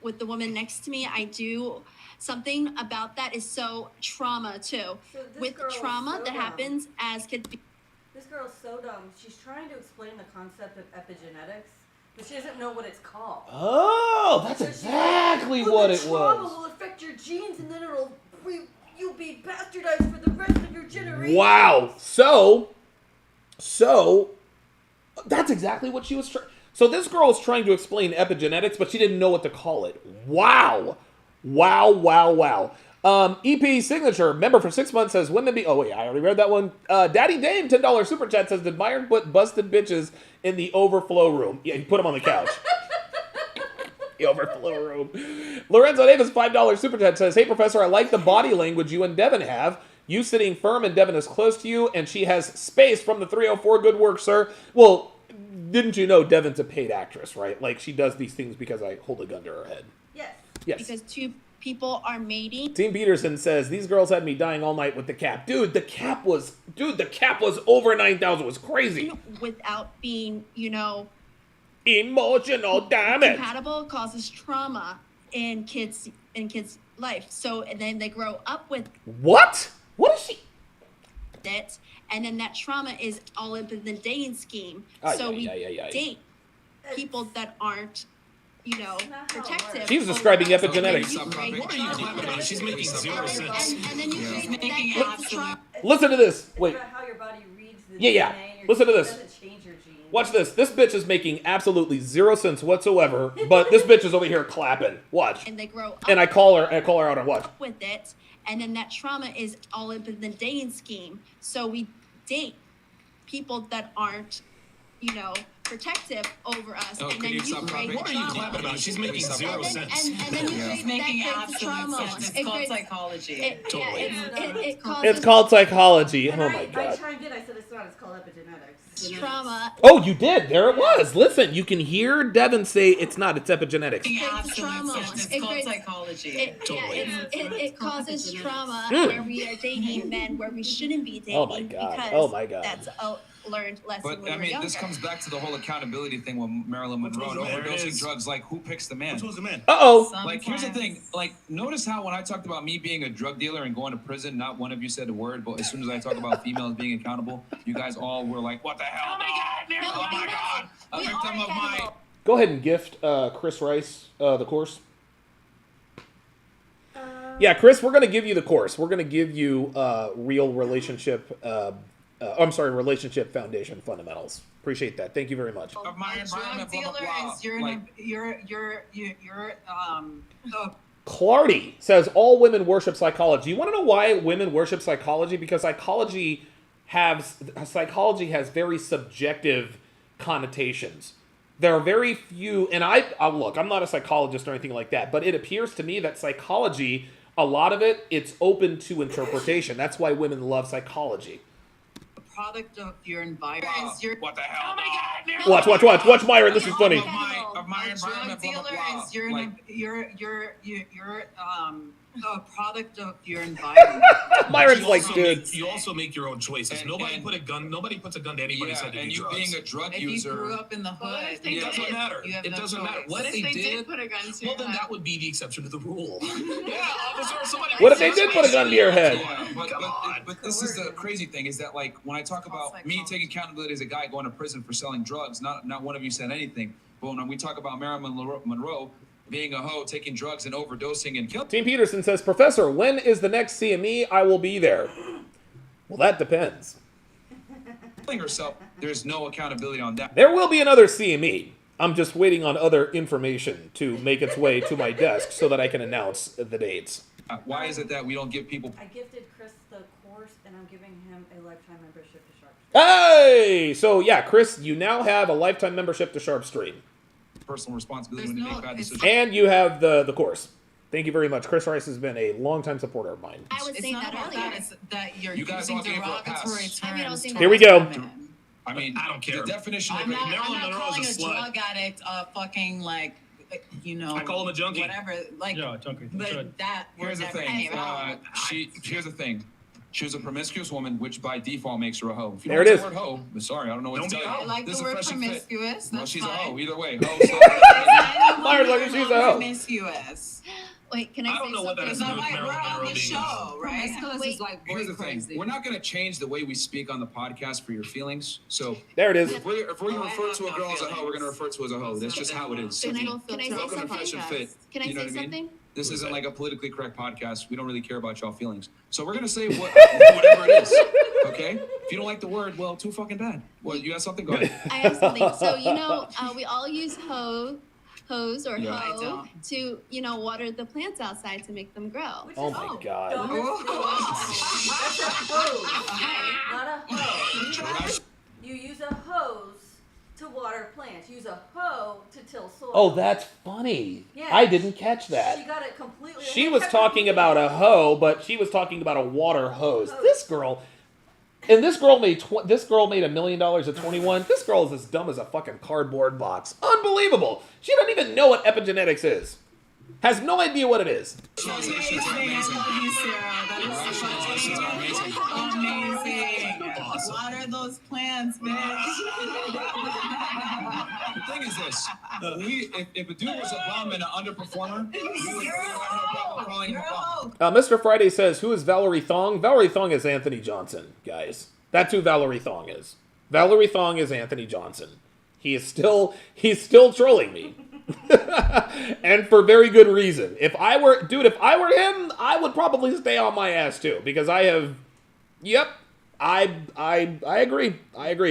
with the woman next to me, I do something about that is so trauma too. So with trauma that happens as kids. This girl's so dumb. She's trying to explain the concept of epigenetics, but she doesn't know what it's called. Oh, that's exactly what it trauma was. will affect your genes, and then it'll You'll be bastardized for the rest of your generation. Wow. So that's exactly what she was trying. So this girl was trying to explain epigenetics, but she didn't know what to call it. Wow. EP Signature, member for 6 months, says women be... Oh, wait, I already read that one. Daddy Dame, $10 super chat, says, did Myron put busted bitches in the overflow room? Yeah, he put them on the couch. The overflow room. Lorenzo Davis, $5 super chat, says, hey, Professor, I like the body language you and Devin have. You sitting firm and Devin is close to you, and she has space from the 304. Good work, sir. Well, didn't you know Devin's a paid actress, right? Like, she does these things because I hold a gun to her head. Yes. Because two people are mating. Team Peterson says, these girls had me dying all night with the cap. Dude, the cap was over 9,000. It was crazy. Without being, emotional damage. Compatible causes trauma in kids' life. So, and then they grow up with what? What is she? It, and then that trauma is all up in the dating scheme. Date people that aren't, protective. She's describing epigenetics. She's making 0 sense. And then you create that Listen to this. Wait. It's about how your body reads the Yeah. DNA. Listen to this. It doesn't change your genes. Watch this. This bitch is making absolutely 0 sense whatsoever, but this bitch is over here clapping. Watch. And they grow up. And I call her out and watch. With it, and then that trauma is all up in the dating scheme. So we date people that aren't, protective over us. Oh, and then you create what are you clapping about? She's making 0 sense. And then you create making that absolute sense. It's called psychology. It causes It's called psychology. And Oh my I god. chimed in. I said it's not. It's called epigenetics. trauma. Oh, you did. There it was. Listen, you can hear Devin say it's not. It's epigenetics. It's called psychology. It causes trauma where we are dating men where we shouldn't be dating. Oh my god. Because Oh my god. that's a learned lesson But when I we're mean, younger. this comes back to the whole accountability thing with Marilyn Monroe and overdosing drugs. Like, who picks the man? Who's the man? Uh-oh. Like, here's the thing. Like, notice how when I talked about me being a drug dealer and going to prison, not one of you said a word. But as soon as I talk about females being accountable, you guys all were like, "What the hell? Oh my god, Marilyn! Oh my god! A victim of my." Go ahead and gift Chris Rice the course. Yeah, Chris, we're going to give you the course. We're going to give you real relationship. Relationship foundation fundamentals. Appreciate that. Thank you very much. Of my environment, blah, blah, blah. Clardy says all women worship psychology. You want to know why women worship psychology? Because psychology has very subjective connotations. There are very few, and look, I'm not a psychologist or anything like that, but it appears to me that psychology, a lot of it, it's open to interpretation. That's why women love psychology. Product of your environment. What the hell? Oh my God! Watch, Myron. This is funny. Of my environment, blah, blah, blah. You're a product of your environment. Myron's like, dude. You also make your own choices. Nobody puts a gun to anybody. And you being a drug user. If you grew up in the hood, it doesn't matter. It doesn't matter. What if they did put a gun to well, then that would be the exception to the rule. Yeah, officer, somebody. What if they did put a gun to your head? But this is the crazy thing is that, like, when I talk about me taking accountability as a guy going to prison for selling drugs, not one of you said anything. But when we talk about Marilyn Monroe being a hoe, taking drugs and overdosing and killing. Team Peterson says, Professor, when is the next CME? I will be there. Well, that depends. Herself, there's no accountability on that. There will be another CME. I'm just waiting on other information to make its way to my desk so that I can announce the dates. Why is it that we don't give people... I gifted Chris the course, and I'm giving him a lifetime membership to Sharpe. Hey! So, yeah, Chris, you now have a lifetime membership to Sharpe Stream. Personal responsibility when you make bad decisions. And you have the course. Thank you very much. Chris Rice has been a longtime supporter of mine. I was saying that earlier. That you're you guys using all gave her a pass. derogatory terms. Here we go. I mean, I don't care. The definition I'm of not Marilyn Monroe calling is a a slut. drug addict fucking like, I call him a junkie. Whatever. Like, Yeah, junkie. but that Here's the never thing. came out. Here's the thing. She was a promiscuous woman, which by default makes her a hoe. If you There don't it use the word hoe, I'm sorry, I don't know what to tell you. I like This the is word fresh and fit. promiscuous. Well, That's she's fine. a hoe. Either way, hoe. Myron's like, she's a hoe. Promiscuous. Wait, can I don't say know what that something? has to do with We're Marilyn on Monroe the being show, right? Wait, Here's the thing. We're not going to change the way we speak on the podcast for your feelings. So There it is. if we're going to refer to a girl as a hoe, we're going to refer to her as a hoe. That's just how it is. Can I say Welcome to Fresh and something? Fit. Can I You know say what I mean? something? This isn't like a politically correct podcast. We don't really care about y'all feelings. So we're gonna say whatever it is. Okay? If you don't like the word, well, too fucking bad. Well, you got something? Go ahead. I have something. So, we all use hose or hoe to, water the plants outside to make them grow. Oh my God. That's a hose, not a hoe. You use a hose to water plants. Use a hoe to till soil. Oh, that's funny. Yeah. I didn't catch that. She got it completely. She was talking about a hoe, but she was talking about a water hose. This girl made $1 million at 21. This girl is as dumb as a fucking cardboard box. Unbelievable. She doesn't even know what epigenetics is. Has no idea what it is. Water those plants, man. The thing is this: if a dude was a bum and an underperformer, we would calling him a bum. Mr. Friday says, "Who is Valerie Thong?" Valerie Thong is Anthony Johnson, guys. That's who Valerie Thong is. Valerie Thong is Anthony Johnson. He's still trolling me. And for very good reason. If I were him, I would probably stay on my ass too, because I agree.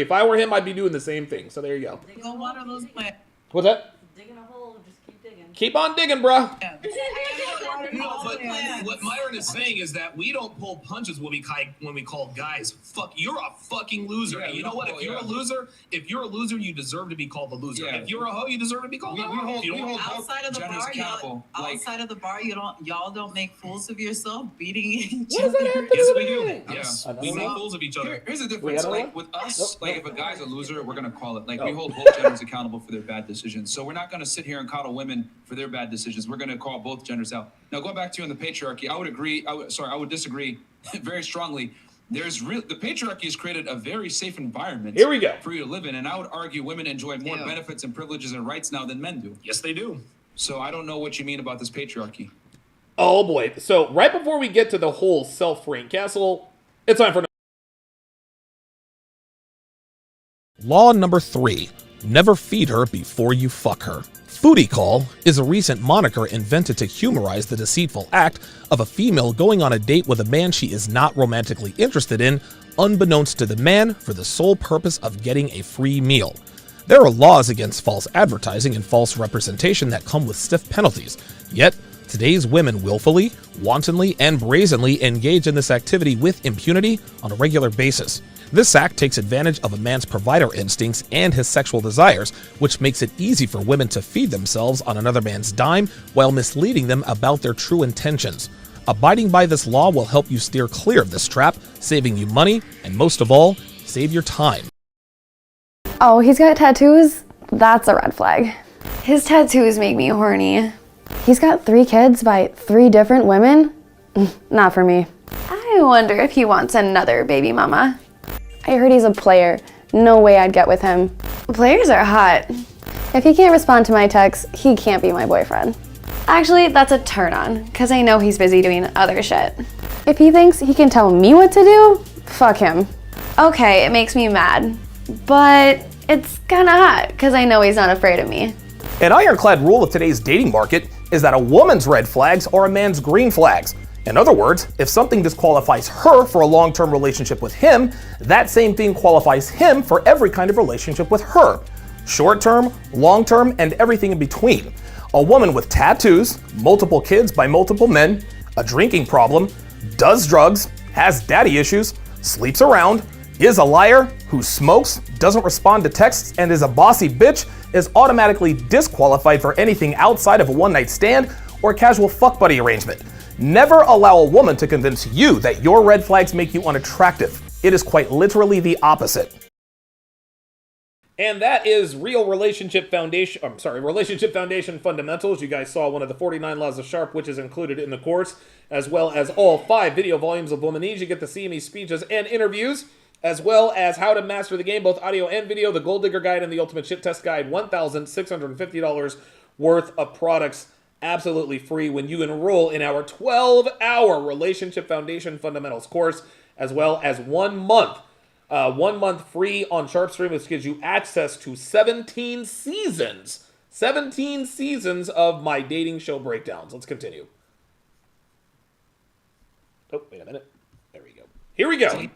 If I were him, I'd be doing the same thing. So there you go. Go water those plants. What's that? Digging a hole, just keep digging. Keep on digging, bro. No, but what Myron is saying is that we don't pull punches when we call guys, fuck, you're a fucking loser. Yeah, And you know what? If you're a loser, you deserve to be called a loser. Yeah. If you're a hoe, you deserve to be called a hoe. Outside of the bar, outside of the bar, y'all don't make fools of yourself, beating each What does other. that have to Yes, do we with do. anything? Yes, we make fools of each other. Here's the We difference. got Like one? with us, like if a guy's a loser, we're gonna call it. Like we Oh. hold both genders accountable for their bad decisions. So we're not gonna sit here and coddle women for their bad decisions. We're gonna call both genders out. Now going back to you on the patriarchy, I would disagree very strongly. The patriarchy has created a very safe environment Here we go. for you to live in, and I would argue women enjoy more benefits and privileges and rights now than men do. Yes, they do. So I don't know what you mean about this patriarchy. Oh boy. So right before we get to the whole self-freeing castle, it's time for Law number 3. Never feed her before you fuck her. Foodie call is a recent moniker invented to humorize the deceitful act of a female going on a date with a man she is not romantically interested in, unbeknownst to the man, for the sole purpose of getting a free meal. There are laws against false advertising and false representation that come with stiff penalties, yet today's women willfully, wantonly, and brazenly engage in this activity with impunity on a regular basis. This act takes advantage of a man's provider instincts and his sexual desires, which makes it easy for women to feed themselves on another man's dime while misleading them about their true intentions. Abiding by this law will help you steer clear of this trap, saving you money, and most of all, save your time. Oh, he's got tattoos? That's a red flag. His tattoos make me horny. He's got 3 kids by 3 different women? Not for me. I wonder if he wants another baby mama. I heard he's a player. No way I'd get with him. Players are hot. If he can't respond to my texts, he can't be my boyfriend. Actually, that's a turn on, because I know he's busy doing other shit. If he thinks he can tell me what to do, fuck him. Okay, it makes me mad, but it's kinda hot, because I know he's not afraid of me. An ironclad rule of today's dating market is that a woman's red flags are a man's green flags. In other words, if something disqualifies her for a long-term relationship with him, that same thing qualifies him for every kind of relationship with her. Short-term, long-term, and everything in between. A woman with tattoos, multiple kids by multiple men, a drinking problem, does drugs, has daddy issues, sleeps around, is a liar, who smokes, doesn't respond to texts, and is a bossy bitch is automatically disqualified for anything outside of a one-night stand or casual fuck buddy arrangement. Never allow a woman to convince you that your red flags make you unattractive. It is quite literally the opposite. And that is Relationship Foundation Fundamentals. You guys saw one of the 49 Laws of Sharpe, which is included in the course, as well as all 5 video volumes of Womanese. You get to see me speeches and interviews, as well as How to Master the Game, both audio and video, the Gold Digger Guide, and the Ultimate Shit Test Guide. $1,650 worth of products, absolutely free when you enroll in our 12-hour Relationship Foundation Fundamentals course, as well as 1 month. 1 month free on Sharpe Stream, which gives you access to 17 seasons 17 seasons of my dating show breakdowns. Let's continue. Oh, wait a minute. There we go. Here we go.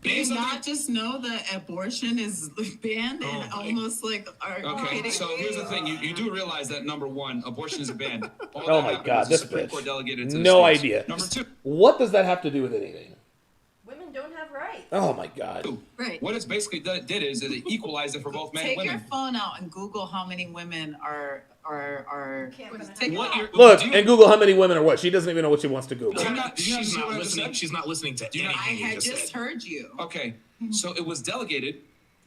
Do you not just know that abortion is banned and almost like are Okay, so here's the thing. You do realize that, number one, abortion is banned. Oh my God, this Supreme bitch. Court delegated to the No states. idea. Number two. What does that have to do with anything? Women don't have rights. Oh my God. Right. What it's basically did is it equalized it for both men Take and your women. phone out and Google how many women are. Look, and Google how many women are what. She doesn't even know what she wants to Google. She's not listening. She's not listening to anything I you had just just said. heard you. Okay, so it was delegated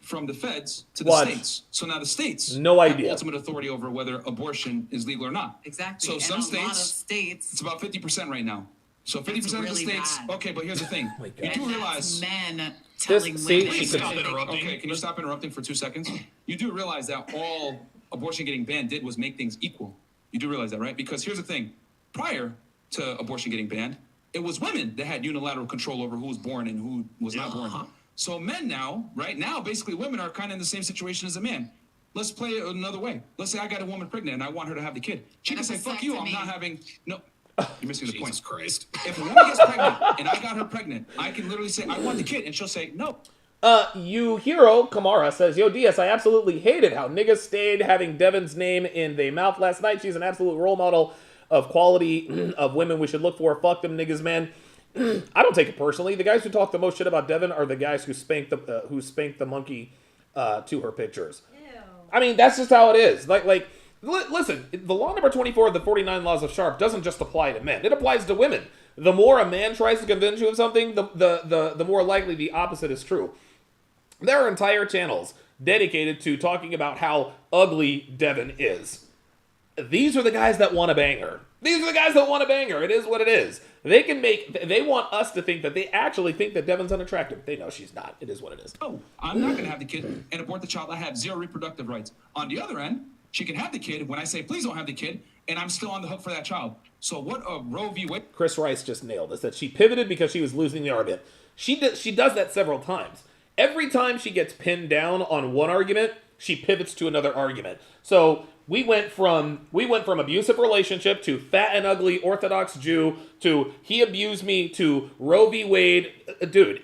from the feds to the Watch. states. So now the states No have idea. ultimate authority over whether abortion is legal or not. Exactly. So And some a lot of states, it's about 50% right now. So 50% of the really states. bad. Okay, but here's the thing. Oh You do realize men telling see, women. she could- Stop interrupting. Okay, can you stop interrupting for 2 seconds? You do realize that all abortion getting banned did was make things equal. You do realize that, right? Because here's the thing. Prior to abortion getting banned, it was women that had unilateral control over who was born and who was not born. So men now, right now, basically women are kind of in the same situation as a man. Let's play it another way. Let's say I got a woman pregnant and I want her to have the kid. She can say, fuck you, I'm not having... No, you're missing the point. Jesus Christ. If a woman gets pregnant and I got her pregnant, I can literally say, I want the kid. And she'll say, no. Hero Kamara says, Yo, DS, I absolutely hated how niggas stayed having Devin's name in their mouth last night. She's an absolute role model of quality of women we should look for. Fuck them niggas, man. I don't take it personally. The guys who talk the most shit about Devin are the guys who spanked the monkey to her pictures. Ew. I mean, that's just how it is. Listen, the law number 24 of the 49 laws of Sharpe doesn't just apply to men. It applies to women. The more a man tries to convince you of something, the more likely the opposite is true. There are entire channels dedicated to talking about how ugly Devin is. These are the guys that want to bang her. These are the guys that want to bang her. It is what it is. They want us to think that they actually think that Devin's unattractive. They know she's not. It is what it is. Oh, I'm not going to have the kid and abort the child. I have zero reproductive rights. On the other end, she can have the kid when I say, please don't have the kid, and I'm still on the hook for that child. So what a Roe v. Wade. Chris Rice just nailed this, that she pivoted because she was losing the argument. She does that several times. Every time she gets pinned down on one argument, she pivots to another argument. So we went from abusive relationship to fat and ugly Orthodox Jew to he abused me to Roe v. Wade. Dude,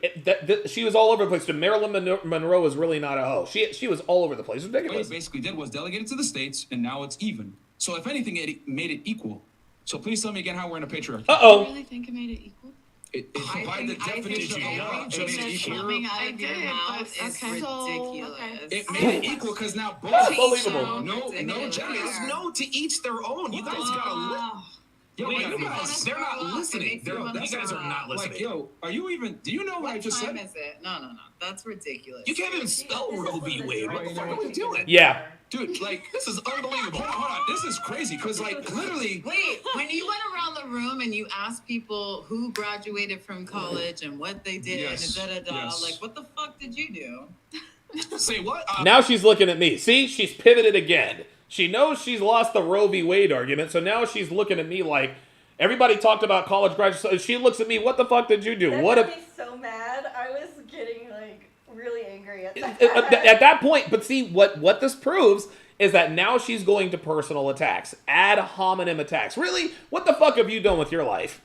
she was all over the place. To Marilyn Monroe was really not a hoe. She was all over the place. It was ridiculous. What it basically did was delegated to the states, and now it's even. So if anything, it made it equal. So please tell me again how we're in a patriarchy. Uh-oh. You really think it made it equal? By the definition of the law, it made it equal. Coming out of your mouth is okay. ridiculous. It made it equal because now both. Unbelievable. No, Jenny, There's no to each their own. You guys gotta live. Yo, Wait, you guys, they're not listening. You guys are not listening. Like, yo, are you even? Do you know what I just What time said? is it? No. That's ridiculous. You can't even spell Roe v. Wade. What the fuck are we doing? Yeah. Dude, like, this is unbelievable. Hold on. This is crazy because, like, literally. Wait, when you went around the room and you asked people who graduated from college and what they did Yes, and yes. like, what the fuck did you do? Say what? Now she's looking at me. See, she's pivoted again. She knows she's lost the Roe v. Wade argument, so now she's looking at me like everybody talked about college graduates. She looks at me. What the fuck did you do? That What? made me so mad. I was getting like really angry at that. At that point, but see what this proves is that now she's going to personal attacks, ad hominem attacks. Really, what the fuck have you done with your life?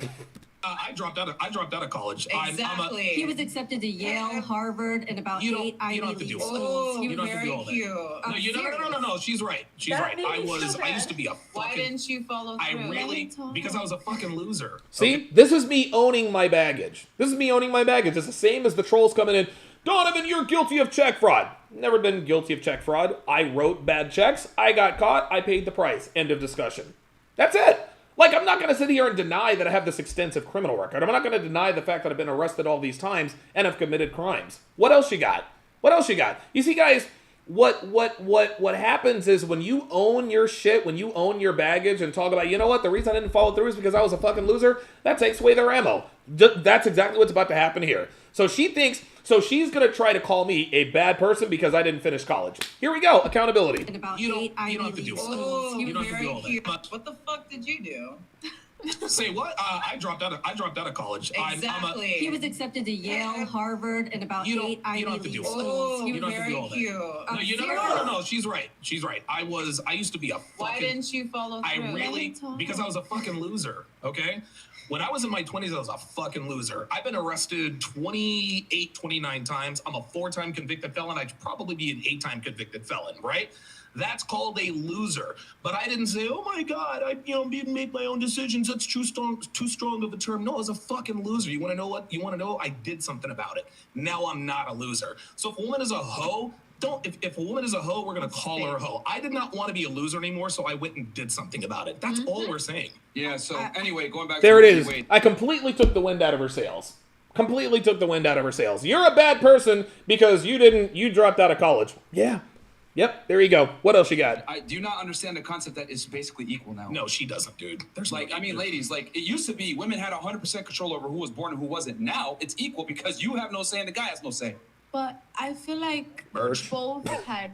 I dropped out of college. Exactly. He was accepted to Yale, Harvard, and about You don't- 8 you don't have Ivy to League do all that. schools. You don't have to do all that. No, she's right. She's That right. made me so I used to be a Why fucking. didn't you follow I through? really because I was a fucking loser. See, this is me owning my baggage. This is me owning my baggage. It's the same as the trolls coming in. Donovan, you're guilty of check fraud. Never been guilty of check fraud. I wrote bad checks. I got caught. I paid the price. End of discussion. That's it. Like, I'm not going to sit here and deny that I have this extensive criminal record. I'm not going to deny the fact that I've been arrested all these times and have committed crimes. What else you got? What else you got? You see, guys, what happens is when you own your shit, when you own your baggage and talk about, you know what, the reason I didn't follow through is because I was a fucking loser, that takes away their ammo. That's exactly what's about to happen here. So she's going to try to call me a bad person because I didn't finish college. Here we go. Accountability. And about You don't- 8 Ivy you don't have to League do all schools. that. You don't have to do all that. What the fuck did you do? Say what? I dropped out of college. Exactly. He was accepted to Yale, Harvard, and about 8 Ivy League schools. You don't have to do all that. No, she's right. I used to be a fucking... Why didn't you follow through? Because I was a fucking loser, okay? When I was in my 20s, I was a fucking loser. I've been arrested 28, 29 times. I'm a 4-time convicted felon. I'd probably be an 8-time convicted felon, right? That's called a loser. But I didn't say, oh my God, I made my own decisions. That's too strong of a term. No, I was a fucking loser. You want to know what? You want to know? I did something about it. Now I'm not a loser. So if a woman is a hoe, if a woman is a hoe, we're going to call her a hoe. I did not want to be a loser anymore, so I went and did something about it. That's all we're saying. Yeah, so anyway, going back there to it is. I completely took the wind out of her sails. Completely took the wind out of her sails. You're a bad person because you dropped out of college. Yeah. Yep, there you go. What else you got? I do not understand the concept that it's basically equal now. No, she doesn't, dude. There's ladies, it used to be women had 100% control over who was born and who wasn't. Now it's equal because you have no say and the guy has no say. But I feel like both had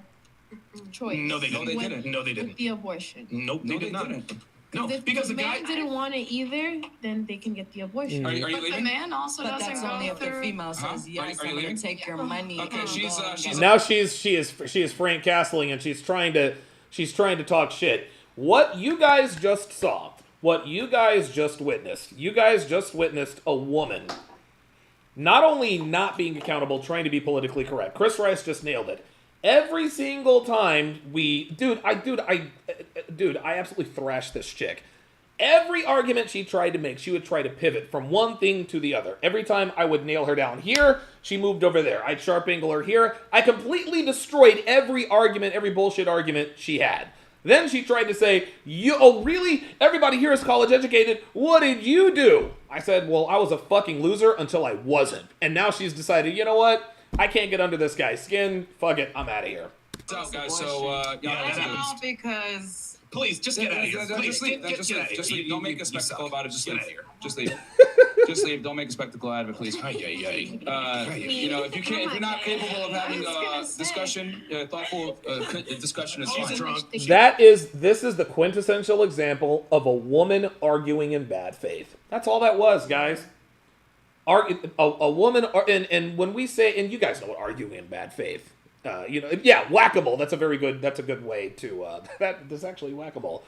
choice. No, they didn't. No, they didn't. With the abortion. Nope, they did not. No, because the guy didn't want it either, then they can get the abortion. Are you but leaving? the man also doesn't go only if the female says yes. I'm going to take your money. Okay, now she is Frank Castling and she's trying to talk shit. What you guys just saw, what you guys just witnessed a woman not only not being accountable, trying to be politically correct. Chris Rice just nailed it. Every single time I absolutely thrashed this chick. Every argument she tried to make, she would try to pivot from one thing to the other. Every time I would nail her down here, she moved over there. I'd sharp angle her here. I completely destroyed every argument, every bullshit argument she had. Then she tried to say, oh really? Everybody here is college educated. What did you do? I said, well, I was a fucking loser until I wasn't. And now she's decided, you know what? I can't get under this guy's skin. Fuck it. I'm out of here. What's up, guys? So, because... Please, just get out of here. Please, just leave. Don't make a spectacle about it. Just leave. Just leave. Just leave. Don't make a spectacle out of it, please. If you're not capable of having a discussion, thoughtful discussion is fine. This is the quintessential example of a woman arguing in bad faith. That's all that was, guys. A woman, and when we say, and you guys know what arguing in bad faith, whack-a-mole. That's a good way to, that's actually whack-a-mole.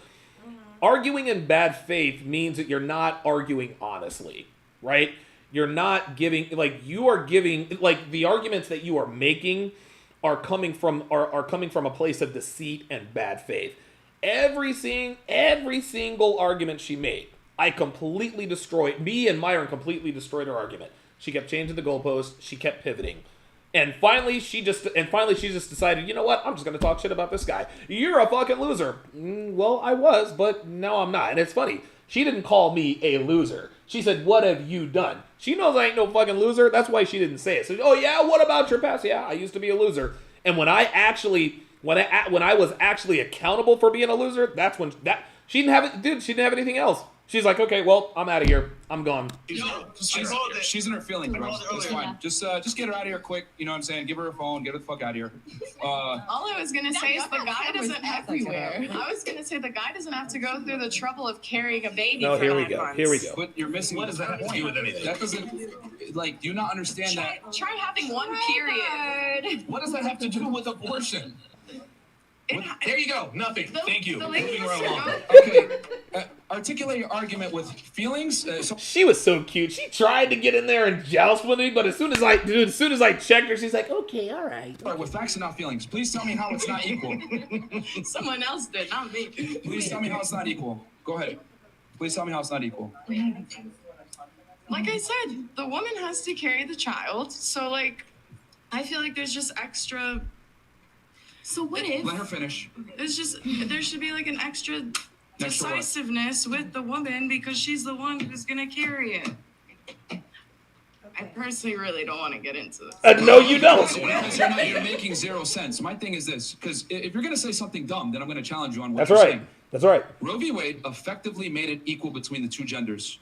Arguing in bad faith means that you're not arguing honestly, right? You're not giving, the arguments that you are making are coming from a place of deceit and bad faith. Every single argument she made, I completely destroyed. Me and Myron completely destroyed her argument. She kept changing the goalposts. She kept pivoting. And finally, she just decided, you know what? I'm just going to talk shit about this guy. You're a fucking loser. Well, I was, but now I'm not. And it's funny. She didn't call me a loser. She said, what have you done? She knows I ain't no fucking loser. That's why she didn't say it. So, oh yeah, what about your past? Yeah, I used to be a loser. And when I was actually accountable for being a loser, that's when she didn't have it. Dude, she didn't have anything else. She's like, okay, well, I'm out of here. I'm gone. She's in her feelings, bro. It's fine. Just get her out of here quick. You know what I'm saying? Give her a phone. Get her the fuck out of here. All I was gonna say is the guy doesn't everywhere. I was gonna say the guy doesn't have to go through the trouble of carrying a baby. No, for here we 9 go. months. Here we go. But you're missing. What does that have to do with anything? That doesn't. Do you not understand that? Try having one period. What does that have to do with abortion? There you go. Nothing. Thank you. Moving right along. Okay. Articulate your argument with feelings. She was so cute. She tried to get in there and joust with me, but as soon as I checked her, she's like, okay, all right. All right, with facts and not feelings. Please tell me how it's not equal. Someone else did, not me. Please tell me how it's not equal. Go ahead. Please tell me how it's not equal. Like I said, the woman has to carry the child. So, I feel like there's just extra... So what if... Let her finish. There should be an extra decisiveness with the woman because she's the one who's going to carry it. I personally really don't want to get into this. No, you don't. Because you're making zero sense. My thing is this, because if you're going to say something dumb, then I'm going to challenge you on what you're saying. That's right. Roe v. Wade effectively made it equal between the two genders.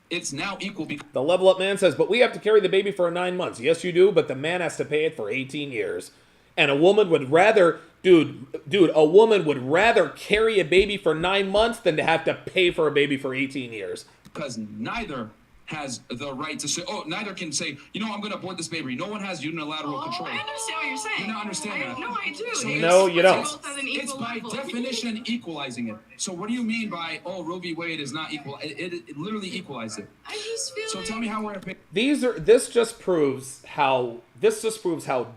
It's now equal because... The Level Up Man says, but we have to carry the baby for 9 months. Yes, you do, but the man has to pay it for 18 years. And a woman would rather Dude, a woman would rather carry a baby for 9 months than to have to pay for a baby for 18 years. Because neither has the right to say, neither can say, I'm going to abort this baby. No one has unilateral control. I understand what you're saying. You don't understand that. No, I do. So No, you don't. It's by definition equalizing it. So what do you mean by, Roe v. Wade is not equal? It literally equalized it. I just feel So tell me how we're going to pay. This just proves how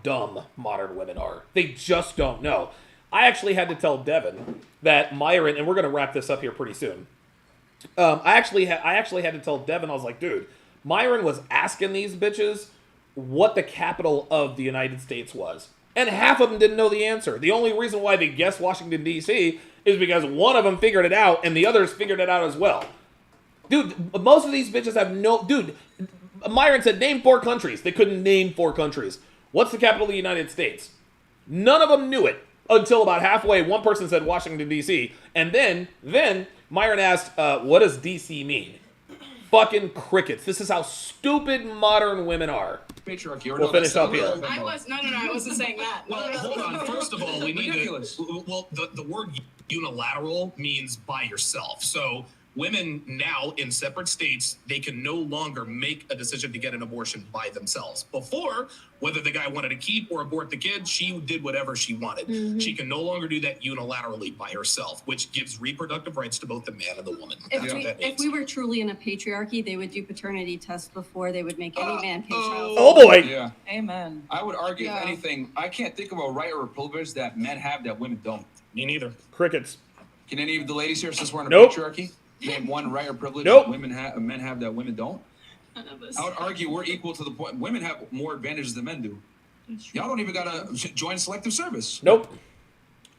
dumb modern women are. They just don't know. I actually had to tell Devin that Myron, and we're going to wrap this up here pretty soon. I actually had to tell Devin, I was like, dude, Myron was asking these bitches what the capital of the United States was. And half of them didn't know the answer. The only reason why they guessed Washington, D.C. is because one of them figured it out and the others figured it out as well. Dude, most of these bitches have no... Dude, Myron said, name 4 countries. They couldn't name 4 countries. What's the capital of the United States? None of them knew it until about halfway. One person said Washington, D.C. And then Myron asked, what does D.C. mean? Fucking crickets. This is how stupid modern women are. Patriarchy. We'll finish up here. I wasn't saying that. Well, hold on. First of all, we need to... Well, the word unilateral means by yourself. So women now in separate states, they can no longer make a decision to get an abortion by themselves. Before, whether the guy wanted to keep or abort the kid, she did whatever she wanted. Mm-hmm. She can no longer do that unilaterally by herself, which gives reproductive rights to both the man and the woman. If we were truly in a patriarchy, they would do paternity tests before they would make any man pay child. Oh boy. Yeah. Amen. I would argue, if anything, I can't think of a right or a privilege that men have that women don't. Me neither. Crickets. Can any of the ladies here, since we're in a Nope. patriarchy, name one right or privilege Nope. that men have that women don't? I would argue we're equal to the point. Women have more advantages than men do. Y'all don't even gotta join selective service. Nope.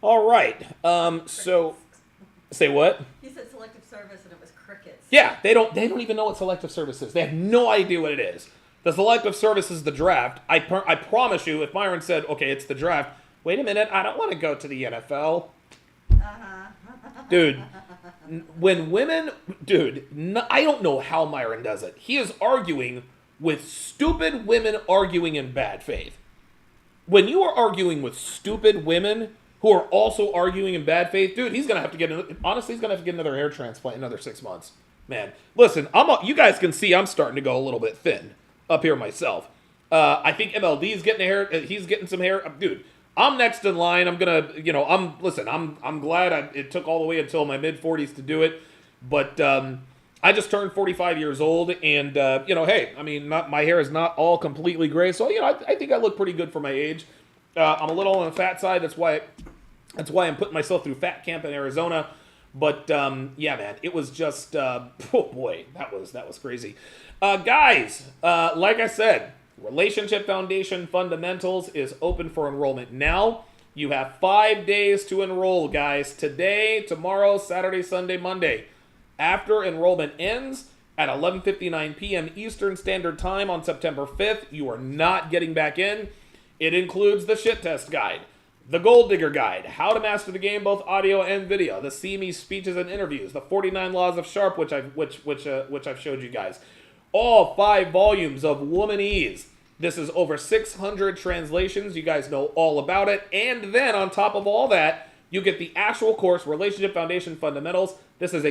All right. So, say what? He said selective service and it was crickets. Yeah, they don't even know what selective service is. They have no idea what it is. The selective service is the draft. I promise you, if Myron said, okay, it's the draft, wait a minute, I don't want to go to the NFL. Dude, when women, I don't know how Myron does it. He is arguing with stupid women arguing in bad faith. When you are arguing with stupid women who are also arguing in bad faith, dude, he's gonna have to get another hair transplant in another 6 months. Man, listen, you guys can see I'm starting to go a little bit thin up here myself. I think MLD's getting a hair. He's getting some hair. Dude, I'm next in line. I'm gonna, I'm glad it took all the way until my mid 40s to do it, but I just turned 45 years old, and hey, I mean, my hair is not all completely gray, so I think I look pretty good for my age. I'm a little on the fat side. That's why I'm putting myself through fat camp in Arizona. But yeah, man, it was just oh boy, that was crazy, guys. Like I said, Relationship Foundation Fundamentals is open for enrollment now. You have 5 days to enroll, guys. Today, tomorrow, Saturday, Sunday, Monday. After enrollment ends at 11:59 p.m. Eastern Standard Time on September 5th, you are not getting back in. It includes the shit test guide, the Gold Digger Guide, How to Master the Game, both audio and video, the See Me speeches and interviews, the 49 Laws of Sharpe, which I've showed you guys, all 5 volumes of Womanese. This is over 600 translations. You guys know all about it. And then on top of all that, you get the actual course, Relationship Foundation Fundamentals. This is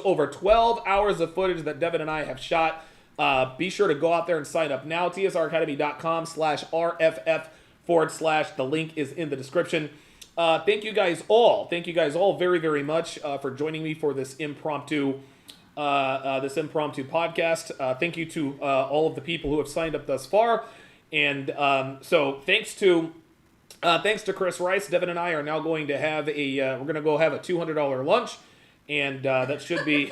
over 12 hours of footage that Devin and I have shot. Be sure to go out there and sign up now. tsracademy.com/RFF/. The link is in the description. Thank you guys all. Thank you guys all very, very much for joining me for this impromptu podcast. Thank you to all of the people who have signed up thus far. And so thanks to Chris Rice, Devin and I are now going to have we're going to go have a $200 lunch, and that should be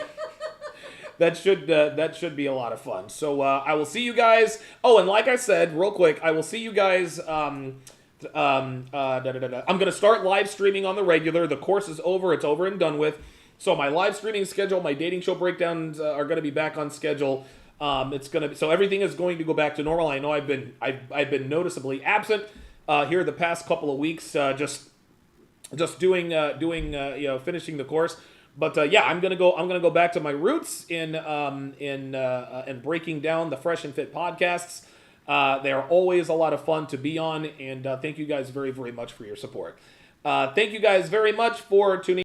that should be a lot of fun. So I will see you guys. Oh, and like I said, real quick, I will see you guys. I'm going to start live streaming on the regular. The course is over. It's over and done with. So my live streaming schedule, my dating show breakdowns are going to be back on schedule. So everything is going to go back to normal. I know I've been noticeably absent here the past couple of weeks, just doing finishing the course. But yeah, I'm gonna go back to my roots in breaking down the Fresh and Fit podcasts. They are always a lot of fun to be on, and thank you guys very, very much for your support. Thank you guys very much for tuning